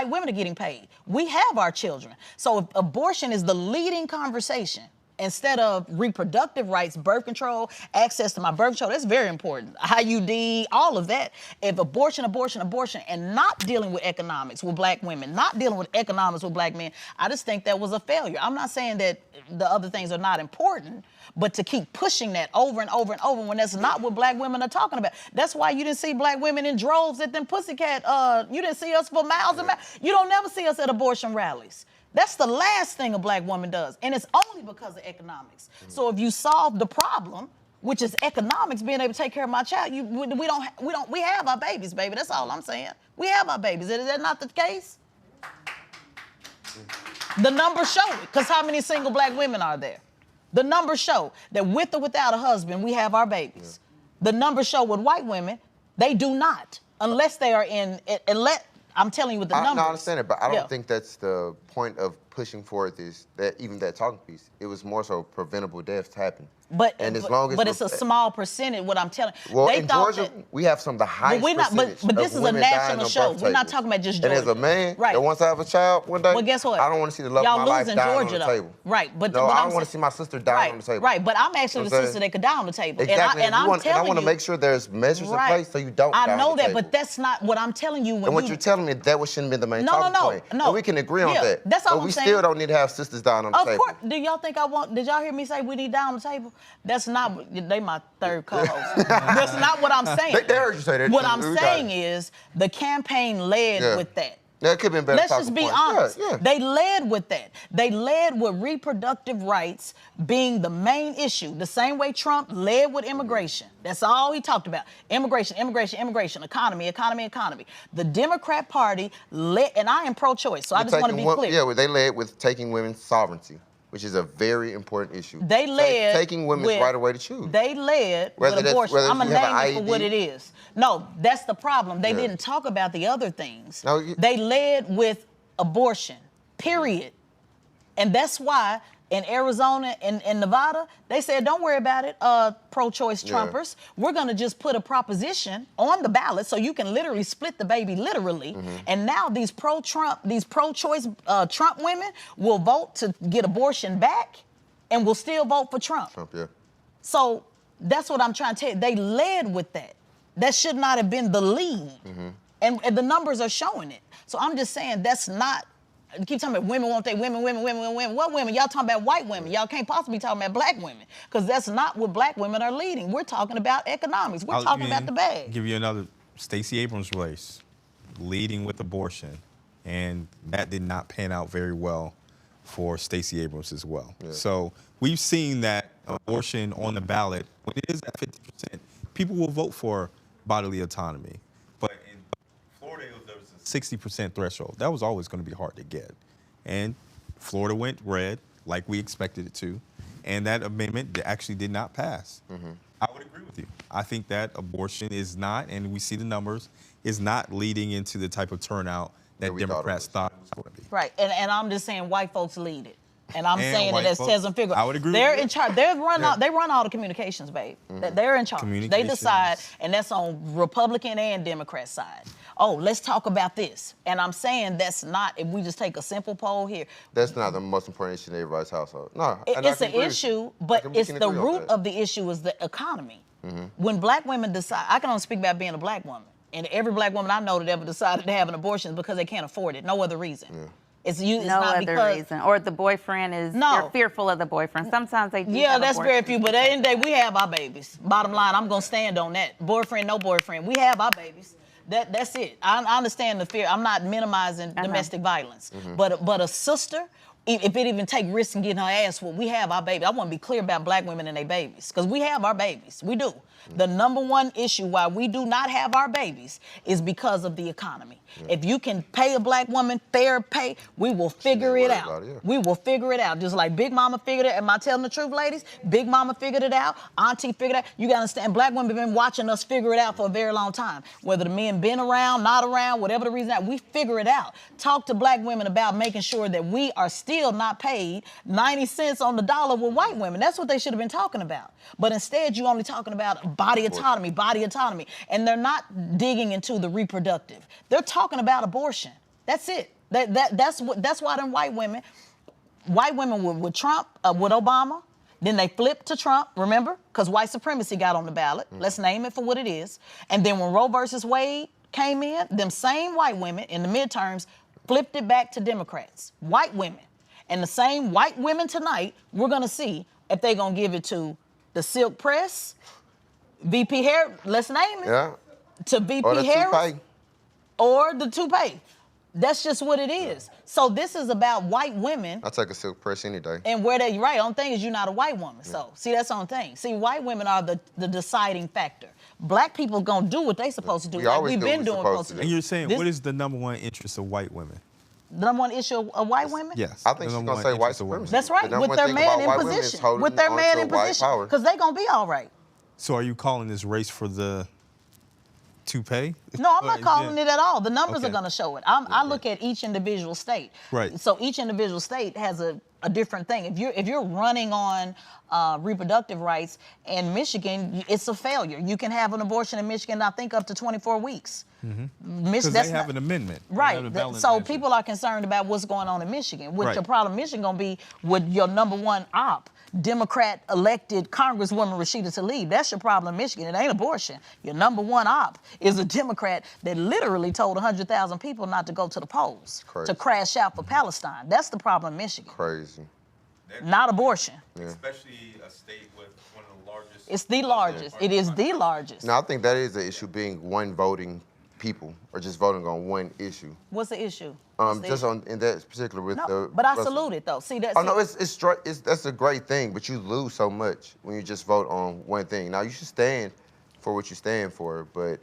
women are getting paid. We have our children. So if abortion is the leading conversation, instead of reproductive rights, birth control, access to my birth control, that's very important. IUD, all of that. If abortion, and not dealing with economics with black women, not dealing with economics with black men, I just think that was a failure. I'm not saying that the other things are not important, but to keep pushing that over and over and over when that's not what black women are talking about. That's why you didn't see black women in droves at them pussycat, you didn't see us for miles and miles. You don't never see us at abortion rallies. That's the last thing a black woman does, and it's only because of economics. So if you solve the problem, which is economics, being able to take care of my child, we have our babies, baby. That's all I'm saying. We have our babies. Is that not the case? The numbers show it, because how many single black women are there? The numbers show that with or without a husband, we have our babies. The numbers show with white women, they do not, unless they are I'm telling you with the numbers. I understand it, but I don't think that's the point of pushing for this, that talking piece. It was more so preventable deaths happen. But it's a small percentage. What I'm telling. Well, they in thought Georgia, that, we have some of the highest percentage but this of is a women dying national on show. birth We're not tables. talking about just And Georgia. as a man Right. that wants to have a child one day, Well, guess what? I don't want to see the love Y'all of my life losing die Georgia, on the though. table. Right, but no, what I I'm don't want to see my sister die right, on the table. Right, but I'm actually the sister that could die on the table. Exactly, And I'm telling I want to you, make sure there's measures in Right. place so you don't die I on know the that, table. but that's not what I'm telling you. And what you're telling me, that shouldn't be the main talking point. No. And we can agree on that. That's all but I'm we saying. still don't need to have sisters dying on the Of table. course. Do y'all think did y'all hear me say we need die on the table? That's not, they my third co-host. That's not what I'm saying. They heard you say that. What I'm saying is the campaign led with that. Yeah, it could have been better. Let's just be honest. Yeah. They led with that. They led with reproductive rights being the main issue, the same way Trump led with immigration. That's all he talked about. Immigration, economy. The Democrat Party led, and I am pro-choice, so I just want to be clear. Yeah, well, they led with taking women's sovereignty, which is a very important issue. They led taking women's right away to choose. They led with abortion. I'm going to name it for what it is. No, that's the problem. They didn't talk about the other things. No, they led with abortion, period. And that's why in Arizona and Nevada, they said, don't worry about it, pro-choice Trumpers. We're going to just put a proposition on the ballot so you can literally split the baby literally. And now these pro-Trump, these pro-choice Trump women will vote to get abortion back and will still vote for Trump. So that's what I'm trying to tell you. They led with that. That should not have been the lead. And the numbers are showing it. So I'm just saying that's not, you keep talking about women, won't they? Women. What women? Y'all talking about white women. Y'all can't possibly be talking about black women because that's not what black women are leading. We're talking about economics. We're talking about the bag. Give you another Stacey Abrams race, leading with abortion, and that did not pan out very well for Stacey Abrams as well. So we've seen that abortion on the ballot, when it is at 50%, people will vote for bodily autonomy. But in Florida, there was a 60% threshold. That was always going to be hard to get. And Florida went red, like we expected it to, and that amendment actually did not pass. I would agree with you. I think that abortion is not, and we see the numbers, is not leading into the type of turnout that Democrats thought it was going to be. Right, and I'm just saying white folks lead it. And I'm saying it as Tezlyn Figaro. I would agree They're with in charge. They run all the communications, babe. They're in charge. They decide, and that's on Republican and Democrat side. Oh, let's talk about this. And I'm saying that's not, if we just take a simple poll here. That's not the most important issue in everybody's household. No, it's an issue, but it's the root of the issue is the economy. When black women decide, I can only speak about being a black woman. And every black woman I know that ever decided to have an abortion is because they can't afford it. No other reason. It's no not other because, reason. Or the boyfriend is, they're fearful of the boyfriend. Sometimes they do have that's abortion. very few, but at the end of the day, we have our babies. Bottom line, I'm going to stand on that. Boyfriend, no boyfriend. We have our babies. That's it. I understand the fear. I'm not minimizing domestic violence. But a sister, if it even take risks in getting her ass whooped, we have our baby. I want to be clear about black women and their babies, because we have our babies. We do. The number one issue why we do not have our babies is because of the economy. If you can pay a black woman fair pay, we will figure it out. We will figure it out. Just like Big Mama figured it. Am I telling the truth, ladies? Big Mama figured it out. Auntie figured it out. You got to understand, black women have been watching us figure it out for a very long time. Whether the men been around, not around, whatever the reason, we figure it out. Talk to black women about making sure that we are still not paid 90 cents on the dollar with white women. That's what they should have been talking about. But instead, you're only talking about body autonomy. And they're not digging into the reproductive. They're talking about abortion. That's it. That's why them white women with Trump, with Obama, then they flipped to Trump, remember? Because white supremacy got on the ballot. Let's name it for what it is. And then when Roe versus Wade came in, them same white women in the midterms flipped it back to Democrats. White women. And the same white women tonight, we're going to see if they're going to give it to the Silk Press, VP Harris, let's name it, to VP Harris, or the toupee. That's just what it is. So this is about white women. I'll take a Silk Press any day. And where they, right, only thing is you're not a white woman. So, see, that's the only thing. See, white women are the deciding factor. Black people gonna do what they supposed to do. Like we've been doing supposed to do. And you're saying, what is the number one interest of white women? The number one issue of white women? Yes. I think she's going to say white supremacy. That's right, with their man in position. With their man in position. Because they're going to be all right. So are you calling this race for the toupee? No, I'm not calling it at all. The numbers are going to show it. I look at each individual state. Right. So each individual state has a different thing. If you're running on reproductive rights in Michigan, it's a failure. You can have an abortion in Michigan, I think, up to 24 weeks. Because they have an amendment. Right. So people are concerned about what's going on in Michigan. What your problem in Michigan going to be with your number one op, Democrat elected Congresswoman Rashida Tlaib. That's your problem in Michigan. It ain't abortion. Your number one op is a Democrat that literally told 100,000 people not to go to the polls, to crash out for Palestine. That's the problem in Michigan. Crazy. not abortion. Especially a state with one of the largest. It's the largest. It is the largest. Now, I think that is the issue, being one voting people or just voting on one issue. What's the issue? Just on in that particular with the. But I salute it though. See, that's. Oh no, it's that's a great thing, but you lose so much when you just vote on one thing. Now you should stand for what you stand for, but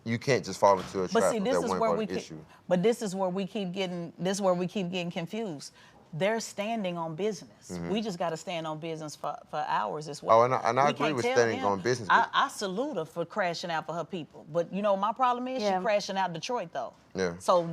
you can't just fall into a trap But see, of this that is one where voting we issue. but this is where we keep getting confused. They're standing on business. We just got to stand on business for hours as well. Oh, and I We agree can't with tell standing them. on business. I salute her for crashing out for her people. But you know, my problem is she crashing out Detroit though. Yeah. So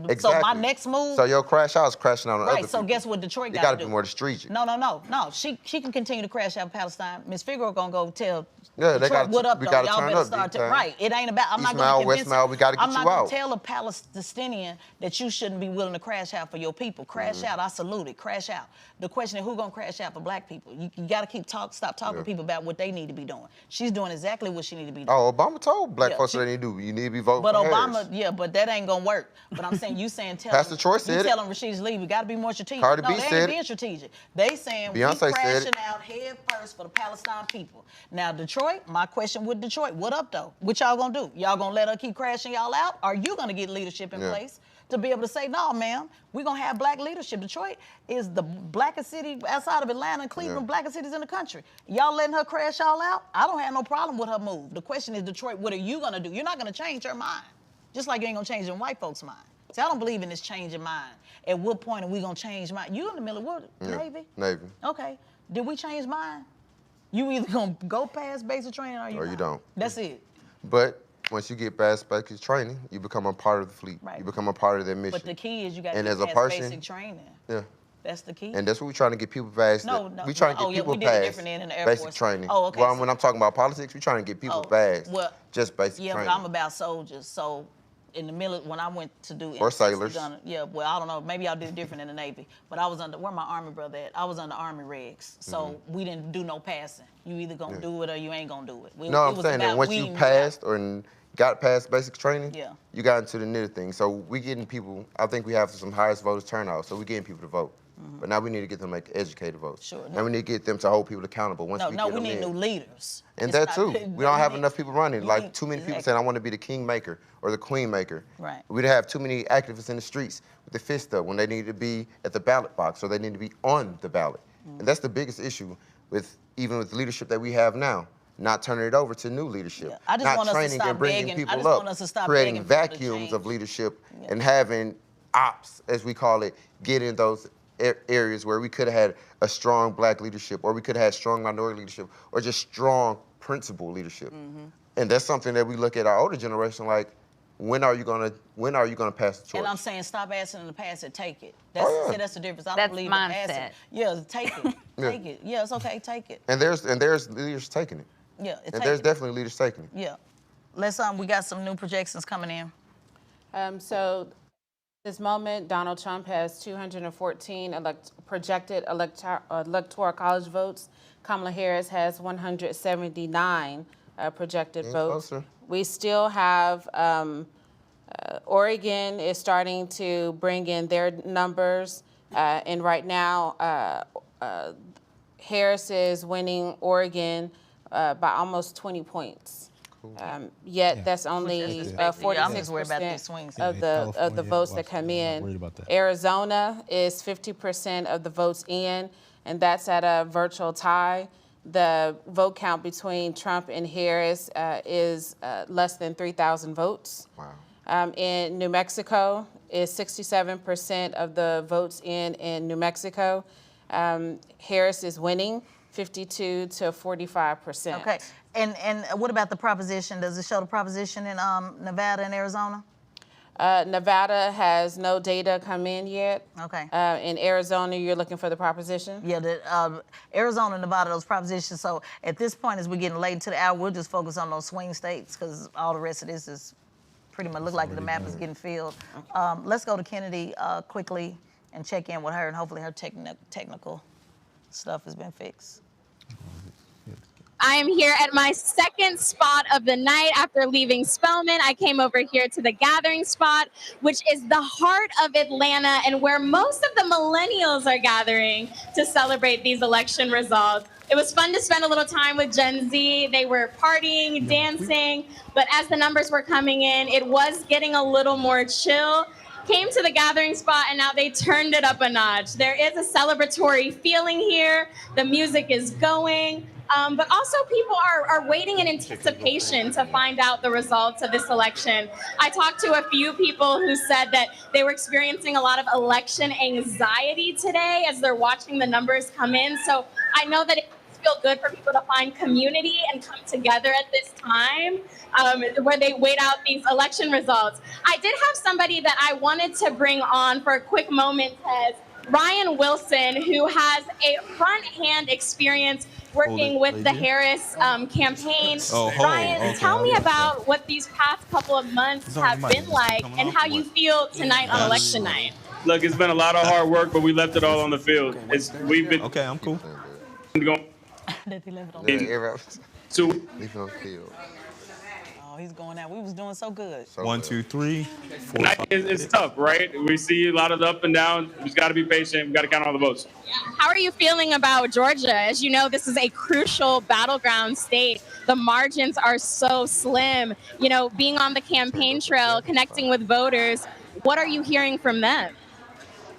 my next move. So your crash out is crashing out on other Right. So people. guess what Detroit You got got to to do? be more strategic. No. She can continue to crash out in Palestine. Miss Figaro gonna go tell. Yeah, they Detroit, got. what up We though? got to Y'all turn better up. start big to time. right. It ain't about. I'm East not gonna Mile, convince. West Mile, we got to get I'm not you out. gonna tell a Palestinian that you shouldn't be willing to crash out for your people. Crash out. I salute it. Crash out. The question is who gonna crash out for black people? You got to stop talking to people about what they need to be doing. She's doing exactly what she need to be doing. Oh, Obama told black folks what they need to do. You need to be voting But for Obama, Harris. but that ain't gonna work. But I'm saying, you saying tell Pastor them, Troy said you it. tell them Rashid's leave. We gotta be more strategic. Cardi No, B they said ain't it. being strategic. They saying Beyonce we said crashing it. out head first for the Palestine people. Now Detroit, my question with Detroit, what up though? What y'all gonna do? Y'all gonna let her keep crashing y'all out? Are you gonna get leadership in place to be able to say, no, ma'am, we're gonna have black leadership? Detroit is the blackest city outside of Atlanta and Cleveland, blackest cities in the country. Y'all letting her crash y'all out? I don't have no problem with her move. The question is, Detroit, what are you gonna do? You're not gonna change her mind. Just like you ain't gonna change them white folks' mind. See, I don't believe in this changing mind. At what point are we gonna change mind? You in the military, what, Navy? Navy. Okay, did we change mind? You either gonna go past basic training or you don't. That's it. But once you get past basic training, you become a part of the fleet. Right. You become a part of their mission. But the key is you gotta And get as a past person- basic training. Yeah. That's the key. And that's what we're trying to get people past. No, we trying to get oh, yeah, people we did it past different in the Air basic Force. training. Oh, okay, Well, so- when I'm talking about politics, we're trying to get people past just basic Yeah, training. but I'm about soldiers. So in the military, when I went to do Or NCC sailors. yeah, well, I don't know. Maybe y'all did it different in the Navy. But I was under, where my Army brother at? I was under Army regs. So we didn't do no passing. You either gonna do it or you ain't gonna do it. No, I'm saying that once you passed or got past basic training, you got into the nitty thing. So we getting people, I think we have some highest voters turnout, so we getting people to vote. But now we need to get them to make educated votes. Sure. Now we need to get them to hold people accountable once we get them we need in. new leaders. And It's that not- too. We don't have enough people running. you Like need- too many people exactly. saying, I want to be the king maker or the queen maker. Right. We don't have too many activists in the streets with the fist up when they need to be at the ballot box or they need to be on the ballot. And that's the biggest issue with even with the leadership that we have now. Not turning it over to new leadership. Yeah. I just not want us to training stop and bringing begging- I people just up. want us to stop creating begging people to vacuums change. of leadership and having ops, as we call it, get in those areas where we could have had a strong black leadership or we could have had strong minority leadership or just strong principal leadership. And that's something that we look at our older generation like, when are you gonna pass the torch? And I'm saying stop asking them to pass it, take it. That's, see, that's the difference. I don't That's believe in mindset. passing. Yeah, take it. Take it. Yeah, it's okay, take it. And there's leaders taking it. Yeah, And there's definitely leaders taking it. Yeah. Let's we got some new projections coming in. So this moment, Donald Trump has 214 projected electoral college votes. Kamala Harris has 179 projected votes. Closer. We still have Oregon is starting to bring in their numbers, and right now Harris is winning Oregon by almost 20 points. Yet that's only 46% of the votes that come in. Arizona is 50% of the votes in, and that's at a virtual tie. The vote count between Trump and Harris is less than 3,000 votes. Wow. In New Mexico is 67% of the votes in New Mexico. Harris is winning 52 to 45%. Okay. And what about the proposition? Does it show the proposition in Nevada and Arizona? Nevada has no data come in yet. Okay. In Arizona, you're looking for the proposition? Yeah, the Arizona and Nevada, those propositions. So at this point, as we're getting late into the hour, we'll just focus on those swing states because all the rest of this is pretty much look like the map is getting filled. Let's go to Kennedy quickly and check in with her, and hopefully her technical stuff has been fixed. I am here at my second spot of the night after leaving Spelman. I came over here to the gathering spot, which is the heart of Atlanta and where most of the millennials are gathering to celebrate these election results. It was fun to spend a little time with Gen Z. They were partying, dancing, but as the numbers were coming in, it was getting a little more chill. Came to the gathering spot and now they turned it up a notch. There is a celebratory feeling here. The music is going. But also people are waiting in anticipation to find out the results of this election. I talked to a few people who said that they were experiencing a lot of election anxiety today as they're watching the numbers come in. So I know that it feels good for people to find community and come together at this time where they wait out these election results. I did have somebody that I wanted to bring on for a quick moment, Tez. Ryan Wilson, who has a front-hand experience working with the Harris campaign. Ryan, tell me about what these past couple of months have been like and how you feel tonight on election night. Look, it's been a lot of hard work, but we left it all on the field. We've been okay. I'm cool. Going. So leave it on the field. Oh, he's going out. We was doing so good. 1, 2, 3, 4. It's tough, right? We see a lot of the up and down. We just got to be patient. We got to count all the votes. How are you feeling about Georgia? As you know, this is a crucial battleground state. The margins are so slim. You know, being on the campaign trail, connecting with voters, what are you hearing from them?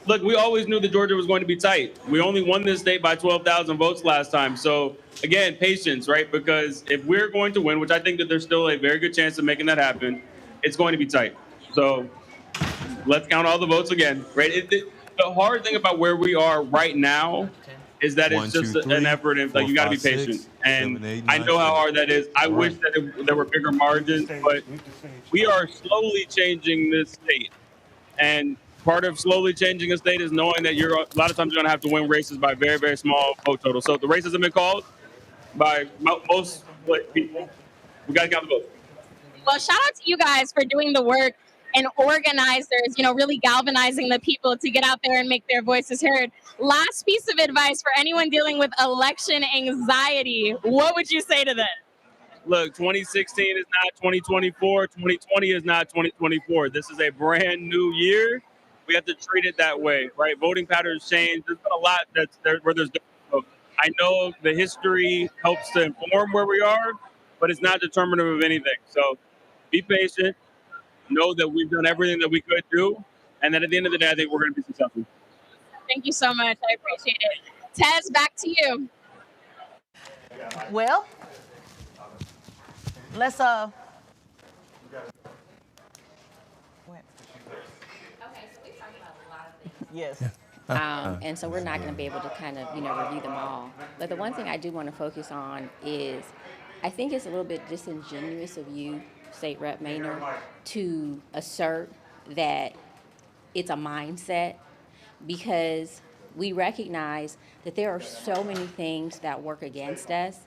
Look, we always knew that Georgia was going to be tight. We only won this state by 12,000 votes last time. So, again, patience, right? Because if we're going to win, which I think that there's still a very good chance of making that happen, it's going to be tight. So let's count all the votes again, right? The hard thing about where we are right now is that it's just an effort, and like you got to be patient. And I know how hard that is. I wish that there were bigger margins, but we are slowly changing this state. And part of slowly changing a state is knowing that a lot of times you're going to have to win races by very, very small vote total. So the races have been called by most people. We got to count the votes. Well, shout out to you guys for doing the work and organizers, really galvanizing the people to get out there and make their voices heard. Last piece of advice for anyone dealing with election anxiety, what would you say to them? Look, 2016 is not 2024. 2020 is not 2024. This is a brand new year. We have to treat it that way, right? Voting patterns change. There's been a lot where there's. I know the history helps to inform where we are, but it's not determinative of anything. So be patient. Know that we've done everything that we could do, and that at the end of the day, I think we're going to be successful. Thank you so much. I appreciate it. Tez, back to you. Well, let's Yes. And so we're not going to be able to kind of, review them all. But the one thing I do want to focus on is, I think it's a little bit disingenuous of you, State Rep Maynard, to assert that it's a mindset, because we recognize that there are so many things that work against us.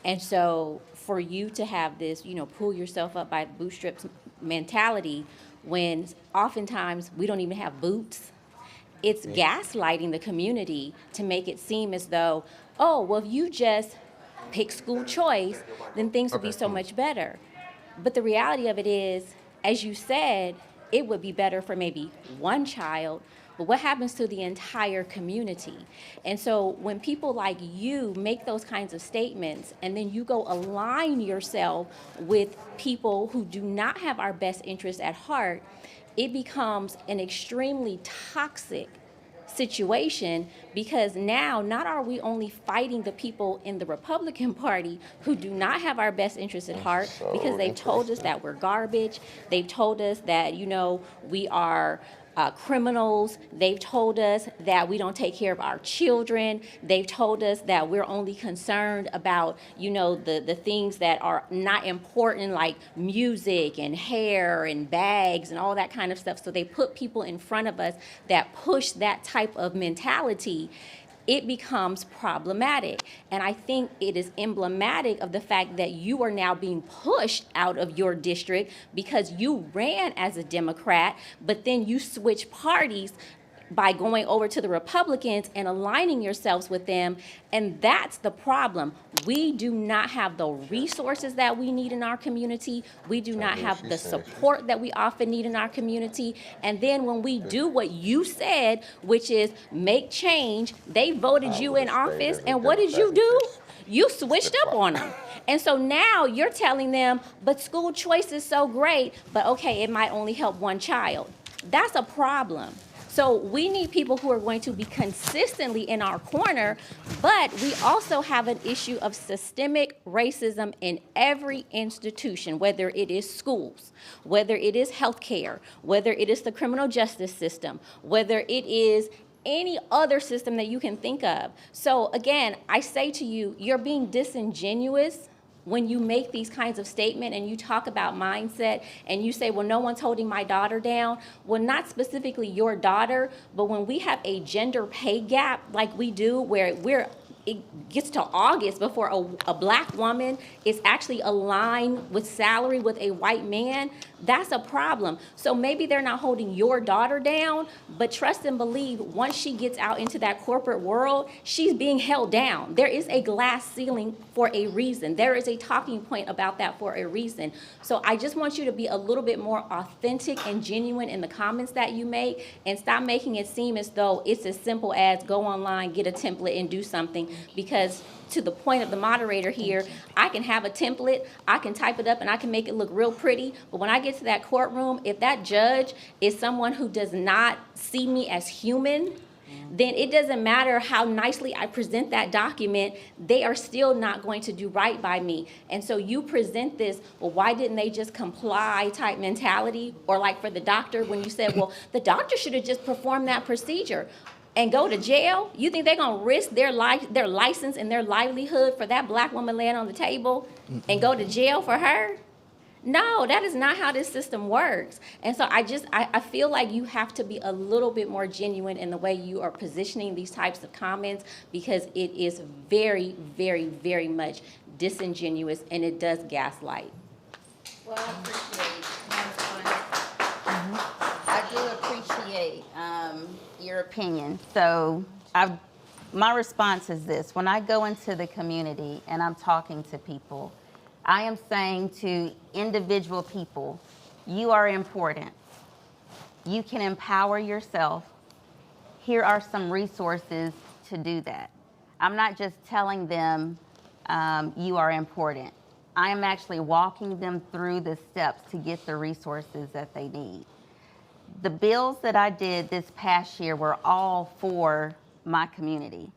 And so for you to have this, pull yourself up by bootstraps mentality, when oftentimes we don't even have boots, it's gaslighting the community to make it seem as though, oh, well, if you just pick school choice, then things will be so much better. But the reality of it is, as you said, it would be better for maybe one child, but what happens to the entire community? And so when people like you make those kinds of statements, and then you go align yourself with people who do not have our best interests at heart, it becomes an extremely toxic situation, because now not are we only fighting the people in the Republican Party who do not have our best interests at heart, because they've told us that we're garbage, they've told us that, we are criminals, they've told us that we don't take care of our children, they've told us that we're only concerned about, the things that are not important, like music and hair and bags and all that kind of stuff. So they put people in front of us that push that type of mentality. It becomes problematic. And I think it is emblematic of the fact that you are now being pushed out of your district because you ran as a Democrat, but then you switch parties by going over to the Republicans and aligning yourselves with them. And that's the problem. We do not have the resources that we need in our community. We do not have the support that we often need in our community. And then when we do what you said, which is make change, they voted you in office, and what did you do? You switched up on them. And so now you're telling them, but school choice is so great, but okay, it might only help one child. That's a problem. So we need people who are going to be consistently in our corner, but we also have an issue of systemic racism in every institution, whether it is schools, whether it is healthcare, whether it is the criminal justice system, whether it is any other system that you can think of. So again, I say to you, you're being disingenuous when you make these kinds of statements and you talk about mindset and you say, well, no one's holding my daughter down. Well, not specifically your daughter, but when we have a gender pay gap like we do, where it gets to August before a black woman is actually aligned with salary with a white man, that's a problem. So maybe they're not holding your daughter down, but trust and believe once she gets out into that corporate world, she's being held down. There is a glass ceiling for a reason. There is a talking point about that for a reason. So I just want you to be a little bit more authentic and genuine in the comments that you make, and stop making it seem as though it's as simple as go online, get a template, and do something. Because to the point of the moderator here, I can have a template, I can type it up, and I can make it look real pretty, but when I get to that courtroom, if that judge is someone who does not see me as human, then it doesn't matter how nicely I present that document, they are still not going to do right by me. And so you present this, well, why didn't they just comply type mentality? Or like for the doctor, when you said, well, the doctor should have just performed that procedure and go to jail. You think they're gonna risk their life, their license and their livelihood for that black woman laying on the table and go to jail for her? No, that is not how this system works. And so I feel like you have to be a little bit more genuine in the way you are positioning these types of comments, because it is very, very, very much disingenuous, and it does gaslight. Well, I appreciate I do appreciate your opinion. So my response is this. When I go into the community and I'm talking to people, I am saying to individual people, you are important. You can empower yourself. Here are some resources to do that. I'm not just telling them you are important. I am actually walking them through the steps to get the resources that they need. The bills that I did this past year were all for my community.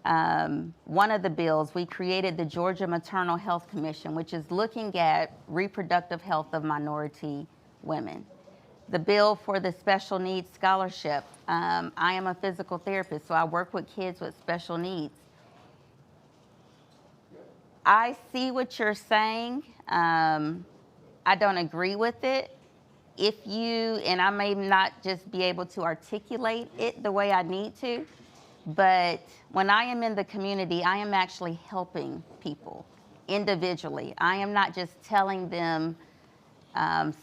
One of the bills, we created the Georgia Maternal Health Commission, which is looking at reproductive health of minority women. The bill for the special needs scholarship. I am a physical therapist, so I work with kids with special needs. I see what you're saying. I don't agree with it. If you, and I may not just be able to articulate it the way I need to, but when I am in the community, I am actually helping people individually. I am not just telling them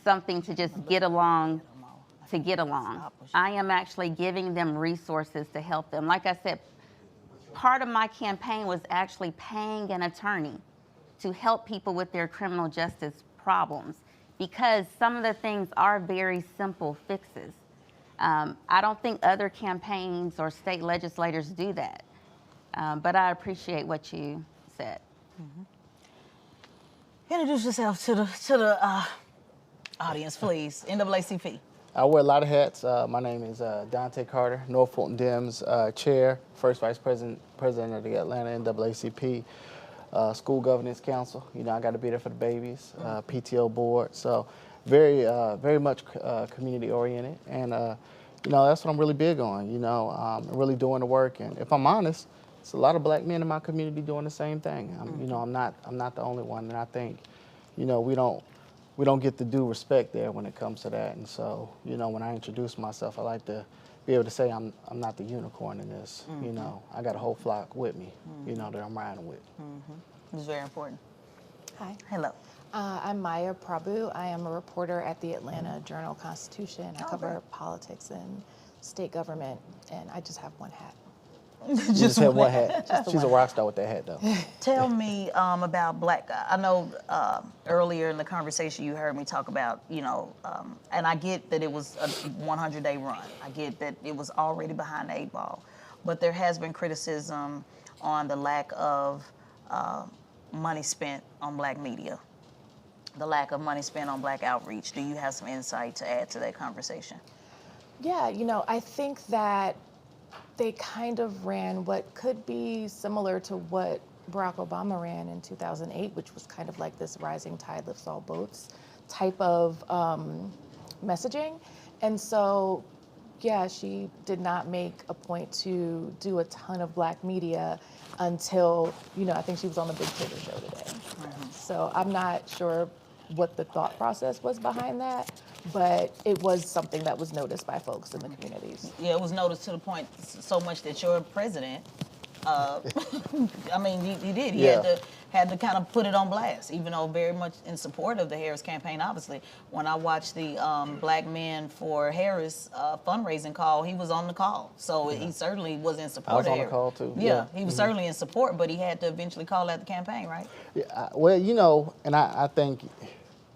something to just get along to get along. I am actually giving them resources to help them. Like I said, part of my campaign was actually paying an attorney to help people with their criminal justice problems, because some of the things are very simple fixes. I don't think other campaigns or state legislators do that, but I appreciate what you said. Introduce yourself to the audience, please. NAACP. I wear a lot of hats. My name is Dante Carter, North Fulton Dems Chair, First Vice President of the Atlanta NAACP School Governance Council. You know, I got to be there for the babies, PTO board. So very much community oriented. And, you know, that's what I'm really big on, you know, really doing the work. And if I'm honest, it's a lot of black men in my community doing the same thing. You know, I'm not the only one. And I think, you know, we don't get the due respect there when it comes to that. And so, you know, when I introduce myself, I like to be able to say I'm not the unicorn in this. You know, I got a whole flock with me, you know, that I'm riding with. It's very important. Hi. Hello. I'm Maya Prabhu. I am a reporter at the Atlanta Journal-Constitution. I cover politics and state government, and I just have one hat. Just have one hat. Just the She's a one rock star with that hat, though. Tell me about Black. I know earlier in the conversation you heard me talk about, and I get that it was a 100-day run. I get that it was already behind the 8 ball, but there has been criticism on the lack of money spent on Black media, the lack of money spent on Black outreach. Do you have some insight to add to that conversation? Yeah, I think that they kind of ran what could be similar to what Barack Obama ran in 2008, which was kind of like this rising tide lifts all boats type of messaging. And so, yeah, she did not make a point to do a ton of Black media until, I think she was on the Big Tigger show today. So I'm not sure what the thought process was behind that, but it was something that was noticed by folks in the communities. Yeah, it was noticed to the point so much that your president, I mean, he did. He had to kind of put it on blast, even though very much in support of the Harris campaign, obviously. When I watched the Black Men for Harris fundraising call, he was on the call. So he certainly was in support of Harris. I was on the call, too. Yeah, he was certainly in support, but he had to eventually call out the campaign, right? Yeah, well, and I think,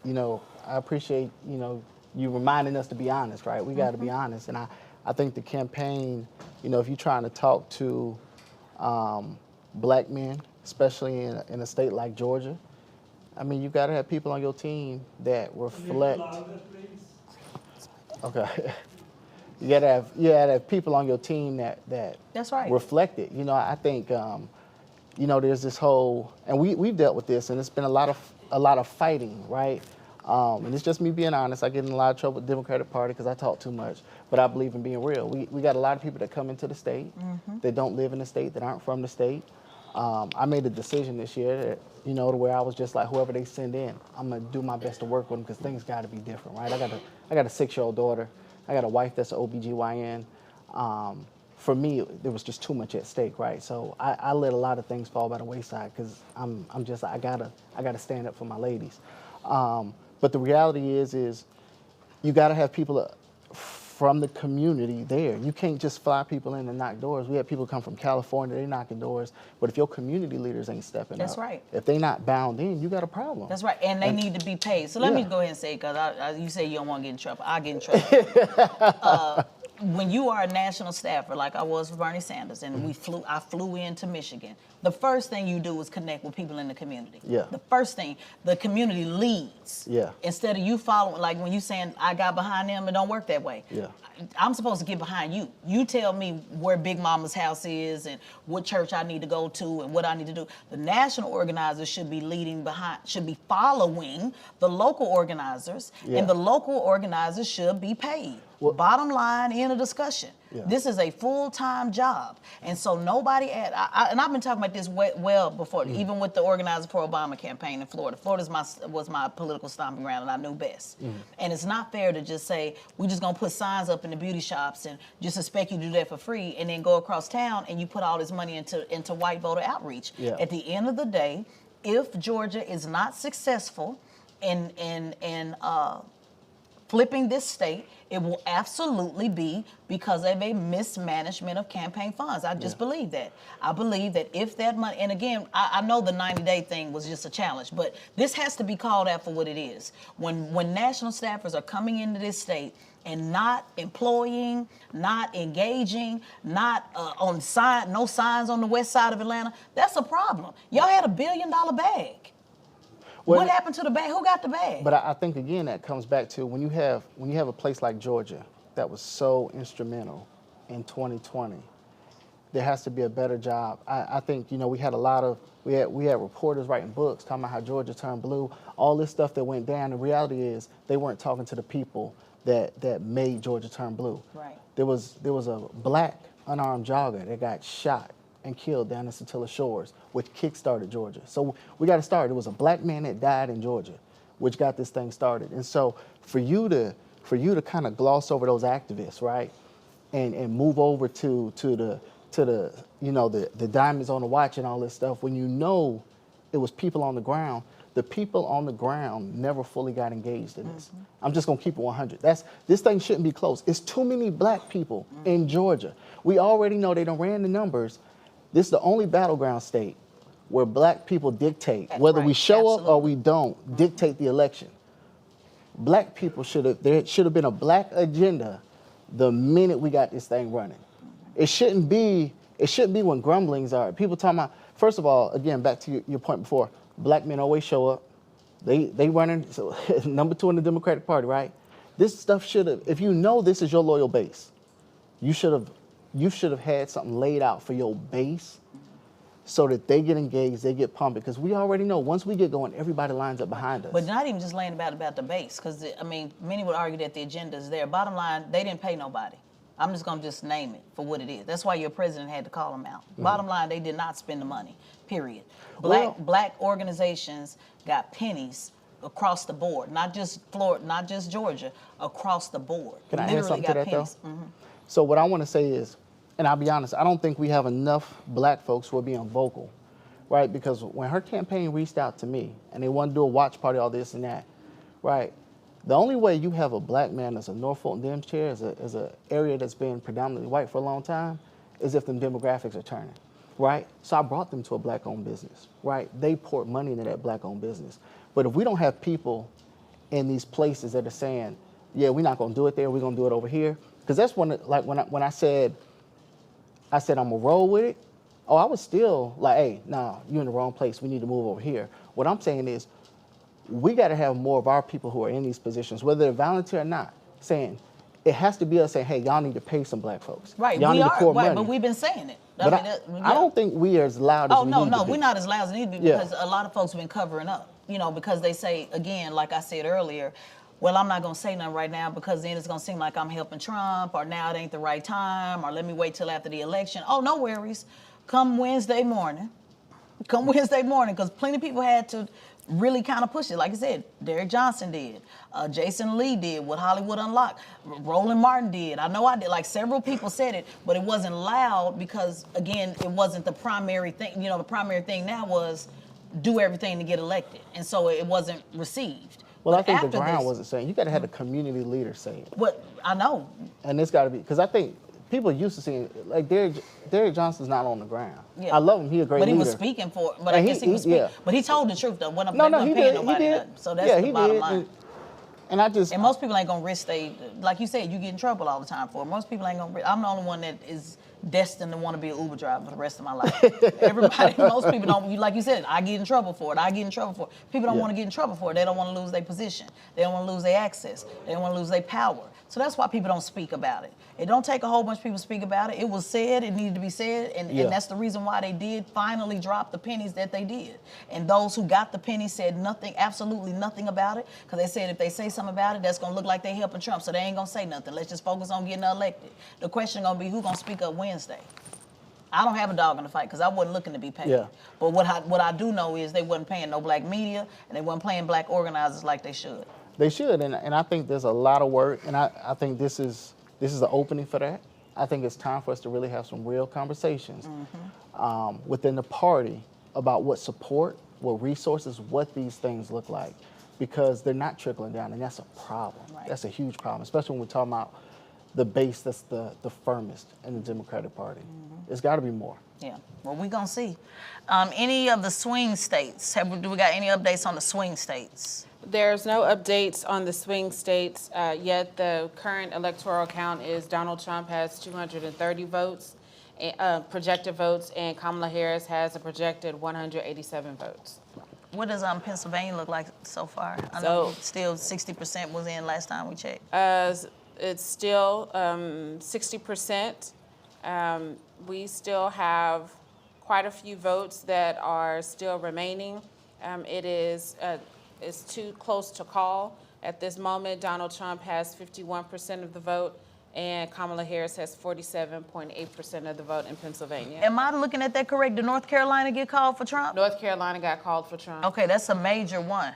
I appreciate, you reminding us to be honest, right? We got to be honest. And I think the campaign, if you're trying to talk to Black men, especially in a state like Georgia, I mean, you got to have people on your team that reflect. Okay. You gotta have people on your team that That's right. reflect it. I think there's this whole, and we've dealt with this, and it's been a lot of fighting, right? And it's just me being honest. I get in a lot of trouble with the Democratic Party because I talk too much, but I believe in being real. We got a lot of people that come into the state that don't live in the state, that aren't from the state. I made a decision this year that, to where I was just like, whoever they send in, I'm gonna do my best to work with them because things got to be different, right? I got a 6-year-old daughter. I got a wife that's an OBGYN. For me, there was just too much at stake, right? So I let a lot of things fall by the wayside because I'm just, I gotta stand up for my ladies. But the reality is you gotta have people from the community there. You can't just fly people in and knock doors. We have people come from California, they knocking doors, but if your community leaders ain't stepping up, That's right. if they not bound in, you got a problem. That's right, and they need to be paid. So let me go ahead and say, because you say you don't want to get in trouble. I get in trouble. When you are a national staffer, like I was for Bernie Sanders, and I flew into Michigan, the first thing you do is connect with people in the community. Yeah. The first thing, the community leads. Yeah. Instead of you following, like when you saying, I got behind them, it don't work that way. Yeah. I'm supposed to get behind you. You tell me where Big Mama's house is and what church I need to go to and what I need to do. The national organizers should be following the local organizers, and the local organizers should be paid. Well, bottom line, end of discussion. Yeah. This is a full-time job. And so nobody and I've been talking about this well before, even with the organizer for Obama campaign in Florida. Florida was my political stomping ground, and I knew best. And it's not fair to just say, we're just gonna put signs up in the beauty shops and just expect you to do that for free, and then go across town and you put all this money into white voter outreach. Yeah. At the end of the day, if Georgia is not successful in flipping this state, it will absolutely be because of a mismanagement of campaign funds. I just believe that. I believe that if that money, and again, I know the 90-day thing was just a challenge, but this has to be called out for what it is. When national staffers are coming into this state and not employing, not engaging, not no signs on the west side of Atlanta, that's a problem. Y'all had $1 billion bag. What happened to the bag? Who got the bag? But I think, again, that comes back to when you have a place like Georgia that was so instrumental in 2020, there has to be a better job. I think, we had we had reporters writing books talking about how Georgia turned blue, all this stuff that went down. The reality is they weren't talking to the people that made Georgia turn blue. Right. There was a Black unarmed jogger that got shot and killed down in Satilla Shores, which kick-started Georgia. So we got to start. It was a Black man that died in Georgia, which got this thing started. And so for you to kind of gloss over those activists, right, and move over to the diamonds on the watch and all this stuff, when it was people on the ground, the people on the ground never fully got engaged in this. I'm just gonna keep it 100. This thing shouldn't be close. It's too many black people in Georgia. We already know they done ran the numbers. This is the only battleground state where black people dictate, whether we show up or we don't, dictate the election. Black people there should have been a black agenda the minute we got this thing running. It shouldn't be when grumblings are. People talking about, first of all, again, back to your point before, black men always show up. They running, so number 2 in the Democratic Party, right? This stuff should have, if you know this is your loyal base, you should have had something laid out for your base so that they get engaged, they get pumped, because we already know once we get going, everybody lines up behind us. But not even just laying about the base, because, I mean, many would argue that the agenda is there. Bottom line, they didn't pay nobody. I'm just going to just name it for what it is. That's why your president had to call them out. Bottom line, they did not spend the money, period. Black organizations got pennies across the board, not just Florida, not just Georgia, across the board. Can I add something to that, though? So what I want to say is, and I'll be honest, I don't think we have enough black folks who are being vocal, right? Because when her campaign reached out to me and they wanted to do a watch party, all this and that, right? The only way you have a black man as a North Fulton Dems chair, as an area that's been predominantly white for a long time, is if them demographics are turning, right? So I brought them to a black-owned business, right? They poured money into that black-owned business. But if we don't have people in these places that are saying, yeah, we're not gonna do it there, we're gonna do it over here, because that's when I said I'm gonna roll with it. Oh, I was still like, hey, no, you're in the wrong place. We need to move over here. What I'm saying is, we got to have more of our people who are in these positions, whether they're volunteer or not, saying it has to be us saying, hey, y'all need to pay some black folks. Right, y'all we need to pour money. but we've been saying it. But I don't think we are as loud as we need to be. No, we're not as loud as we need to be, because a lot of folks have been covering up, because they say, again, like I said earlier, well, I'm not going to say nothing right now because then it's going to seem like I'm helping Trump, or now it ain't the right time, or let me wait till after the election. Oh, no worries. Come Wednesday morning, because plenty of people had to really kind of push it. Like I said, Derek Johnson did. Jason Lee did with Hollywood Unlocked. Roland Martin did. I know I did. Like, several people said it, but it wasn't loud because, again, it wasn't the primary thing. The primary thing now was do everything to get elected. And so it wasn't received. Well, I think the ground wasn't saying. You got to have the community leader say it. What I know. And it's got to be, because I think people used to seeing, like, Derek Johnson's not on the ground. Yeah. I love him. He's a great leader. But he was speaking for it. But I guess he was speaking. Yeah. But he told the truth, though. When I'm no, he paying did. nobody He did. nothing. So that's the bottom line. And I just... And most people ain't going to risk like you said, you get in trouble all the time for it. Most people ain't going to risk. I'm the only one that is destined to want to be an Uber driver for the rest of my life. Most people don't, like you said, I get in trouble for it. People don't want to get in trouble for it. They don't want to lose their position. They don't want to lose their access. They don't want to lose their power. So that's why people don't speak about it. It don't take a whole bunch of people to speak about it. It was said, it needed to be said, and that's the reason why they did finally drop the pennies that they did. And those who got the pennies said nothing, absolutely nothing about it, because they said if they say something about it, that's going to look like they helping Trump, so they ain't going to say nothing. Let's just focus on getting elected. The question going to be who going to speak up Wednesday. I don't have a dog in the fight because I wasn't looking to be paid. Yeah. But what I do know is they wasn't paying no black media, and they wasn't paying black organizers like they should. They should, and I think there's a lot of work, and I think this is the opening for that. I think it's time for us to really have some real conversations within the party about what support, what resources, what these things look like, because they're not trickling down, and that's a problem. Right. That's a huge problem, especially when we're talking about the base that's the firmest in the Democratic Party. It's got to be more. Yeah, well, we're going to see. Any of the swing states, do we got any updates on the swing states? There's no updates on the swing states yet. The current electoral count is Donald Trump has 230 votes, projected votes, and Kamala Harris has a projected 187 votes. What does Pennsylvania look like so far? I know still 60% was in last time we checked. It's still 60%. We still have quite a few votes that are still remaining. It's too close to call. At this moment, Donald Trump has 51% of the vote, and Kamala Harris has 47.8% of the vote in Pennsylvania. Am I looking at that correct? Did North Carolina get called for Trump? North Carolina got called for Trump. Okay, that's a major one.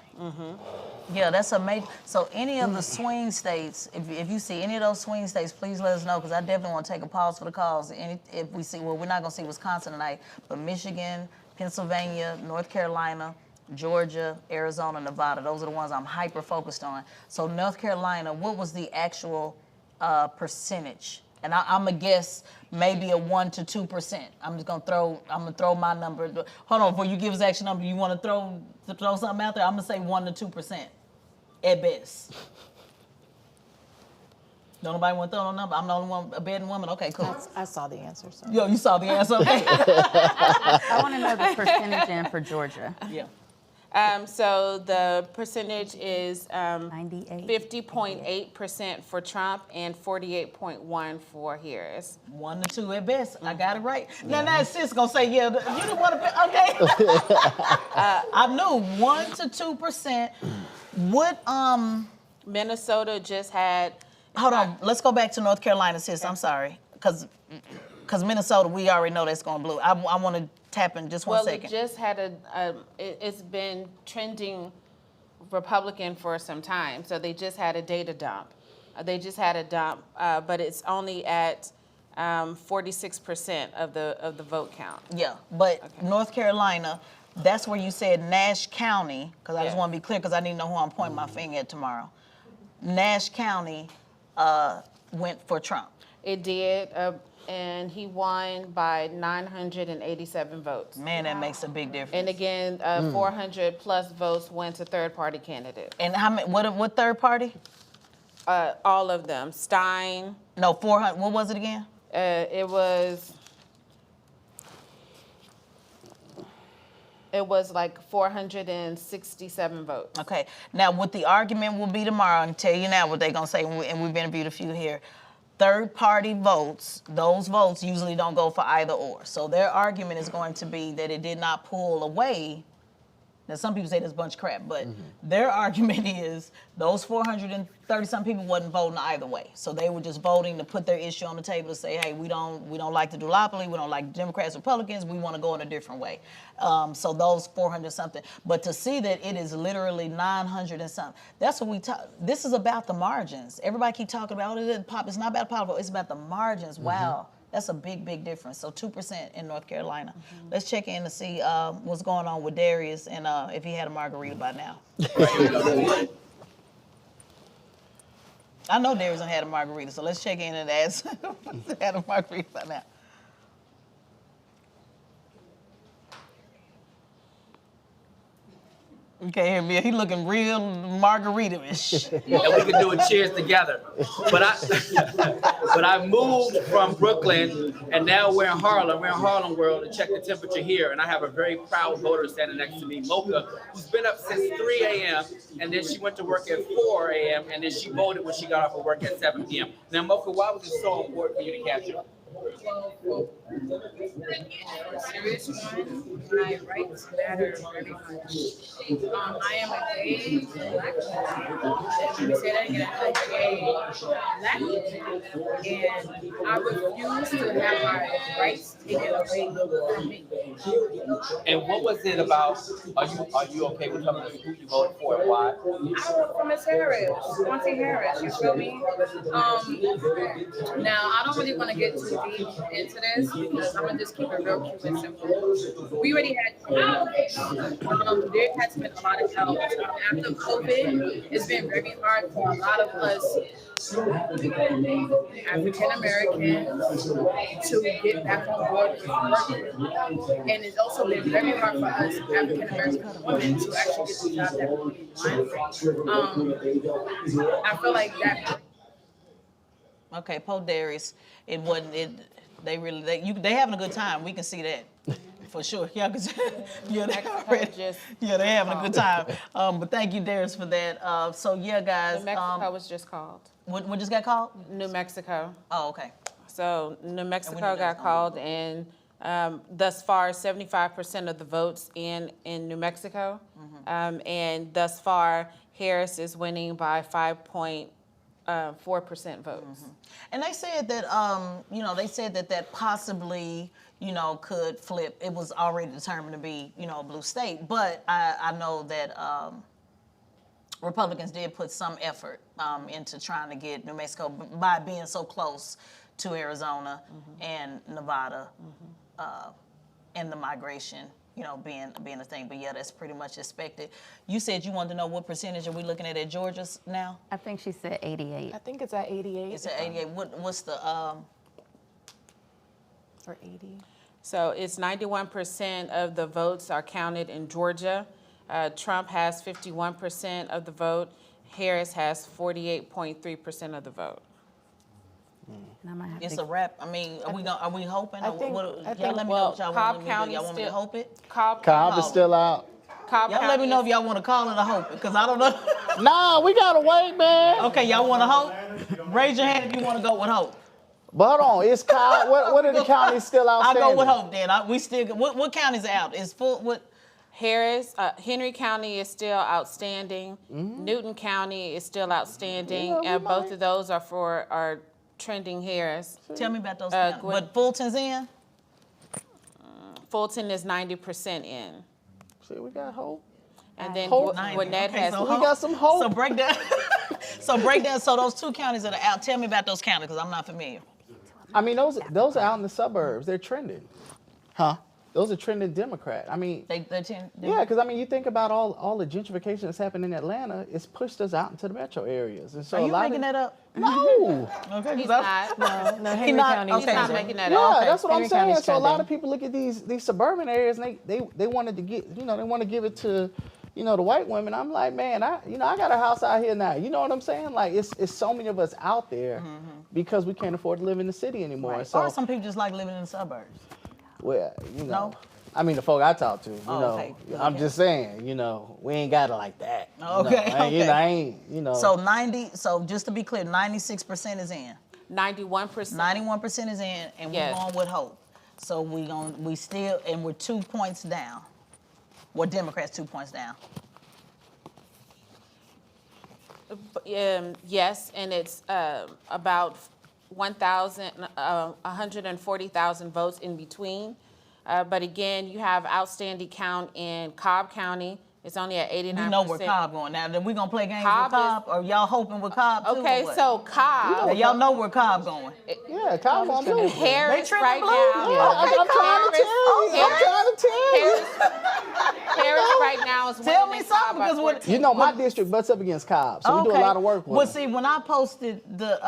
Yeah, that's a major. So any of the swing states, if you see any of those swing states, please let us know, because I definitely want to take a pause for the calls. If we see, well, we're not going to see Wisconsin tonight, but Michigan, Pennsylvania, North Carolina, Georgia, Arizona, Nevada. Those are the ones I'm hyper-focused on. So North Carolina, what was the actual percentage? And I'm gonna guess maybe a 1 to 2%. I'm gonna throw my number. Hold on, before you give us the actual number, you wanna throw something out there? I'm gonna say 1 to 2% at best. Don't nobody want to throw no number? I'm the only one, a betting woman? Okay, cool. I saw the answer, so. Yo, you saw the answer, okay. I want to know the percentage in for Georgia. Yeah. So the percentage is 50.8% for Trump and 48.1% for Harris. 1 to 2 at best. I got it right. Now sis gonna say, yeah, you didn't want to. Okay. I knew 1 to 2%. What Minnesota just had. Hold on. Let's go back to North Carolina, sis. I'm sorry, because Minnesota, we already know that's going blue. I want to tap in just one second. Well, it just had it's been trending Republican for some time, so they just had a data dump. But it's only at 46% of the vote count. Yeah, but okay. North Carolina, that's where you said Nash County, because I just want to be clear, because I need to know who I'm pointing my finger at tomorrow. Nash County went for Trump. It did, and he won by 987 votes. Man, that makes a big difference. And again, 400 plus votes went to third-party candidates. And how many? What third party? All of them. Stein. No, 400. What was it again? It was like 467 votes. Okay. Now, what the argument will be tomorrow, and tell you now what they're going to say, and we've interviewed a few here. Third-party votes, those votes usually don't go for either or. So their argument is going to be that it did not pull away. Now, some people say that's a bunch of crap, but their argument is those 430-some people wasn't voting either way. So they were just voting to put their issue on the table to say, hey, we don't like the duopoly, we don't like Democrats, Republicans, we want to go in a different way. So those 400-something. But to see that it is literally 900 and something, that's what we talk. This is about the margins. Everybody keep talking about it. It's not about politics, it's about the margins. Wow. That's a big, big difference. So 2% in North Carolina. Let's check in to see what's going on with Darius and if he had a margarita by now. I know Darius had a margarita, so let's check in and ask if he had a margarita by now. You can't hear me. He looking real margarita-ish. And we can do a cheers together. But I moved from Brooklyn, and now we're in Harlem. We're in Harlem World to check the temperature here. And I have a very proud voter standing next to me, Mocha, who's been up since 3 a.m. And then she went to work at 4 a.m. And then she voted when she got off of work at 7 p.m. Now, Mocha, why was it so important for you to capture? Serious one, my rights matter very much. I am a gay black woman. Let me say that again. I'm a gay black woman, and I refuse to have my rights taken away from me. And what was it about? Are you okay with telling us who you voted for and why? I voted for Miss Harris, Auntie Harris. You feel me? Now I don't really want to get too deep into this because I'm gonna just keep it real cute and simple. We already had COVID. There has been a lot of help. After COVID, it's been very hard for a lot of us African Americans to get back on board with work. And it's also been very hard for us African American women to actually get the job that we want. I feel like that. Okay, Poe Darius, it wasn't it. They having a good time. We can see that for sure. Yeah, because they having a good time. But thank you, Darius, for that. So yeah, guys. New Mexico was just called. What just got called? New Mexico. Oh, okay. So New Mexico got called, and thus far, 75% of the votes in New Mexico, and thus far, Harris is winning by 5.4% votes. And they said that, that possibly, could flip. It was already determined to be, a blue state. But I know that Republicans did put some effort into trying to get New Mexico by being so close to Arizona and Nevada and the migration you know, being a thing. But yeah, that's pretty much expected. You said you wanted to know what percentage are we looking at Georgia's now? I think she said 88. I think it's at 88. It's at 88. What's the or 80? So it's 91% of the votes are counted in Georgia. Trump has 51% of the vote. Harris has 48.3% of the vote. It's a wrap. I mean, are we hoping? I think, y'all let me know what y'all want me to do. Y'all want me to hope it? Cobb is still out. Y'all let me know if y'all want to call it or hope it, because I don't know. Nah, we gotta wait, man. Okay, y'all want to hope? Raise your hand if you want to go with hope. But hold on, it's Cobb. What are the counties still outstanding? I'll go with hope then. We still. What counties are out? Is full what? Harris, Henry County is still outstanding. Newton County is still outstanding, and both of those are trending Harris. Tell me about those counties. But Fulton's in? Fulton is 90% in. See, we got hope. And then Hope. Gwinnett has. We got some hope. So break down. So those two counties that are out. Tell me about those counties, because I'm not familiar. I mean, those are out in the suburbs. They're trending. Huh? Those are trending Democrat. I mean, they tend. Yeah, because I mean, you think about all the gentrification that's happened in Atlanta. It's pushed us out into the metro areas, and so Are you a lot making that up? No. Okay, He's not. No, Henry County. He's not making that Yeah, up. that's what Henry I'm saying. County's So a lot trending. of people look at these suburban areas, and they wanted to get, they want to give it to, the white women. I'm like, man, I got a house out here now. You know what I'm saying? Like, it's so many of us out there because we can't afford to live in the city anymore. Right. So, Or some people just like living in the suburbs. well, No? I mean, the folk I talk to, okay. I'm just saying, we ain't got it like that. Okay, I ain't. So So just to be clear, 96% is in. 91%. 91% is in, and Yes. we're going with hope. So we're 2 points down. Well, Democrats 2 points down. Yes, and it's about 140,000 votes in between. But again, you have outstanding count in Cobb County. It's only at 89%. We know where Cobb going. Now, we going to play games Cobb with Cobb, or y'all hoping with Cobb too? Okay, or what? so Cobb. Now, y'all know where Cobb going. Yeah, Cobb on blue. Harris They right blue? now. Yeah, I'm trying to tell you. Harris right now is Tell winning me in Cobb something, by because what? 14. My district butts up against Cobb, so we do a lot of work with Well, them. see, when I posted the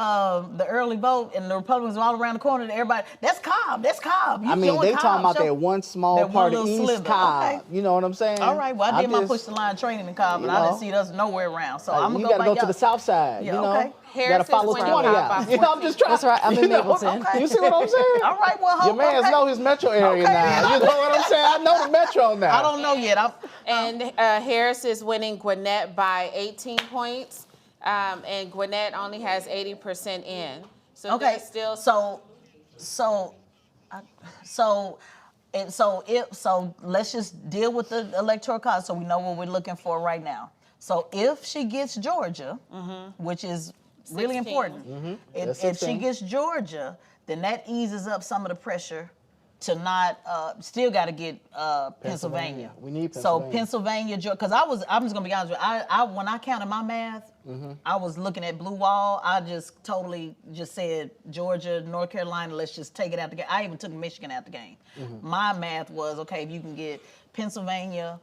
early vote and the Republicans were all around the corner, everybody, that's Cobb, that's Cobb. You I mean, doing they Cobb, talking about show- that one small that part one of little East sliver. Cobb. Okay. You know what I'm saying? All right, well, I did my just- push the line training in Cobb, and you I know. didn't see us nowhere around. So I'm You going got to to go to the south side. Yeah, you know, okay. you got to Harris follow is 20 winning out. Cobb by You know, I'm just trying. That's right, I'm in you know, Mapleton. You see what I'm saying? All right, well, Your hope, man's okay. know his metro area Okay. now. You know what I'm saying? I know the metro now. I don't know yet. And Harris is winning Gwinnett by 18 points, and Gwinnett only has 80% in. So Okay, there's still so let's just deal with the electoral college so we know what we're looking for right now. So if she gets Georgia, which is really 16. important, That's if she 16. gets Georgia, then that eases up some of the pressure to not still got to get Pennsylvania. We need So Pennsylvania. Pennsylvania, because I'm just gonna be honest with you. I when I counted my math, I was looking at blue wall. I just totally just said Georgia, North Carolina. Let's just take it out the game. I even took Michigan out the game. My math was okay if you can get Pennsylvania,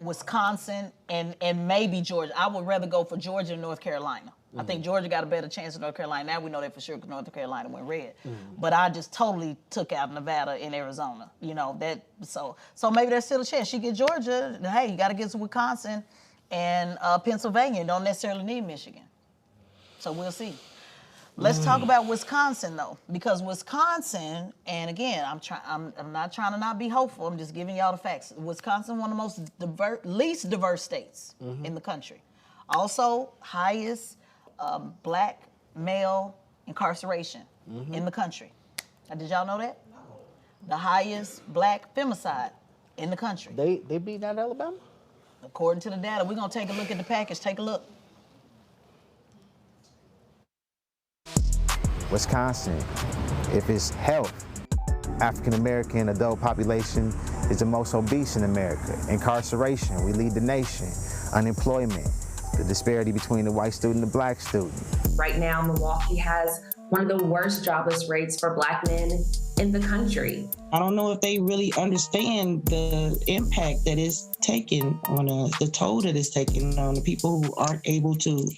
Wisconsin, and maybe Georgia. I would rather go for Georgia and North Carolina. I think Georgia got a better chance than North Carolina. Now we know that for sure because North Carolina went red. But I just totally took out Nevada and Arizona. You know that. So maybe there's still a chance. She get Georgia. Hey, you got to get to Wisconsin and Pennsylvania. You don't necessarily need Michigan. So we'll see. Let's talk about Wisconsin though, because Wisconsin, and again, I'm not trying to not be hopeful. I'm just giving y'all the facts. Wisconsin, one of the most least diverse states in the country. Also, highest black male incarceration in the country. Now, did y'all know that? The highest black femicide in the country. They beat out Alabama? According to the data, we're gonna take a look at the package. Take a look. Wisconsin, if it's health, African American adult population is the most obese in America. Incarceration, we lead the nation. Unemployment, the disparity between the white student and the black student. Right now, Milwaukee has one of the worst jobless rates for Black men in the country. I don't know if they really understand the impact that it's taking on the toll that it's taking on the people who aren't able to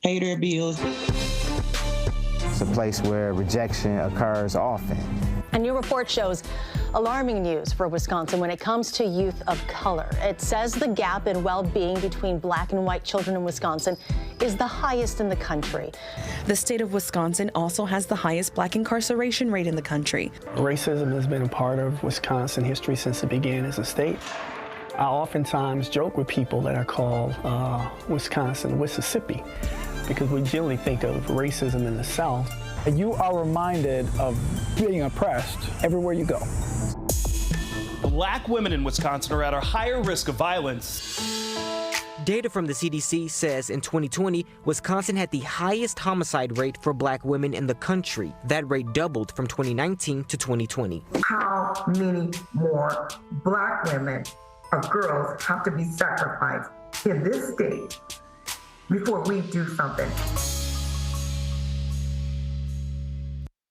pay their bills. It's a place where rejection occurs often. A new report shows alarming news for Wisconsin when it comes to youth of color. It says the gap in well-being between black and white children in Wisconsin is the highest in the country. The state of Wisconsin also has the highest black incarceration rate in the country. Racism has been a part of Wisconsin history since it began as a state. I oftentimes joke with people that I call Wisconsin Mississippi, because we generally think of racism in the South. You are reminded of being oppressed everywhere you go. Black women in Wisconsin are at a higher risk of violence. Data from the CDC says in 2020, Wisconsin had the highest homicide rate for black women in the country. That rate doubled from 2019 to 2020. How many more black women or girls have to be sacrificed in this state before we do something?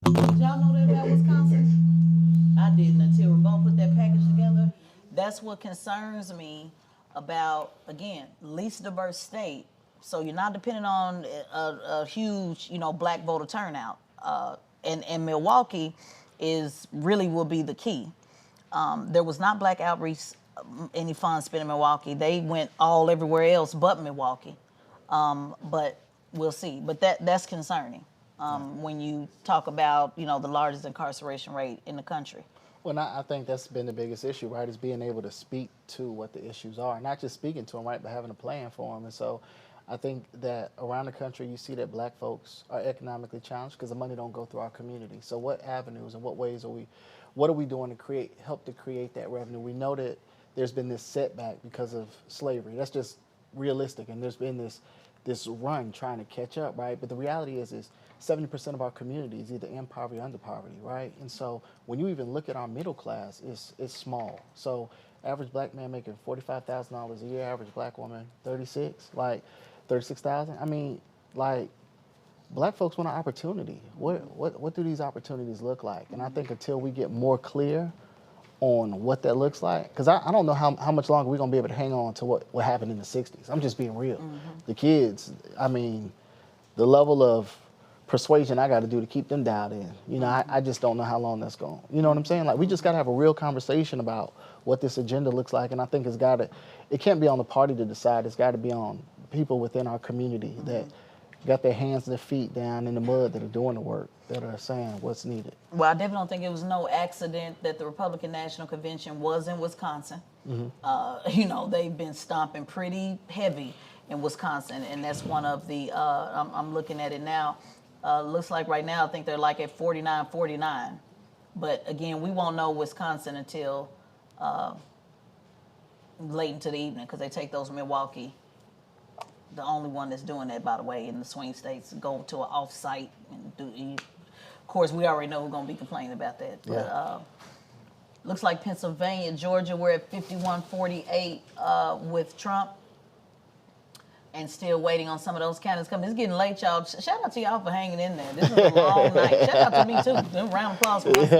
Did y'all know that about Wisconsin? I didn't until Revolt put that package together. That's what concerns me about, again, least diverse state. So you're not depending on a huge, black voter turnout. And Milwaukee will be the key. There was not black outreach, any funds spent in Milwaukee. They went all everywhere else but Milwaukee. But we'll see. But that's concerning. When you talk about, the largest incarceration rate in the country. Well, I think that's been the biggest issue, right, is being able to speak to what the issues are. Not just speaking to them, right, but having a plan for them. And so I think that around the country, you see that black folks are economically challenged because the money don't go through our community. So what avenues and what ways what are we doing to help to create that revenue? We know that there's been this setback because of slavery. That's just realistic. And there's been this run trying to catch up, right? But the reality is 70% of our community is either in poverty or under poverty, right? And so when you even look at our middle class, it's small. So average black man making $45,000 a year, average black woman 36,000. I mean, black folks want an opportunity. What do these opportunities look like? And I think until we get more clear on what that looks like, because I don't know how much longer we're gonna be able to hang on to what happened in the 60s. I'm just being real. Mm-hmm. The kids, I mean, the level of persuasion I got to do to keep them dialed in. I just don't know how long that's going. You know what I'm saying? We just got to have a real conversation about what this agenda looks like. And I think it can't be on the party to decide. It's got to be on people within our community that got their hands and their feet down in the mud that are doing the work, that are saying what's needed. Well, I definitely don't think it was no accident that the Republican National Convention was in Wisconsin. Mm-hmm. They've been stomping pretty heavy in Wisconsin, and that's one of the, I'm looking at it now, looks like right now I think they're at 49. But again, we won't know Wisconsin until late into the evening because they take those Milwaukee. The only one that's doing that, by the way, in the swing states, go to an off-site and do. Of course, we already know who's going to be complaining about that. Yeah. But looks like Pennsylvania, Georgia, we're at 51-48 with Trump. And still waiting on some of those candidates coming. It's getting late, y'all. Shout out to y'all for hanging in there. This is a long night. Shout out to me, too. A round of applause for us.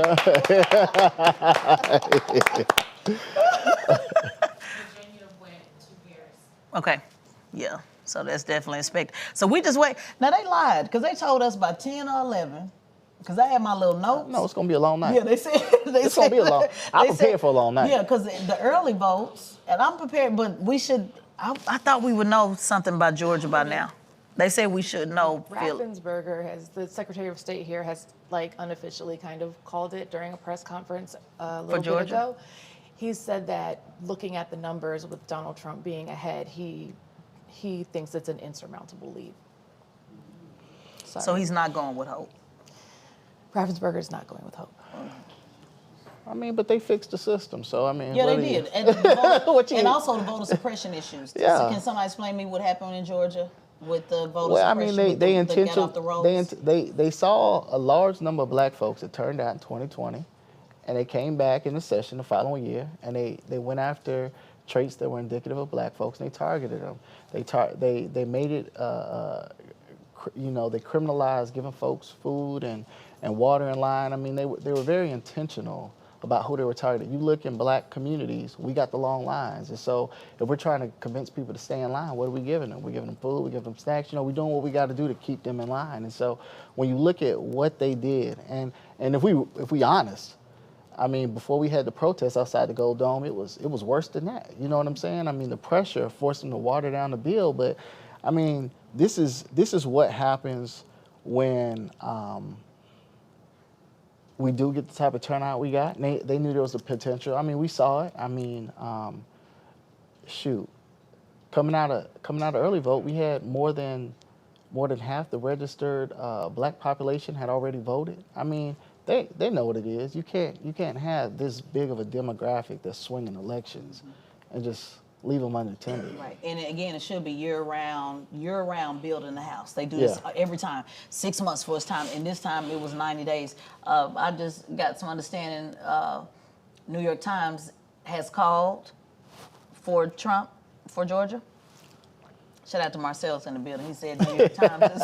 Okay. Yeah. So that's definitely expected. So we just wait. Now, they lied because they told us by 10 or 11. Because I had my little notes. No, it's going to be a long night. Yeah, they said. It's going to be a long. I'm prepared for a long night. Yeah, because the early votes, and I'm prepared, but we should. I thought we would know something about Georgia by now. They say we should know. Raffensperger, the Secretary of State here, has unofficially kind of called it during a press conference a little bit ago. He said that looking at the numbers with Donald Trump being ahead, he thinks it's an insurmountable lead. So he's not going with hope. Raffensperger's not going with hope. I mean, but they fixed the system, so I mean. Yeah, they did. And, and also the voter suppression issues. Yeah. So can somebody explain to me what happened in Georgia with the voter suppression? Well, I mean, they intentionally, they saw a large number of black folks that turned out in 2020, and they came back in the session the following year, and they went after traits that were indicative of black folks, and they targeted them. They made it they criminalized giving folks food and water in line. I mean, they were very intentional about who they were targeting. You look in black communities, we got the long lines. And so if we're trying to convince people to stay in line, what are we giving them? We're giving them food, we're giving them snacks. We're doing what we got to do to keep them in line. And so when you look at what they did, and if we honest, I mean, before we had the protests outside the Gold Dome, it was worse than that. You know what I'm saying? I mean, the pressure forced them to water down the bill. But I mean, this is what happens when we do get the type of turnout we got. And they knew there was a potential. I mean, we saw it. I mean, shoot, coming out of early vote, we had more than half the registered black population had already voted. I mean, they know what it is. You can't have this big of a demographic that's swinging elections and just leave them unattended. Right, and again, it should be year-round building the house. They do this every time, 6 months for its time, and this time it was 90 days. I just got some understanding, New York Times has called for Trump for Georgia. Shout out to Marcel's in the building. He said New York Times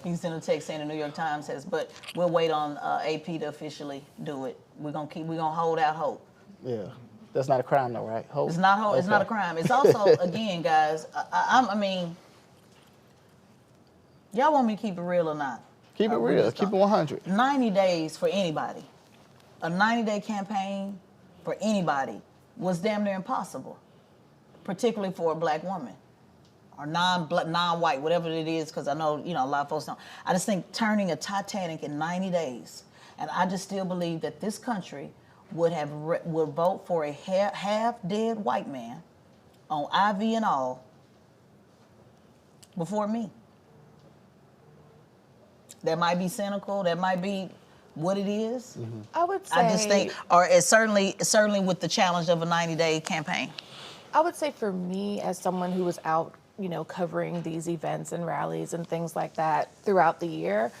he sent a text saying the New York Times has, but we'll wait on AP to officially do it. We're gonna hold out hope. Yeah. That's not a crime, though, right? Hope. It's not hope. Okay. It's not a crime. It's also, again, guys. I mean, y'all want me to keep it real or not? Keep it real. Keep it 100. 90 days for anybody. A 90-day campaign for anybody was damn near impossible, particularly for a black woman or non-white, whatever it is. Because I know a lot of folks don't. I just think turning a Titanic in 90 days, and I just still believe that this country would vote for a half-dead white man on IV and all before me. That might be cynical. That might be what it is. Mm-hmm. I would say. I just think, or it's certainly with the challenge of a 90-day campaign. I would say for me, as someone who was out, covering these events and rallies and things like that throughout the year,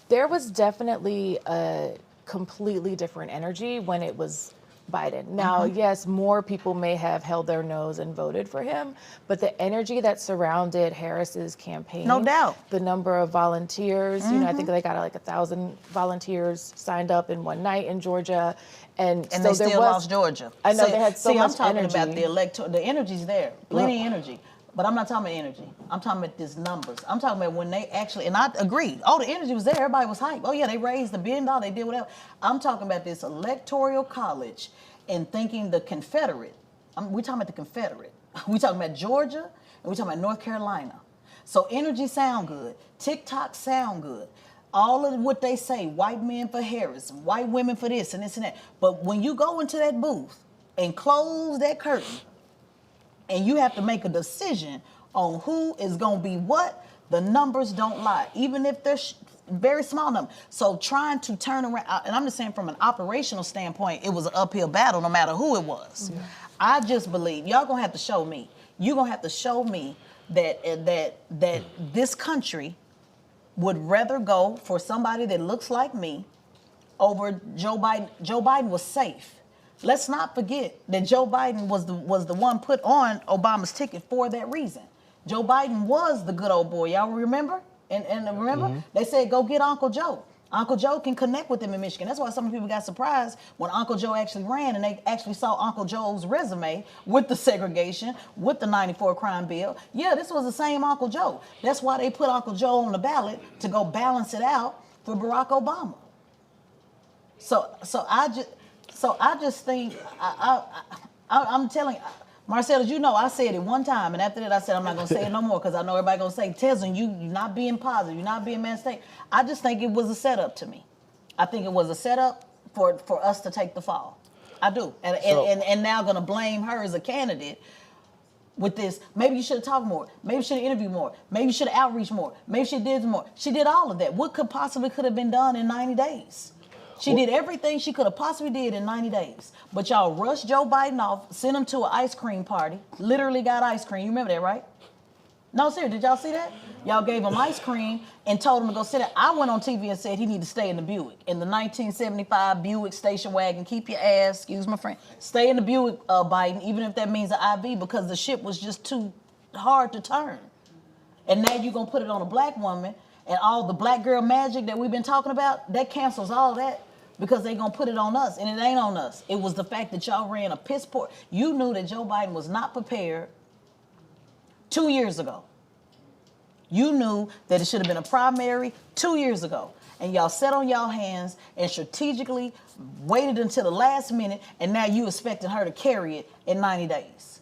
there was definitely a completely different energy when it was Biden. Now, yes, more people may have held their nose and voted for him, but the energy that surrounded Harris's campaign, no doubt, the number of volunteers, I think they got like 1,000 volunteers signed up in one night in Georgia, and so they still lost Georgia. I know they had so much I'm talking energy. about the electoral. The energy's there, plenty of energy. But I'm not talking about energy. I'm talking about these numbers. I'm talking about when they actually, and I agree, the energy was there. Everybody was hyped. Oh, yeah, they raised $1 billion. They did whatever. I'm talking about this electoral college and thinking the Confederate. We're talking about the Confederate. We're talking about Georgia, and we're talking about North Carolina. So energy sound good. TikTok sound good. All of what they say, white men for Harris, white women for this and this and that. But when you go into that booth and close that curtain, and you have to make a decision on who is going to be what, the numbers don't lie, even if they're very small numbers. So trying to turn around, and I'm just saying from an operational standpoint, it was an uphill battle no matter who it was. Mm-hmm. I just believe, y'all going to have to show me, you're going to have to show me that this country would rather go for somebody that looks like me over Joe Biden. Joe Biden was safe. Let's not forget that Joe Biden was the one put on Obama's ticket for that reason. Joe Biden was the good old boy. Y'all remember? And remember? They said, go get Uncle Joe. Uncle Joe can connect with them in Michigan. That's why some people got surprised when Uncle Joe actually ran and they actually saw Uncle Joe's resume with the segregation, with the 94 crime bill. Yeah, this was the same Uncle Joe. That's why they put Uncle Joe on the ballot to go balance it out for Barack Obama. So I just think, I'm telling you, Marcel, as you know, I said it one time, and after that I said I'm not going to say it no more because I know everybody going to say, Tezlyn, you're not being positive, you're not being man-state. I just think it was a setup to me. I think it was a setup for us to take the fall. I do. And now going to blame her as a candidate with this. Maybe you should have talked more. Maybe you should have interviewed more. Maybe you should have outreached more. Maybe she did more. She did all of that. What could have been done in 90 days? She did everything she could have possibly did in 90 days. But y'all rushed Joe Biden off, sent him to an ice cream party, literally got ice cream. You remember that, right? No, seriously, did y'all see that? Y'all gave him ice cream and told him to go sit down. I went on TV and said he need to stay in the Buick. In the 1975 Buick station wagon, keep your ass, excuse my friend, stay in the Buick, Biden, even if that means an IV, because the ship was just too hard to turn. And now you're going to put it on a black woman And all the black girl magic that we've been talking about, that cancels all that because they're going to put it on us, and it ain't on us. It was the fact that y'all ran a piss poor. You knew that Joe Biden was not prepared 2 years ago. You knew that it should have been a primary 2 years ago. And y'all sat on y'all hands and strategically waited until the last minute, and now you expecting her to carry it in 90 days.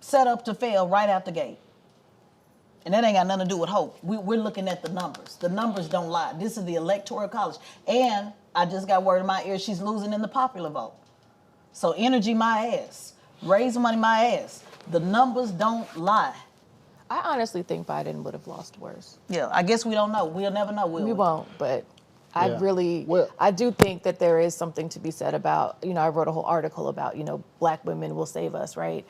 Set up to fail right out the gate. And that ain't got nothing to do with hope. We're looking at the numbers. The numbers don't lie. This is the Electoral College. And I just got word in my ear she's losing in the popular vote. So energy my ass. Raise money my ass. The numbers don't lie. I honestly think Biden would have lost worse. Yeah, I guess we don't know. We'll never know, will we? We won't, but Yeah. I do think that there is something to be said about, I wrote a whole article about, black women will save us, right?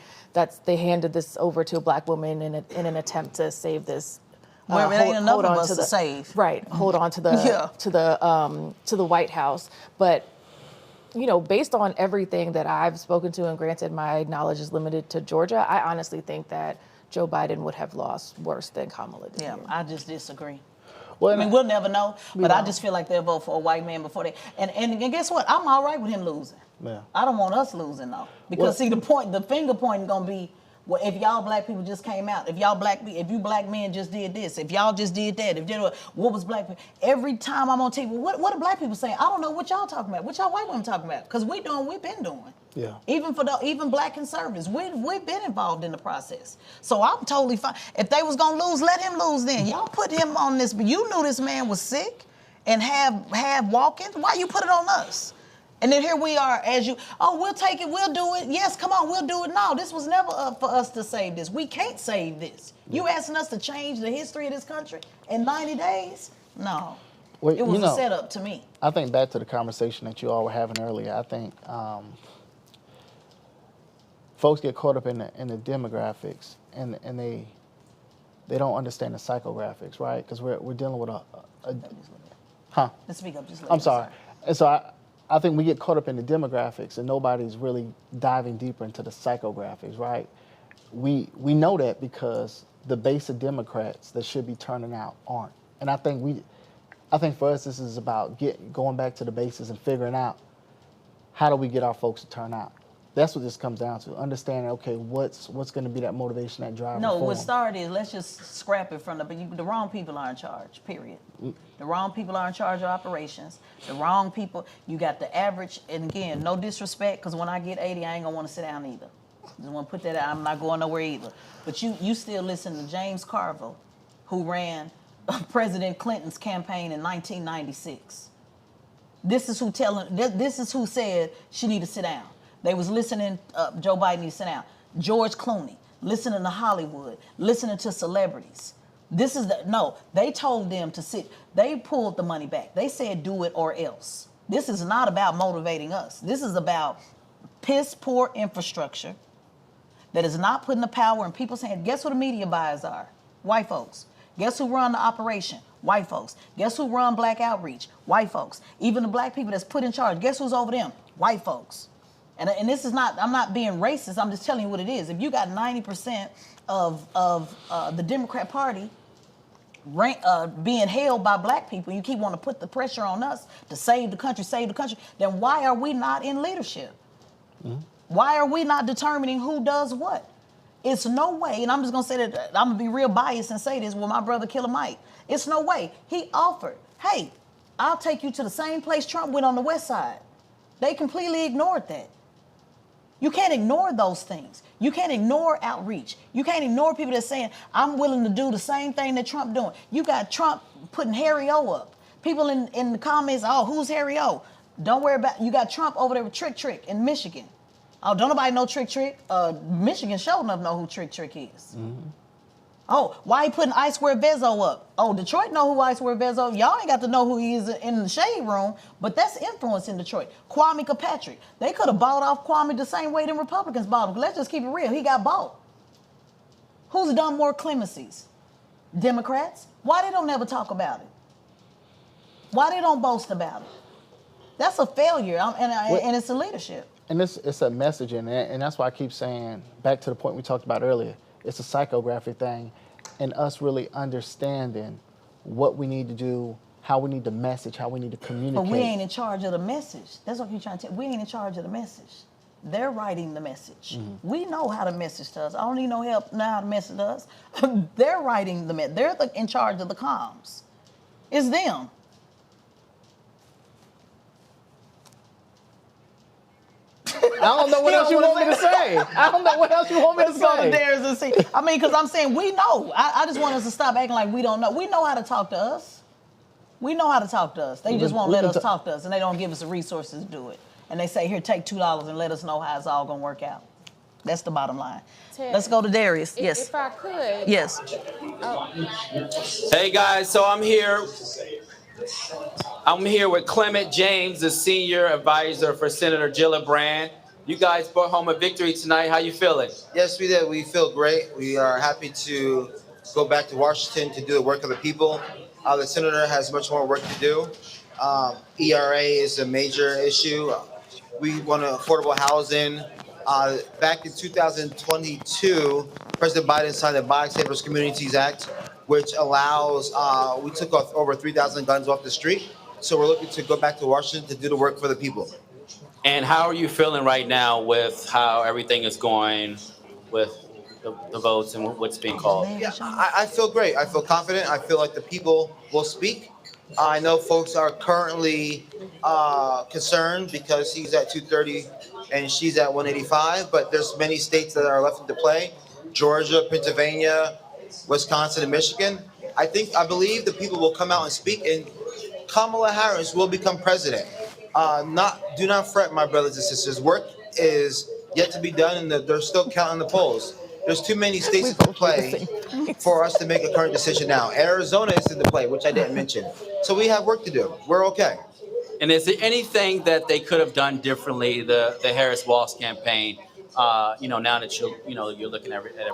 They handed this over to a black woman in an attempt to save this. Well, it ain't enough of us to save. Right, hold on to the White House. But, based on everything that I've spoken to, and granted my knowledge is limited to Georgia, I honestly think that Joe Biden would have lost worse than Kamala did. Yeah, I just disagree. Well, I mean, we'll never know, but I just feel like they'll vote for a white man before they. And guess what? I'm all right with him losing. Yeah. I don't want us losing though, because see, the finger pointing gonna be, well, if y'all black people just came out, if you black men just did this, if y'all just did that, what was black people? Every time I'm on TV, what are black people saying? I don't know what y'all talking about. What y'all white women talking about? Because we've been doing. Yeah. Even black conservatives, we've been involved in the process. So I'm totally fine. If they was gonna lose, let him lose then. Y'all put him on this, but you knew this man was sick and have walk-ins. Why you put it on us? And then here we are we'll take it, we'll do it. Yes, come on, we'll do it. No, this was never up for us to save this. We can't save this. You asking us to change the history of this country in 90 days? No. Well, it was a setup to me. I think back to the conversation that you all were having earlier. I think folks get caught up in the demographics and they don't understand the psychographics, right? Because we're dealing with Let's speak up just. I'm sorry. And so I think we get caught up in the demographics and nobody's really diving deeper into the psychographics, right? We know that because the base of Democrats that should be turning out aren't. And I think for us this is about going back to the bases and figuring out how do we get our folks to turn out. That's what this comes down to. Understanding, okay, what's going to be that motivation, that drive. No, what started is let's just scrap it from the wrong people are in charge, period. The wrong people are in charge of operations. The wrong people, you got the average, and again, no disrespect, because when I get 80, I ain't going to want to sit down either. Just want to put that out. I'm not going nowhere either. But you still listen to James Carville, who ran President Clinton's campaign in 1996. This is who said she need to sit down. They was listening, Joe Biden needs to sit down. George Clooney, listening to Hollywood, listening to celebrities. They told them to sit. They pulled the money back. They said do it or else. This is not about motivating us. This is about piss poor infrastructure that is not putting the power in people's hands. Guess who the media buyers are? White folks. Guess who run the operation? White folks. Guess who run black outreach? White folks. Even the black people that's put in charge, guess who's over them? White folks. And this is not, I'm not being racist, I'm just telling you what it is. If you got 90% of the Democrat Party being held by black people, you keep wanting to put the pressure on us to save the country, then why are we not in leadership? Mm-hmm. Why are we not determining who does what? It's no way, and I'm just going to say that, I'm going to be real biased and say this with my brother Killer Mike. It's no way. He offered, hey, I'll take you to the same place Trump went on the West Side. They completely ignored that. You can't ignore those things. You can't ignore outreach. You can't ignore people that's saying, I'm willing to do the same thing that Trump doing. You got Trump putting Harry O up. People in the comments, oh, who's Harry O? Don't worry about, you got Trump over there with Trick in Michigan. Oh, don't nobody know Trick. Michigan sure enough know who Trick is. Mm-hmm. Oh, why he putting I Swear Vezzo up? Oh, Detroit know who I Swear Vezzo. Y'all ain't got to know who he is in the shade room, but that's influence in Detroit. Kwame Kilpatrick. They could have bought off Kwame the same way them Republicans bought him. Let's just keep it real. He got bought. Who's done more clemencies? Democrats? Why they don't never talk about it? Why they don't boast about it? That's a failure, and it's a leadership. And it's a messaging, and that's why I keep saying, back to the point we talked about earlier, it's a psychographic thing, and us really understanding what we need to do, how we need to message, how we need to communicate. But we ain't in charge of the message. That's what you're trying to tell. We ain't in charge of the message. They're writing the message. We know how to message to us. I don't need no help now how to message to us. They're writing the message. They're in charge of the comms. It's them. I don't know what else you want me to say. I don't know what else you want me to say. Let's go to Darius and see. I mean, because I'm saying we know. I just want us to stop acting like we don't know. We know how to talk to us. We know how to talk to us. They just won't let us talk to us, and they don't give us the resources to do it. And they say, here, take $2 and let us know how it's all going to work out. That's the bottom line. Ted, Let's go to Darius. Yes. If I could. Yes. Hey guys, so I'm here. I'm here with Clement James, the senior advisor for Senator Gillibrand. You guys brought home a victory tonight. How you feeling? Yes, we did. We feel great. We are happy to go back to Washington to do the work of the people. The senator has much more work to do. ERA is a major issue. We want affordable housing. Back in 2022, President Biden signed the Body Savers Communities Act, which allows, we took off over 3,000 guns off the street. So we're looking to go back to Washington to do the work for the people. And how are you feeling right now with how everything is going with the votes and what's being called? Yeah, I feel great. I feel confident. I feel like the people will speak. I know folks are currently concerned because he's at 230 and she's at 185, but there's many states that are left into play. Georgia, Pennsylvania, Wisconsin, and Michigan. I believe the people will come out and speak, and Kamala Harris will become president. Do not fret, my brothers and sisters. Work is yet to be done, and they're still counting the polls. There's too many states in play for us to make a current decision now. Arizona is in the play, which I didn't mention. So we have work to do. We're okay. And is there anything that they could have done differently, the Harris-Walsh campaign, now that you're looking at everything?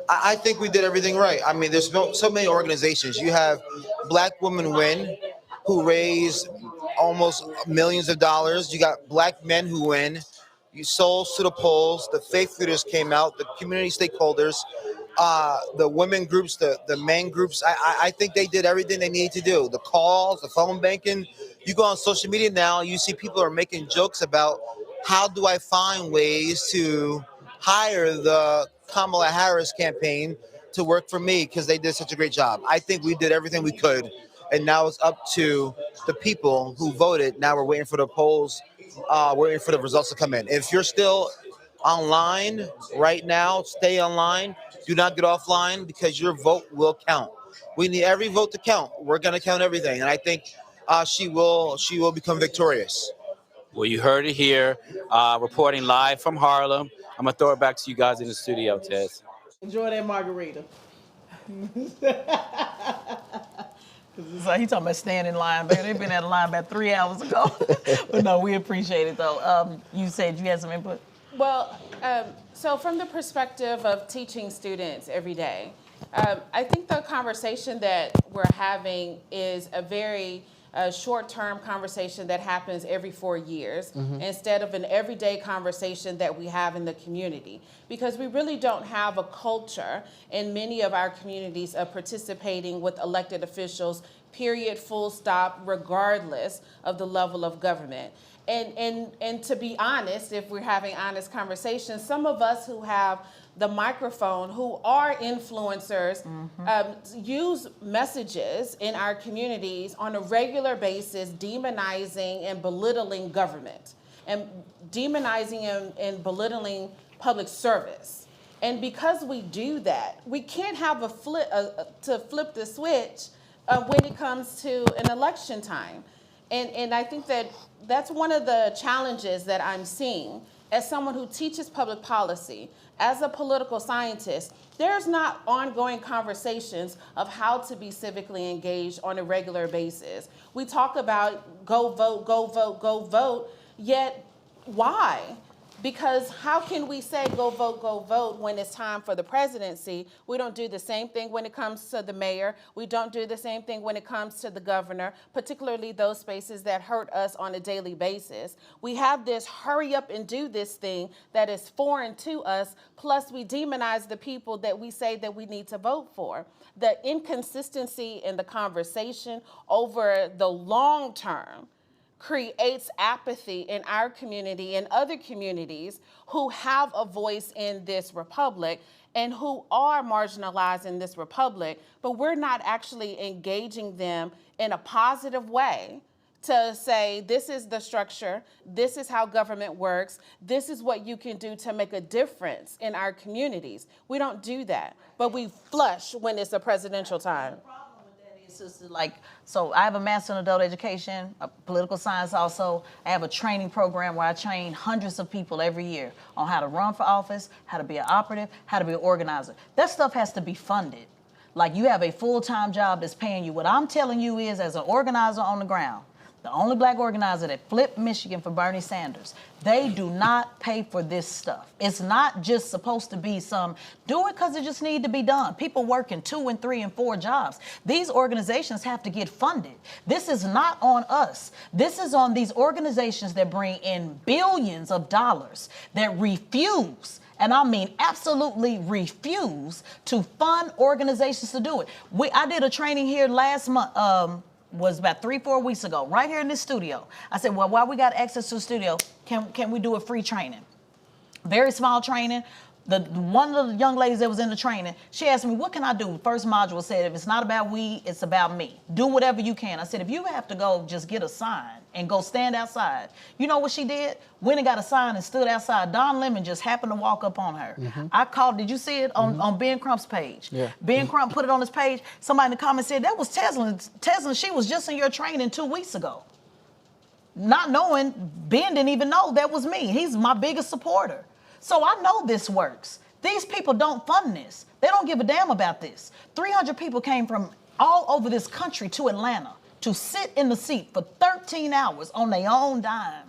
I think we did everything right. I mean, there's so many organizations. You have Black Women Win, who raise almost millions of dollars. You got Black Men Who Win. You Souls to the Polls. The faith leaders came out. The community stakeholders, the women groups, the men groups. I think they did everything they needed to do. The calls, the phone banking. You go on social media now, you see people are making jokes about how do I find ways to hire the Kamala Harris campaign to work for me because they did such a great job. I think we did everything we could, and now it's up to the people who voted. Now we're waiting for the polls, waiting for the results to come in. If you're still online right now, stay online. Do not get offline because your vote will count. We need every vote to count. We're going to count everything, and I think she will become victorious. Well, you heard it here, reporting live from Harlem. I'm going to throw it back to you guys in the studio, Tez. Enjoy that margarita. He talking about standing in line, man. They've been at a line about 3 hours ago. But no, we appreciate it, though. You said you had some input? Well, so from the perspective of teaching students every day, I think the conversation that we're having is a very short-term conversation that happens every 4 years instead of an everyday conversation that we have in the community. Because we really don't have a culture in many of our communities of participating with elected officials, period, full stop, regardless of the level of government. And to be honest, if we're having honest conversations, some of us who have the microphone, who are influencers, use messages in our communities on a regular basis, demonizing and belittling government, and demonizing and belittling public service. And because we do that, we can't have to flip the switch when it comes to an election time. And I think that that's one of the challenges that I'm seeing as someone who teaches public policy. As a political scientist, there's not ongoing conversations of how to be civically engaged on a regular basis. We talk about go vote, go vote, go vote, yet why? Because how can we say go vote when it's time for the presidency? We don't do the same thing when it comes to the mayor. We don't do the same thing when it comes to the governor, particularly those spaces that hurt us on a daily basis. We have this hurry up and do this thing that is foreign to us, plus we demonize the people that we say that we need to vote for. The inconsistency in the conversation over the long term creates apathy in our community and other communities who have a voice in this republic and who are marginalized in this republic, but we're not actually engaging them in a positive way to say, this is the structure, this is how government works, this is what you can do to make a difference in our communities. We don't do that, but we flush when it's a presidential time. Like, so I have a master in adult education, political science also. I have a training program where I train hundreds of people every year on how to run for office, how to be an operative, how to be an organizer. That stuff has to be funded. Like, you have a full-time job that's paying you. What I'm telling you is, as an organizer on the ground, the only black organizer that flipped Michigan for Bernie Sanders, they do not pay for this stuff. It's not just supposed to be some, do it because it just need to be done. People working 2 and 3 and 4 jobs. These organizations have to get funded. This is not on us. This is on these organizations that bring in billions of dollars that refuse, and I mean absolutely refuse, to fund organizations to do it. I did a training here last month, was about 3-4 weeks ago, right here in this studio. I said, well, while we got access to the studio, can we do a free training? Very small training. One of the young ladies that was in the training, she asked me, what can I do? First module said, if it's not about we, it's about me. Do whatever you can. I said, if you have to go just get a sign and go stand outside. You know what she did? Went and got a sign and stood outside. Don Lemon just happened to walk up on her. I called, did you see it on Ben Crump's page? Yeah. Ben Crump put it on his page. Somebody in the comments said, that was Tezlyn. Tezlyn, she was just in your training 2 weeks ago. Not knowing, Ben didn't even know that was me. He's my biggest supporter. So I know this works. These people don't fund this. They don't give a damn about this. 300 people came from all over this country to Atlanta to sit in the seat for 13 hours on their own dime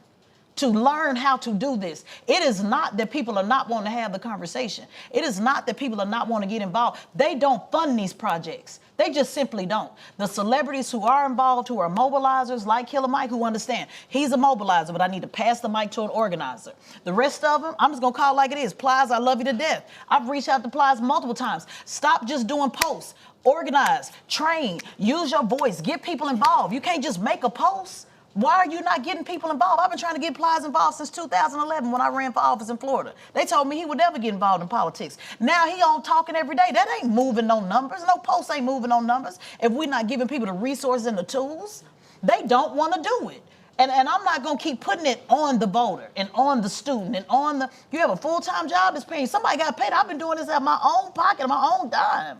to learn how to do this. It is not that people are not wanting to have the conversation. It is not that people are not wanting to get involved. They don't fund these projects. They just simply don't. The celebrities who are involved, who are mobilizers, like Killer Mike, who understand he's a mobilizer, but I need to pass the mic to an organizer. The rest of them, I'm just gonna call it like it is. Plies, I love you to death. I've reached out to Plies multiple times. Stop just doing posts. Organize, train, use your voice, get people involved. You can't just make a post. Why are you not getting people involved? I've been trying to get Plies involved since 2011 when I ran for office in Florida. They told me he would never get involved in politics. Now he on talking every day. That ain't moving no numbers. No posts ain't moving no numbers. If we're not giving people the resources and the tools, they don't want to do it. And I'm not going to keep putting it on the voter and on the student and on the, you have a full-time job that's paying. Somebody got paid. I've been doing this out of my own pocket, my own dime.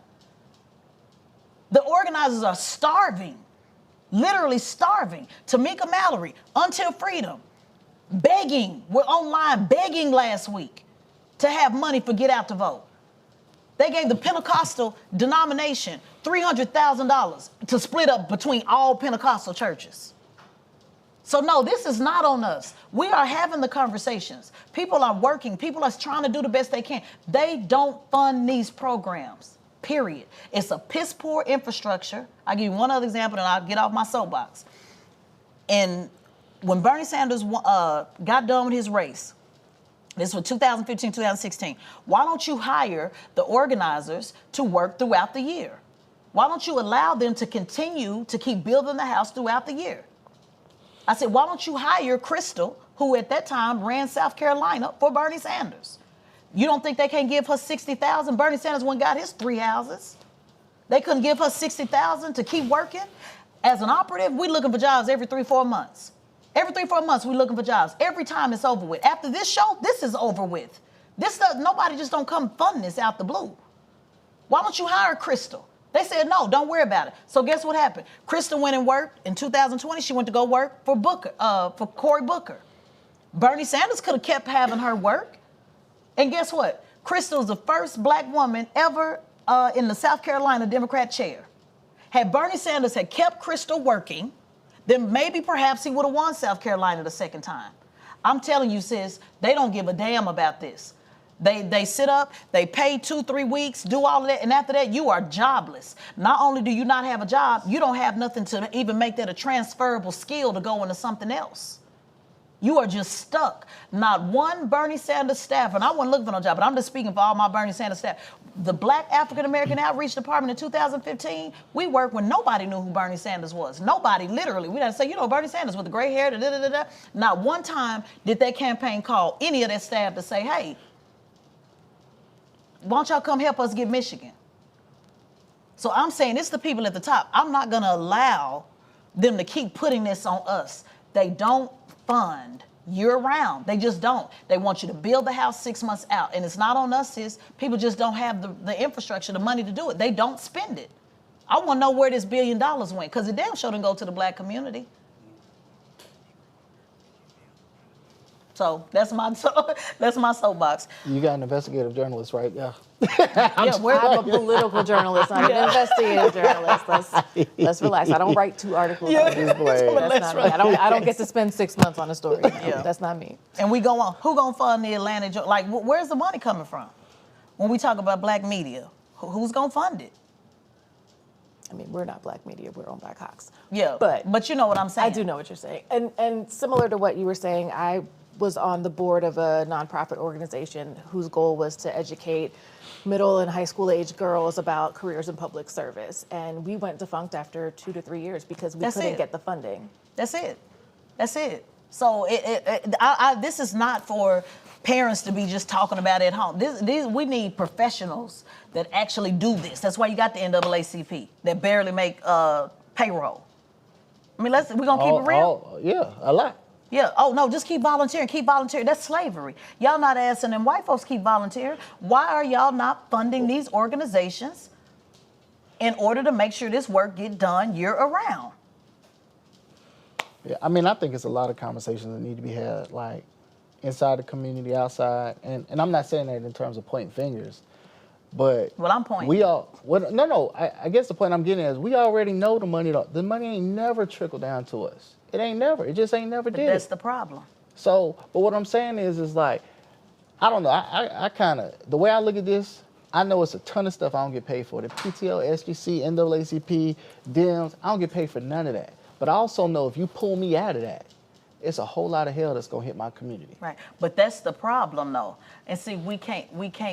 The organizers are starving. Literally starving. Tamika Mallory, Until Freedom, begging. We're online begging last week to have money for Get Out to Vote. They gave the Pentecostal denomination $300,000 to split up between all Pentecostal churches. So no, this is not on us. We are having the conversations. People are working. People are trying to do the best they can. They don't fund these programs. Period. It's a piss poor infrastructure. I'll give you one other example and I'll get off my soapbox. And when Bernie Sanders got done with his race, this was 2015, 2016, why don't you hire the organizers to work throughout the year? Why don't you allow them to continue to keep building the house throughout the year? I said, why don't you hire Crystal, who at that time ran South Carolina for Bernie Sanders? You don't think they can give her $60,000? Bernie Sanders went and got his 3 houses. They couldn't give her $60,000 to keep working. As an operative, we're looking for jobs every 3-4 months. Every 3-4 months, we're looking for jobs. Every time it's over with. After this show, this is over with. This stuff, nobody just don't come fund this out the blue. Why don't you hire Crystal? They said, no, don't worry about it. So guess what happened? Crystal went and worked. In 2020, she went to go work for Cory Booker. Bernie Sanders could have kept having her work. And guess what? Crystal's the first black woman ever in the South Carolina Democrat chair. Had Bernie Sanders had kept Crystal working, then maybe perhaps he would have won South Carolina the second time. I'm telling you, sis, they don't give a damn about this. They sit up, they pay 2-3 weeks, do all of that, and after that, you are jobless. Not only do you not have a job, you don't have nothing to even make that a transferable skill to go into something else. You are just stuck. Not one Bernie Sanders staff, and I wasn't looking for no job, but I'm just speaking for all my Bernie Sanders staff. The Black African American Outreach Department in 2015, we worked when nobody knew who Bernie Sanders was. Nobody, literally. We had to say, you know, Bernie Sanders with the gray hair, da-da-da-da. Not one time did that campaign call any of that staff to say, hey, why don't y'all come help us get Michigan? So I'm saying it's the people at the top. I'm not going to allow them to keep putting this on us. They don't fund year-round. They just don't. They want you to build the house 6 months out. And it's not on us, sis. People just don't have the infrastructure, the money to do it. They don't spend it. I want to know where this $1 billion went, because it damn sure didn't go to the Black community. So that's my soapbox. You got an investigative journalist, right? Yeah. I'm a political journalist, not an investigative journalist. Let's relax. I don't write 2 articles. That's not me. I don't get to spend 6 months on a story. No, that's not me. And we go on. Who gonna fund the Atlanta? Like, where's the money coming from? When we talk about Black media, who's gonna fund it? I mean, we're not Black media. We're owned by Cox. Yeah, but you know what I'm saying. I do know what you're saying. And similar to what you were saying, I was on the board of a nonprofit organization whose goal was to educate middle and high school age girls about careers in public service. And we went defunct after 2 to 3 years because we couldn't get the funding. That's it. So this is not for parents to be just talking about it at home. We need professionals that actually do this. That's why you got the NAACP that barely make payroll. I mean, we're gonna keep it real. Yeah, a lot. Yeah. Oh no, just keep volunteering. That's slavery. Y'all not asking them white folks keep volunteering. Why are y'all not funding these organizations in order to make sure this work get done year around? Yeah, I mean, I think it's a lot of conversations that need to be had, like inside the community, outside, and I'm not saying that in terms of pointing fingers, but I'm pointing. I guess the point I'm getting at is we already know the money ain't never trickled down to us. It just ain't never did. That's the problem. So, but what I'm saying is like, I don't know. I kind of, the way I look at this, I know it's a ton of stuff I don't get paid for. The PTO, SGC, NAACP, DEMS, I don't get paid for none of that. But I also know if you pull me out of that, it's a whole lot of hell that's gonna hit my community. Right. But that's the problem though. And see, we can't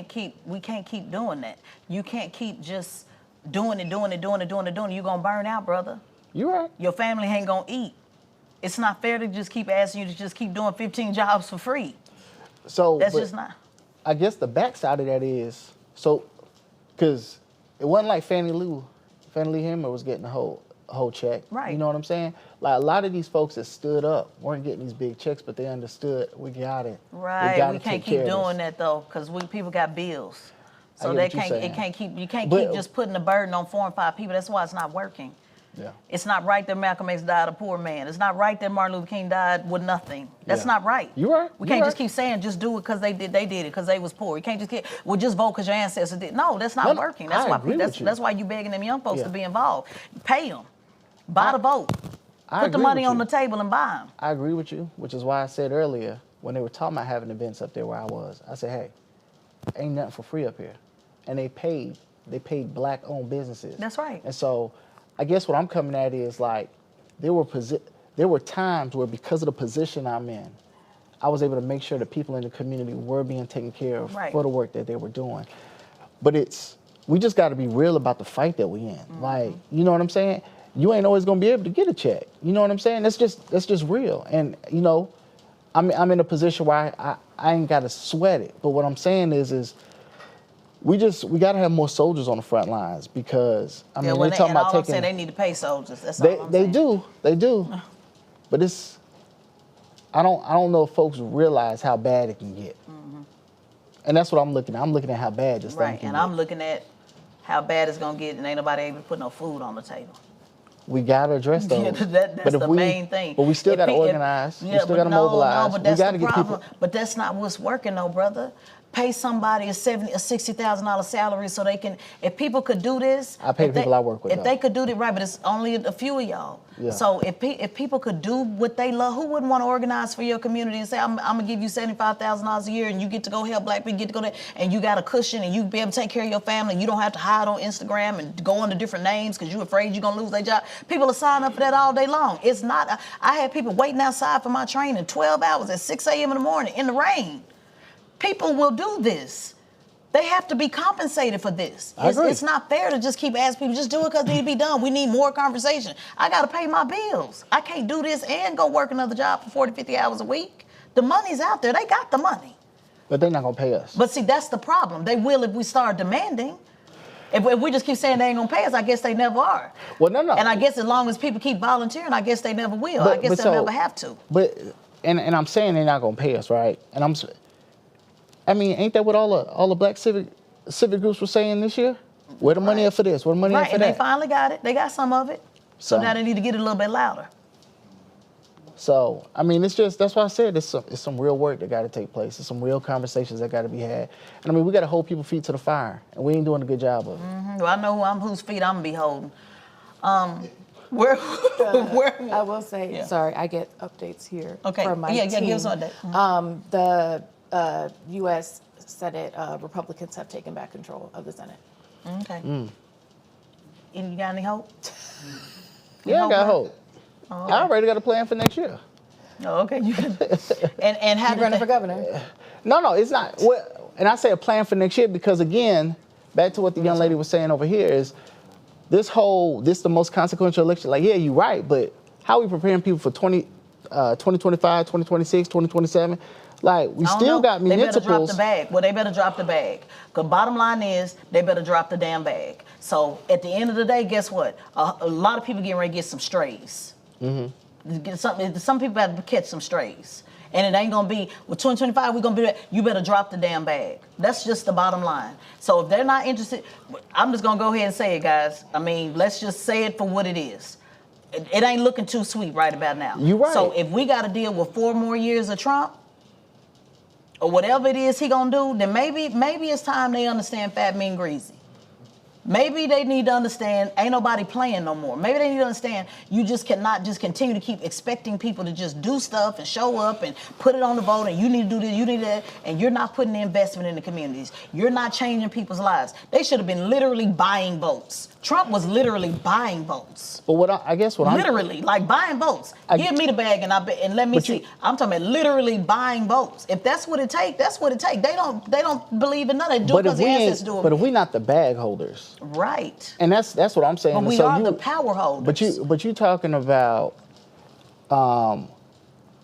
keep doing that. You can't keep just doing it. You're gonna burn out, brother. You're right. Your family ain't gonna eat. It's not fair to just keep asking you to just keep doing 15 jobs for free. So that's just not. I guess the backside of that is, because it wasn't like Fannie Lou Hamer was getting a whole check. Right. You know what I'm saying? Like a lot of these folks that stood up weren't getting these big checks, but they understood we got it. Right. We can't keep doing that though, because people got bills. So you can't keep just putting the burden on 4 and 5 people. That's why it's not working. Yeah. It's not right that Malcolm X died a poor man. It's not right that Martin Luther King died with nothing. That's not right. You're right. We can't just keep saying just do it because they did it because they was poor. You can't just vote because your ancestors did. No, that's not working. That's why you begging them young folks to be involved. Pay them. Buy the vote. Put the money on the table and buy them. I agree with you, which is why I said earlier when they were talking about having events up there where I was, I said, hey, ain't nothing for free up here. And they paid Black-owned businesses. That's right. And so I guess what I'm coming at is like there were times where because of the position I'm in, I was able to make sure that people in the community were being taken care of for the work that they were doing. But we just got to be real about the fight that we in. Mm-hmm. Like, you know what I'm saying? You ain't always gonna be able to get a check. You know what I'm saying? That's just real. And you know, I'm in a position where I ain't got to sweat it. But what I'm saying is we got to have more soldiers on the front lines because I mean they're talking about taking. They need to pay soldiers. That's all I'm saying. They do, but I don't know if folks realize how bad it can get. Mm-hmm. And that's what I'm looking at. I'm looking at how bad this thing can get. And I'm looking at how bad it's gonna get, and ain't nobody able to put no food on the table. We gotta address those. That's the main thing. But we still gotta organize. We still gotta mobilize. No, but that's the problem. But that's not what's working, though, brother. pay somebody a $70,000 or $60,000 salary so they can, if people could do this. I pay the people I work with. If they could do it right, but it's only a few of y'all. Yeah. So if people could do what they love, who wouldn't want to organize for your community and say, I'm gonna give you $75,000 a year and you get to go help black people, get to go there, and you got a cushion and you be able to take care of your family. You don't have to hide on Instagram and go under different names because you're afraid you're gonna lose their job. People are signing up for that all day long. It's not, I had people waiting outside for my training 12 hours at 6 a.m. in the morning in the rain. People will do this. They have to be compensated for this. It's not fair to just keep asking people, just do it because it need to be done. We need more conversation. I got to pay my bills. I can't do this and go work another job for 40, 50 hours a week. The money's out there. They got the money. But they're not going to pay us. But see, that's the problem. They will if we start demanding. If we just keep saying they ain't going to pay us, I guess they never are. Well, no. And I guess as long as people keep volunteering, I guess they never will. I guess they'll never have to. But, and I'm saying they're not going to pay us, right? And I mean, ain't that what all the black civic groups were saying this year? Where the money at for this? Where the money at for and that? they finally got it. They got some of it. So now they need to get it a little bit louder. So, I mean, it's just, that's why I said it's some real work that got to take place. There's some real conversations that got to be had. And I mean, we got to hold people's feet to the fire, and we ain't doing a good job of it. Well, I know whose feet I'm going to be holding. Where I will say, sorry, I get updates here from my team. team. Give us an update. The U.S. Senate Republicans have taken back control of the Senate. Okay. And you got any hope? Yeah, I got hope. Oh, I already got a plan for next year. Oh, okay. You can. And how you running for governor? No, it's not. Well, and I say a plan for next year because, again, back to what the young lady was saying over here is this the most consequential election. Like, yeah, you're right, but how are we preparing people for 2025, 2026, 2027? Like, we still got municipals. They better drop the bag. Well, they better drop the bag. Because bottom line is, they better drop the damn bag. So at the end of the day, guess what? A lot of people getting ready to get some strays. Some people have to catch some strays. And it ain't going to be, with 2025, we're going to be, you better drop the damn bag. That's just the bottom line. So if they're not interested, I'm just going to go ahead and say it, guys. I mean, let's just say it for what it is. It ain't looking too sweet right about now. You're right. So if we got to deal with 4 more years of Trump, or whatever it is he gonna do, then maybe it's time they understand fat mean greasy. Maybe they need to understand ain't nobody playing no more. Maybe they need to understand you just cannot just continue to keep expecting people to just do stuff and show up and put it on the vote and you need to do this, you need that, and you're not putting the investment in the communities. You're not changing people's lives. They should have been literally buying votes. Trump was literally buying votes. But what I'm literally like buying votes. Give me the bag and let me see. I'm talking about literally buying votes. If that's what it takes, that's what it takes. They don't believe in none. They do it because the ancestors do it. But if we're not the bag holders, right? And that's what I'm saying. But we are the power holders. But you talking about,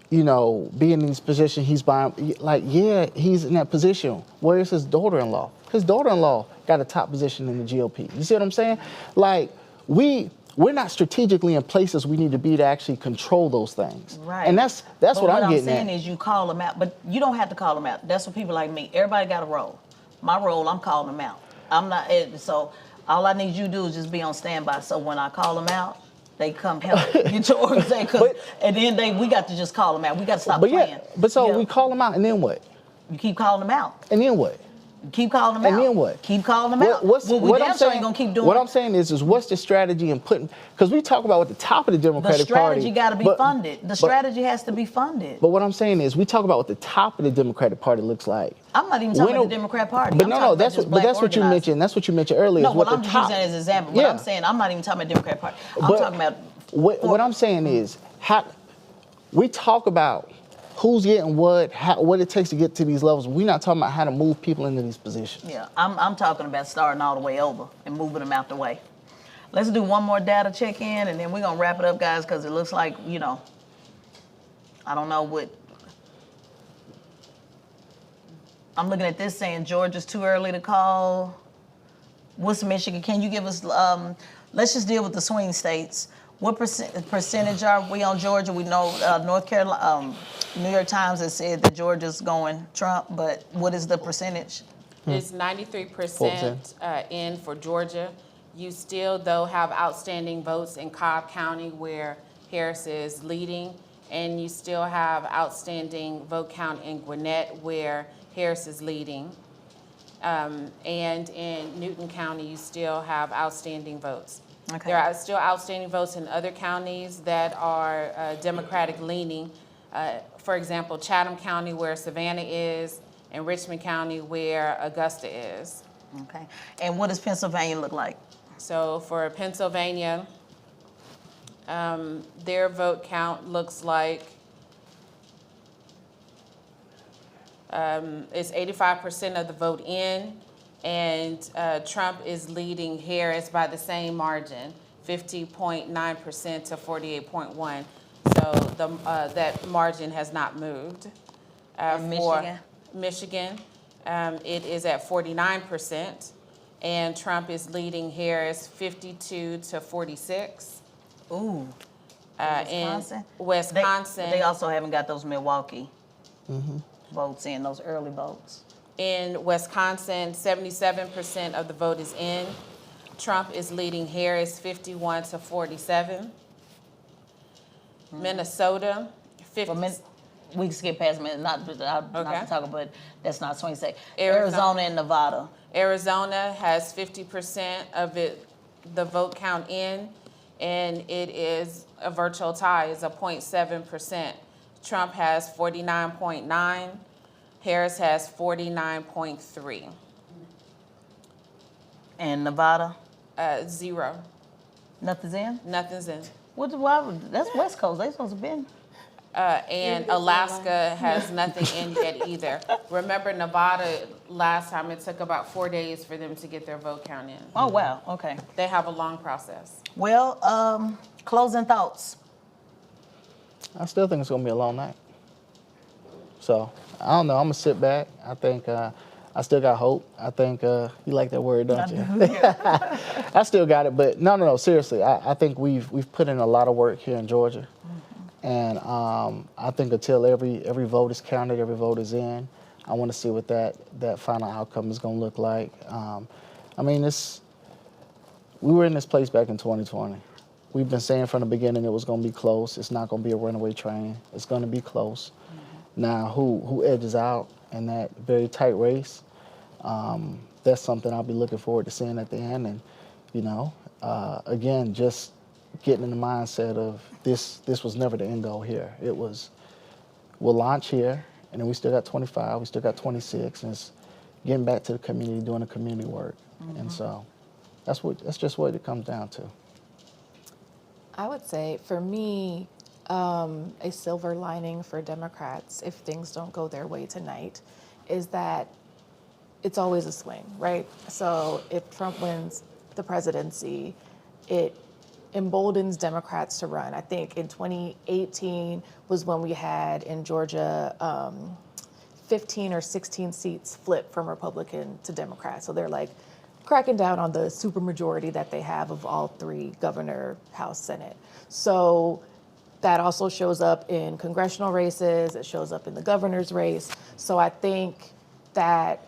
being in this position. He's buying. Like, yeah, he's in that position. Where is his daughter-in-law? His daughter-in-law got a top position in the GOP. You see what I'm saying? Like, we're not strategically in places we need to be to actually control those things. Right. And that's what I'm getting at. What I'm saying is you call them out, but you don't have to call them out. That's what people like me. Everybody got a role. My role, I'm calling them out. I'm not, so all I need you to do is just be on standby. So when I call them out, they come help get your organization. And then we got to just call them out. We got to stop playing. We call them out, and then what? You keep calling them out. And then what? Keep calling them out. And then what? Keep calling them out. What I'm saying, ain't gonna keep doing. What I'm saying is what's the strategy in putting? Because we talk about at the top of the Democratic Party. The strategy got to be funded. The strategy has to be funded. But what I'm saying is we talk about what the top of the Democratic Party looks like. I'm not even talking about the Democratic Party. But that's what you mentioned. That's what you mentioned earlier. No, I'm just using that as an example. What I'm saying, I'm not even talking about Democratic Party. I'm talking about. What I'm saying is how we talk about who's getting what it takes to get to these levels. We're not talking about how to move people into these positions. Yeah, I'm talking about starting all the way over and moving them out the way. Let's do one more data check-in, and then we're going to wrap it up, guys, because it looks like, I don't know what. I'm looking at this saying Georgia's too early to call. What's Michigan? Can you give us, let's just deal with the swing states. What percentage are we on Georgia? We know North Carolina, New York Times has said that Georgia's going Trump, but what is the percentage? It's 93% in for Georgia. You still, though, have outstanding votes in Cobb County where Harris is leading. and you still have outstanding vote count in Gwinnett, where Harris is leading. And in Newton County, you still have outstanding votes. Okay. There are still outstanding votes in other counties that are Democratic leaning. For example, Chatham County, where Savannah is, and Richmond County, where Augusta is. Okay. And what does Pennsylvania look like? So for Pennsylvania, their vote count looks like it's 85% of the vote in, and Trump is leading Harris by the same margin, 50.9% to 48.1%. So that margin has not moved. For Michigan, it is at 49%, and Trump is leading Harris 52 to 46. Ooh. In Wisconsin. They also haven't got those Milwaukee votes in, those early votes. In Wisconsin, 77% of the vote is in. Trump is leading Harris 51 to 47. Minnesota, 50. We can skip past not to talk about, but that's not swing state. Arizona and Nevada. Arizona has 50% of the vote count in, and it is a virtual tie, is a 0.7%. Trump has 49.9, Harris has 49.3. And Nevada? 0. Nothing's in? Nothing's in. That's West Coast, they supposed to be in. And Alaska has nothing in yet either. Remember, Nevada, last time it took about 4 days for them to get their vote count in. Oh, wow, okay. They have a long process. Well, closing thoughts. I still think it's going to be a long night. So, I don't know. I'm going to sit back. I think I still got hope. I think you like that word, don't you? I still got it. But no, seriously. I think we've put in a lot of work here in Georgia. And I think until every vote is counted, every vote is in, I want to see what that final outcome is going to look like. I mean, we were in this place back in 2020. We've been saying from the beginning it was going to be close. It's not going to be a runaway train. It's going to be close. Now, who edges out in that very tight race, that's something I'll be looking forward to seeing at the end. And, again, just getting in the mindset of this was never the end goal here. It was, we'll launch here, and then we still got 25, we still got 26, and it's getting back to the community, doing the community work. And so that's just what it comes down to. I would say, for me, a silver lining for Democrats, if things don't go their way tonight, is that it's always a swing, right? So if Trump wins the presidency, it emboldens Democrats to run. I think in 2018 was when we had in Georgia 15 or 16 seats flip from Republican to Democrat. So they're like cracking down on the supermajority that they have of all three, governor, House, Senate. So that also shows up in congressional races. It shows up in the governor's race. So I think that,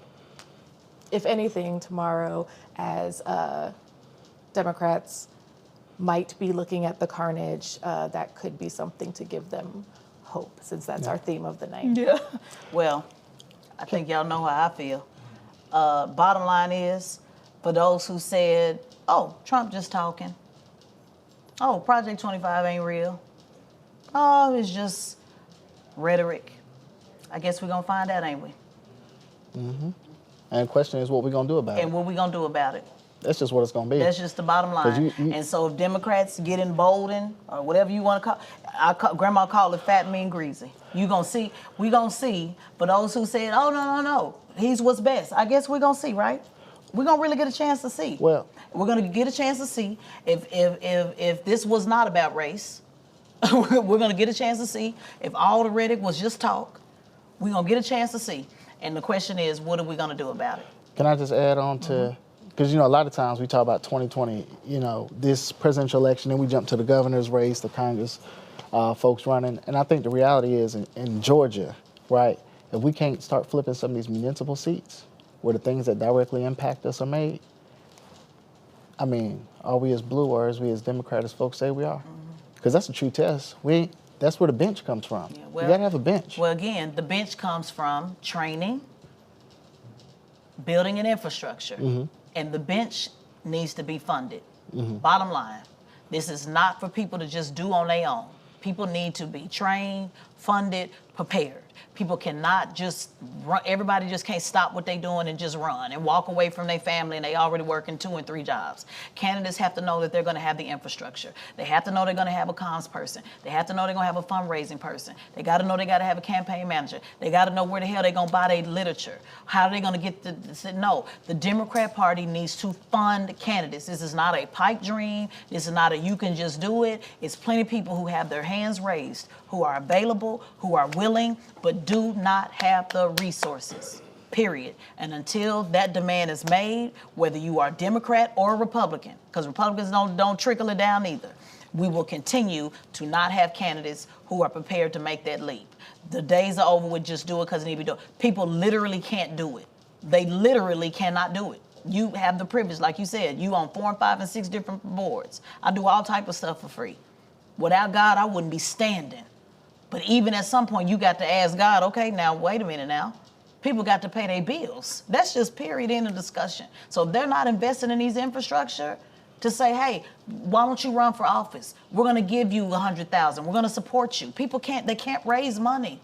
if anything, tomorrow, as Democrats might be looking at the carnage, that could be something to give them hope, since that's our theme of the night. Yeah. Well, I think y'all know how I feel. Bottom line is, for those who said, oh, Trump just talking. Oh, Project 25 ain't real. Oh, it's just rhetoric. I guess we're going to find out, ain't we? And the question is what we're going to do about it. And what we going to do about it. That's just what it's going to be. That's just the bottom line. And so if Democrats get emboldened, or whatever you want to call, Grandma called it fat, mean, greasy. We going to see. For those who said, oh, no, he's what's best. I guess we're going to see, right? We're going to really get a chance to see. Well, we're going to get a chance to see if this was not about race. We're going to get a chance to see if all the rhetoric was just talk. We're going to get a chance to see. And the question is, what are we going to do about it? Can I just add on to, because, a lot of times we talk about 2020, this presidential election, then we jump to the governor's race, the Congress folks running. And I think the reality is in Georgia, right, if we can't start flipping some of these municipal seats where the things that directly impact us are made, are we as blue or as we as Democrat as folks say we are? Because that's a true test. We That's where the bench comes from. Yeah, well, you gotta have a bench. Well, again, the bench comes from training, building an infrastructure, and the bench needs to be funded. Bottom line, this is not for people to just do on their own. People need to be trained, funded, prepared. People cannot just run, everybody just can't stop what they're doing and just run and walk away from their family and they already working 2 and 3 jobs. Candidates have to know that they're gonna have the infrastructure. They have to know they're gonna have a comms person. They have to know they're gonna have a fundraising person. They gotta know they gotta have a campaign manager. They gotta know where the hell they're gonna buy their literature. How are they gonna get no, the Democrat Party needs to fund candidates. This is not a pipe dream. This is not a you can just do it. It's plenty of people who have their hands raised, who are available, who are willing, but do not have the resources, period. And until that demand is made, whether you are Democrat or Republican, because Republicans don't trickle it down either, we will continue to not have candidates who are prepared to make that leap. The days are over with just do it because it need to be done. People literally can't do it. They literally cannot do it. You have the privilege, like you said, you on 4 and 5 and 6 different boards. I do all type of stuff for free. Without God, I wouldn't be standing. But even at some point, you got to ask God, okay, now, wait a minute now. People got to pay their bills. That's just period, end of discussion. So if they're not investing in these infrastructure to say, hey, why don't you run for office? We're going to give you $100,000. We're going to support you. People they can't raise money.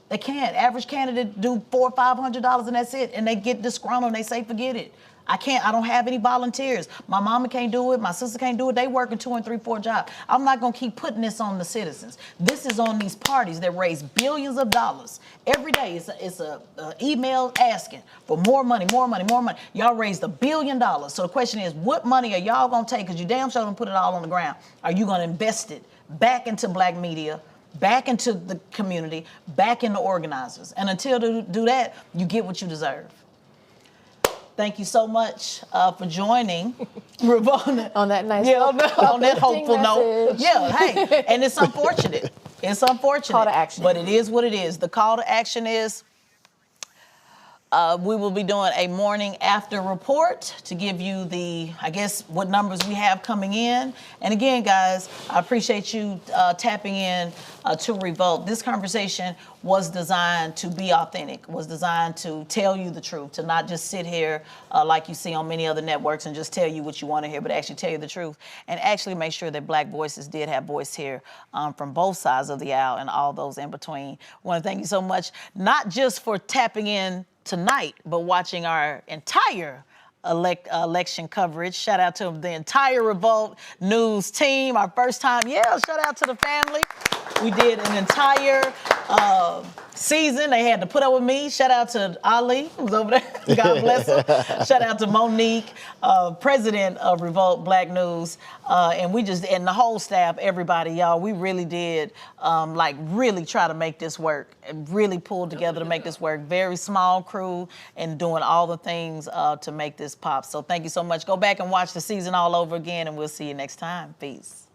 They can't. Average candidate do $400 or $500 and that's it. And they get disgruntled and they say, forget it. I don't have any volunteers. My mama can't do it. My sister can't do it. They working 2 and 3, 4 jobs. I'm not going to keep putting this on the citizens. This is on these parties that raise billions of dollars. Every day it's a email asking for more money, more money, more money. Y'all raised $1 billion. So the question is, what money are y'all going to take? Because you damn sure don't put it all on the ground. Are you going to invest it back into black media, back into the community, back into organizers? And until you do that, you get what you deserve. Thank you so much for joining. On that nice, on that hopeful note. message. Yeah, hey, and it's unfortunate. It's unfortunate. Call to action. But it is what it is. The call to action is we will be doing a morning after report to give you what numbers we have coming in. And again, guys, I appreciate you tapping in to Revolt. This conversation was designed to be authentic, was designed to tell you the truth, to not just sit here like you see on many other networks and just tell you what you want to hear, but actually tell you the truth and actually make sure that black voices did have voice here from both sides of the aisle and all those in between. I want to thank you so much, not just for tapping in tonight, but watching our entire election coverage. Shout out to the entire Revolt News team. Our first time, shout out to the family. We did an entire season. They had to put up with me. Shout out to Ali, who's over there. God bless her. Shout out to Monique, president of Revolt Black News. And the whole staff, everybody, y'all, we really did really try to make this work and really pulled together to make this work. Very small crew and doing all the things to make this pop. So thank you so much. Go back and watch the season all over again and we'll see you next time. Peace.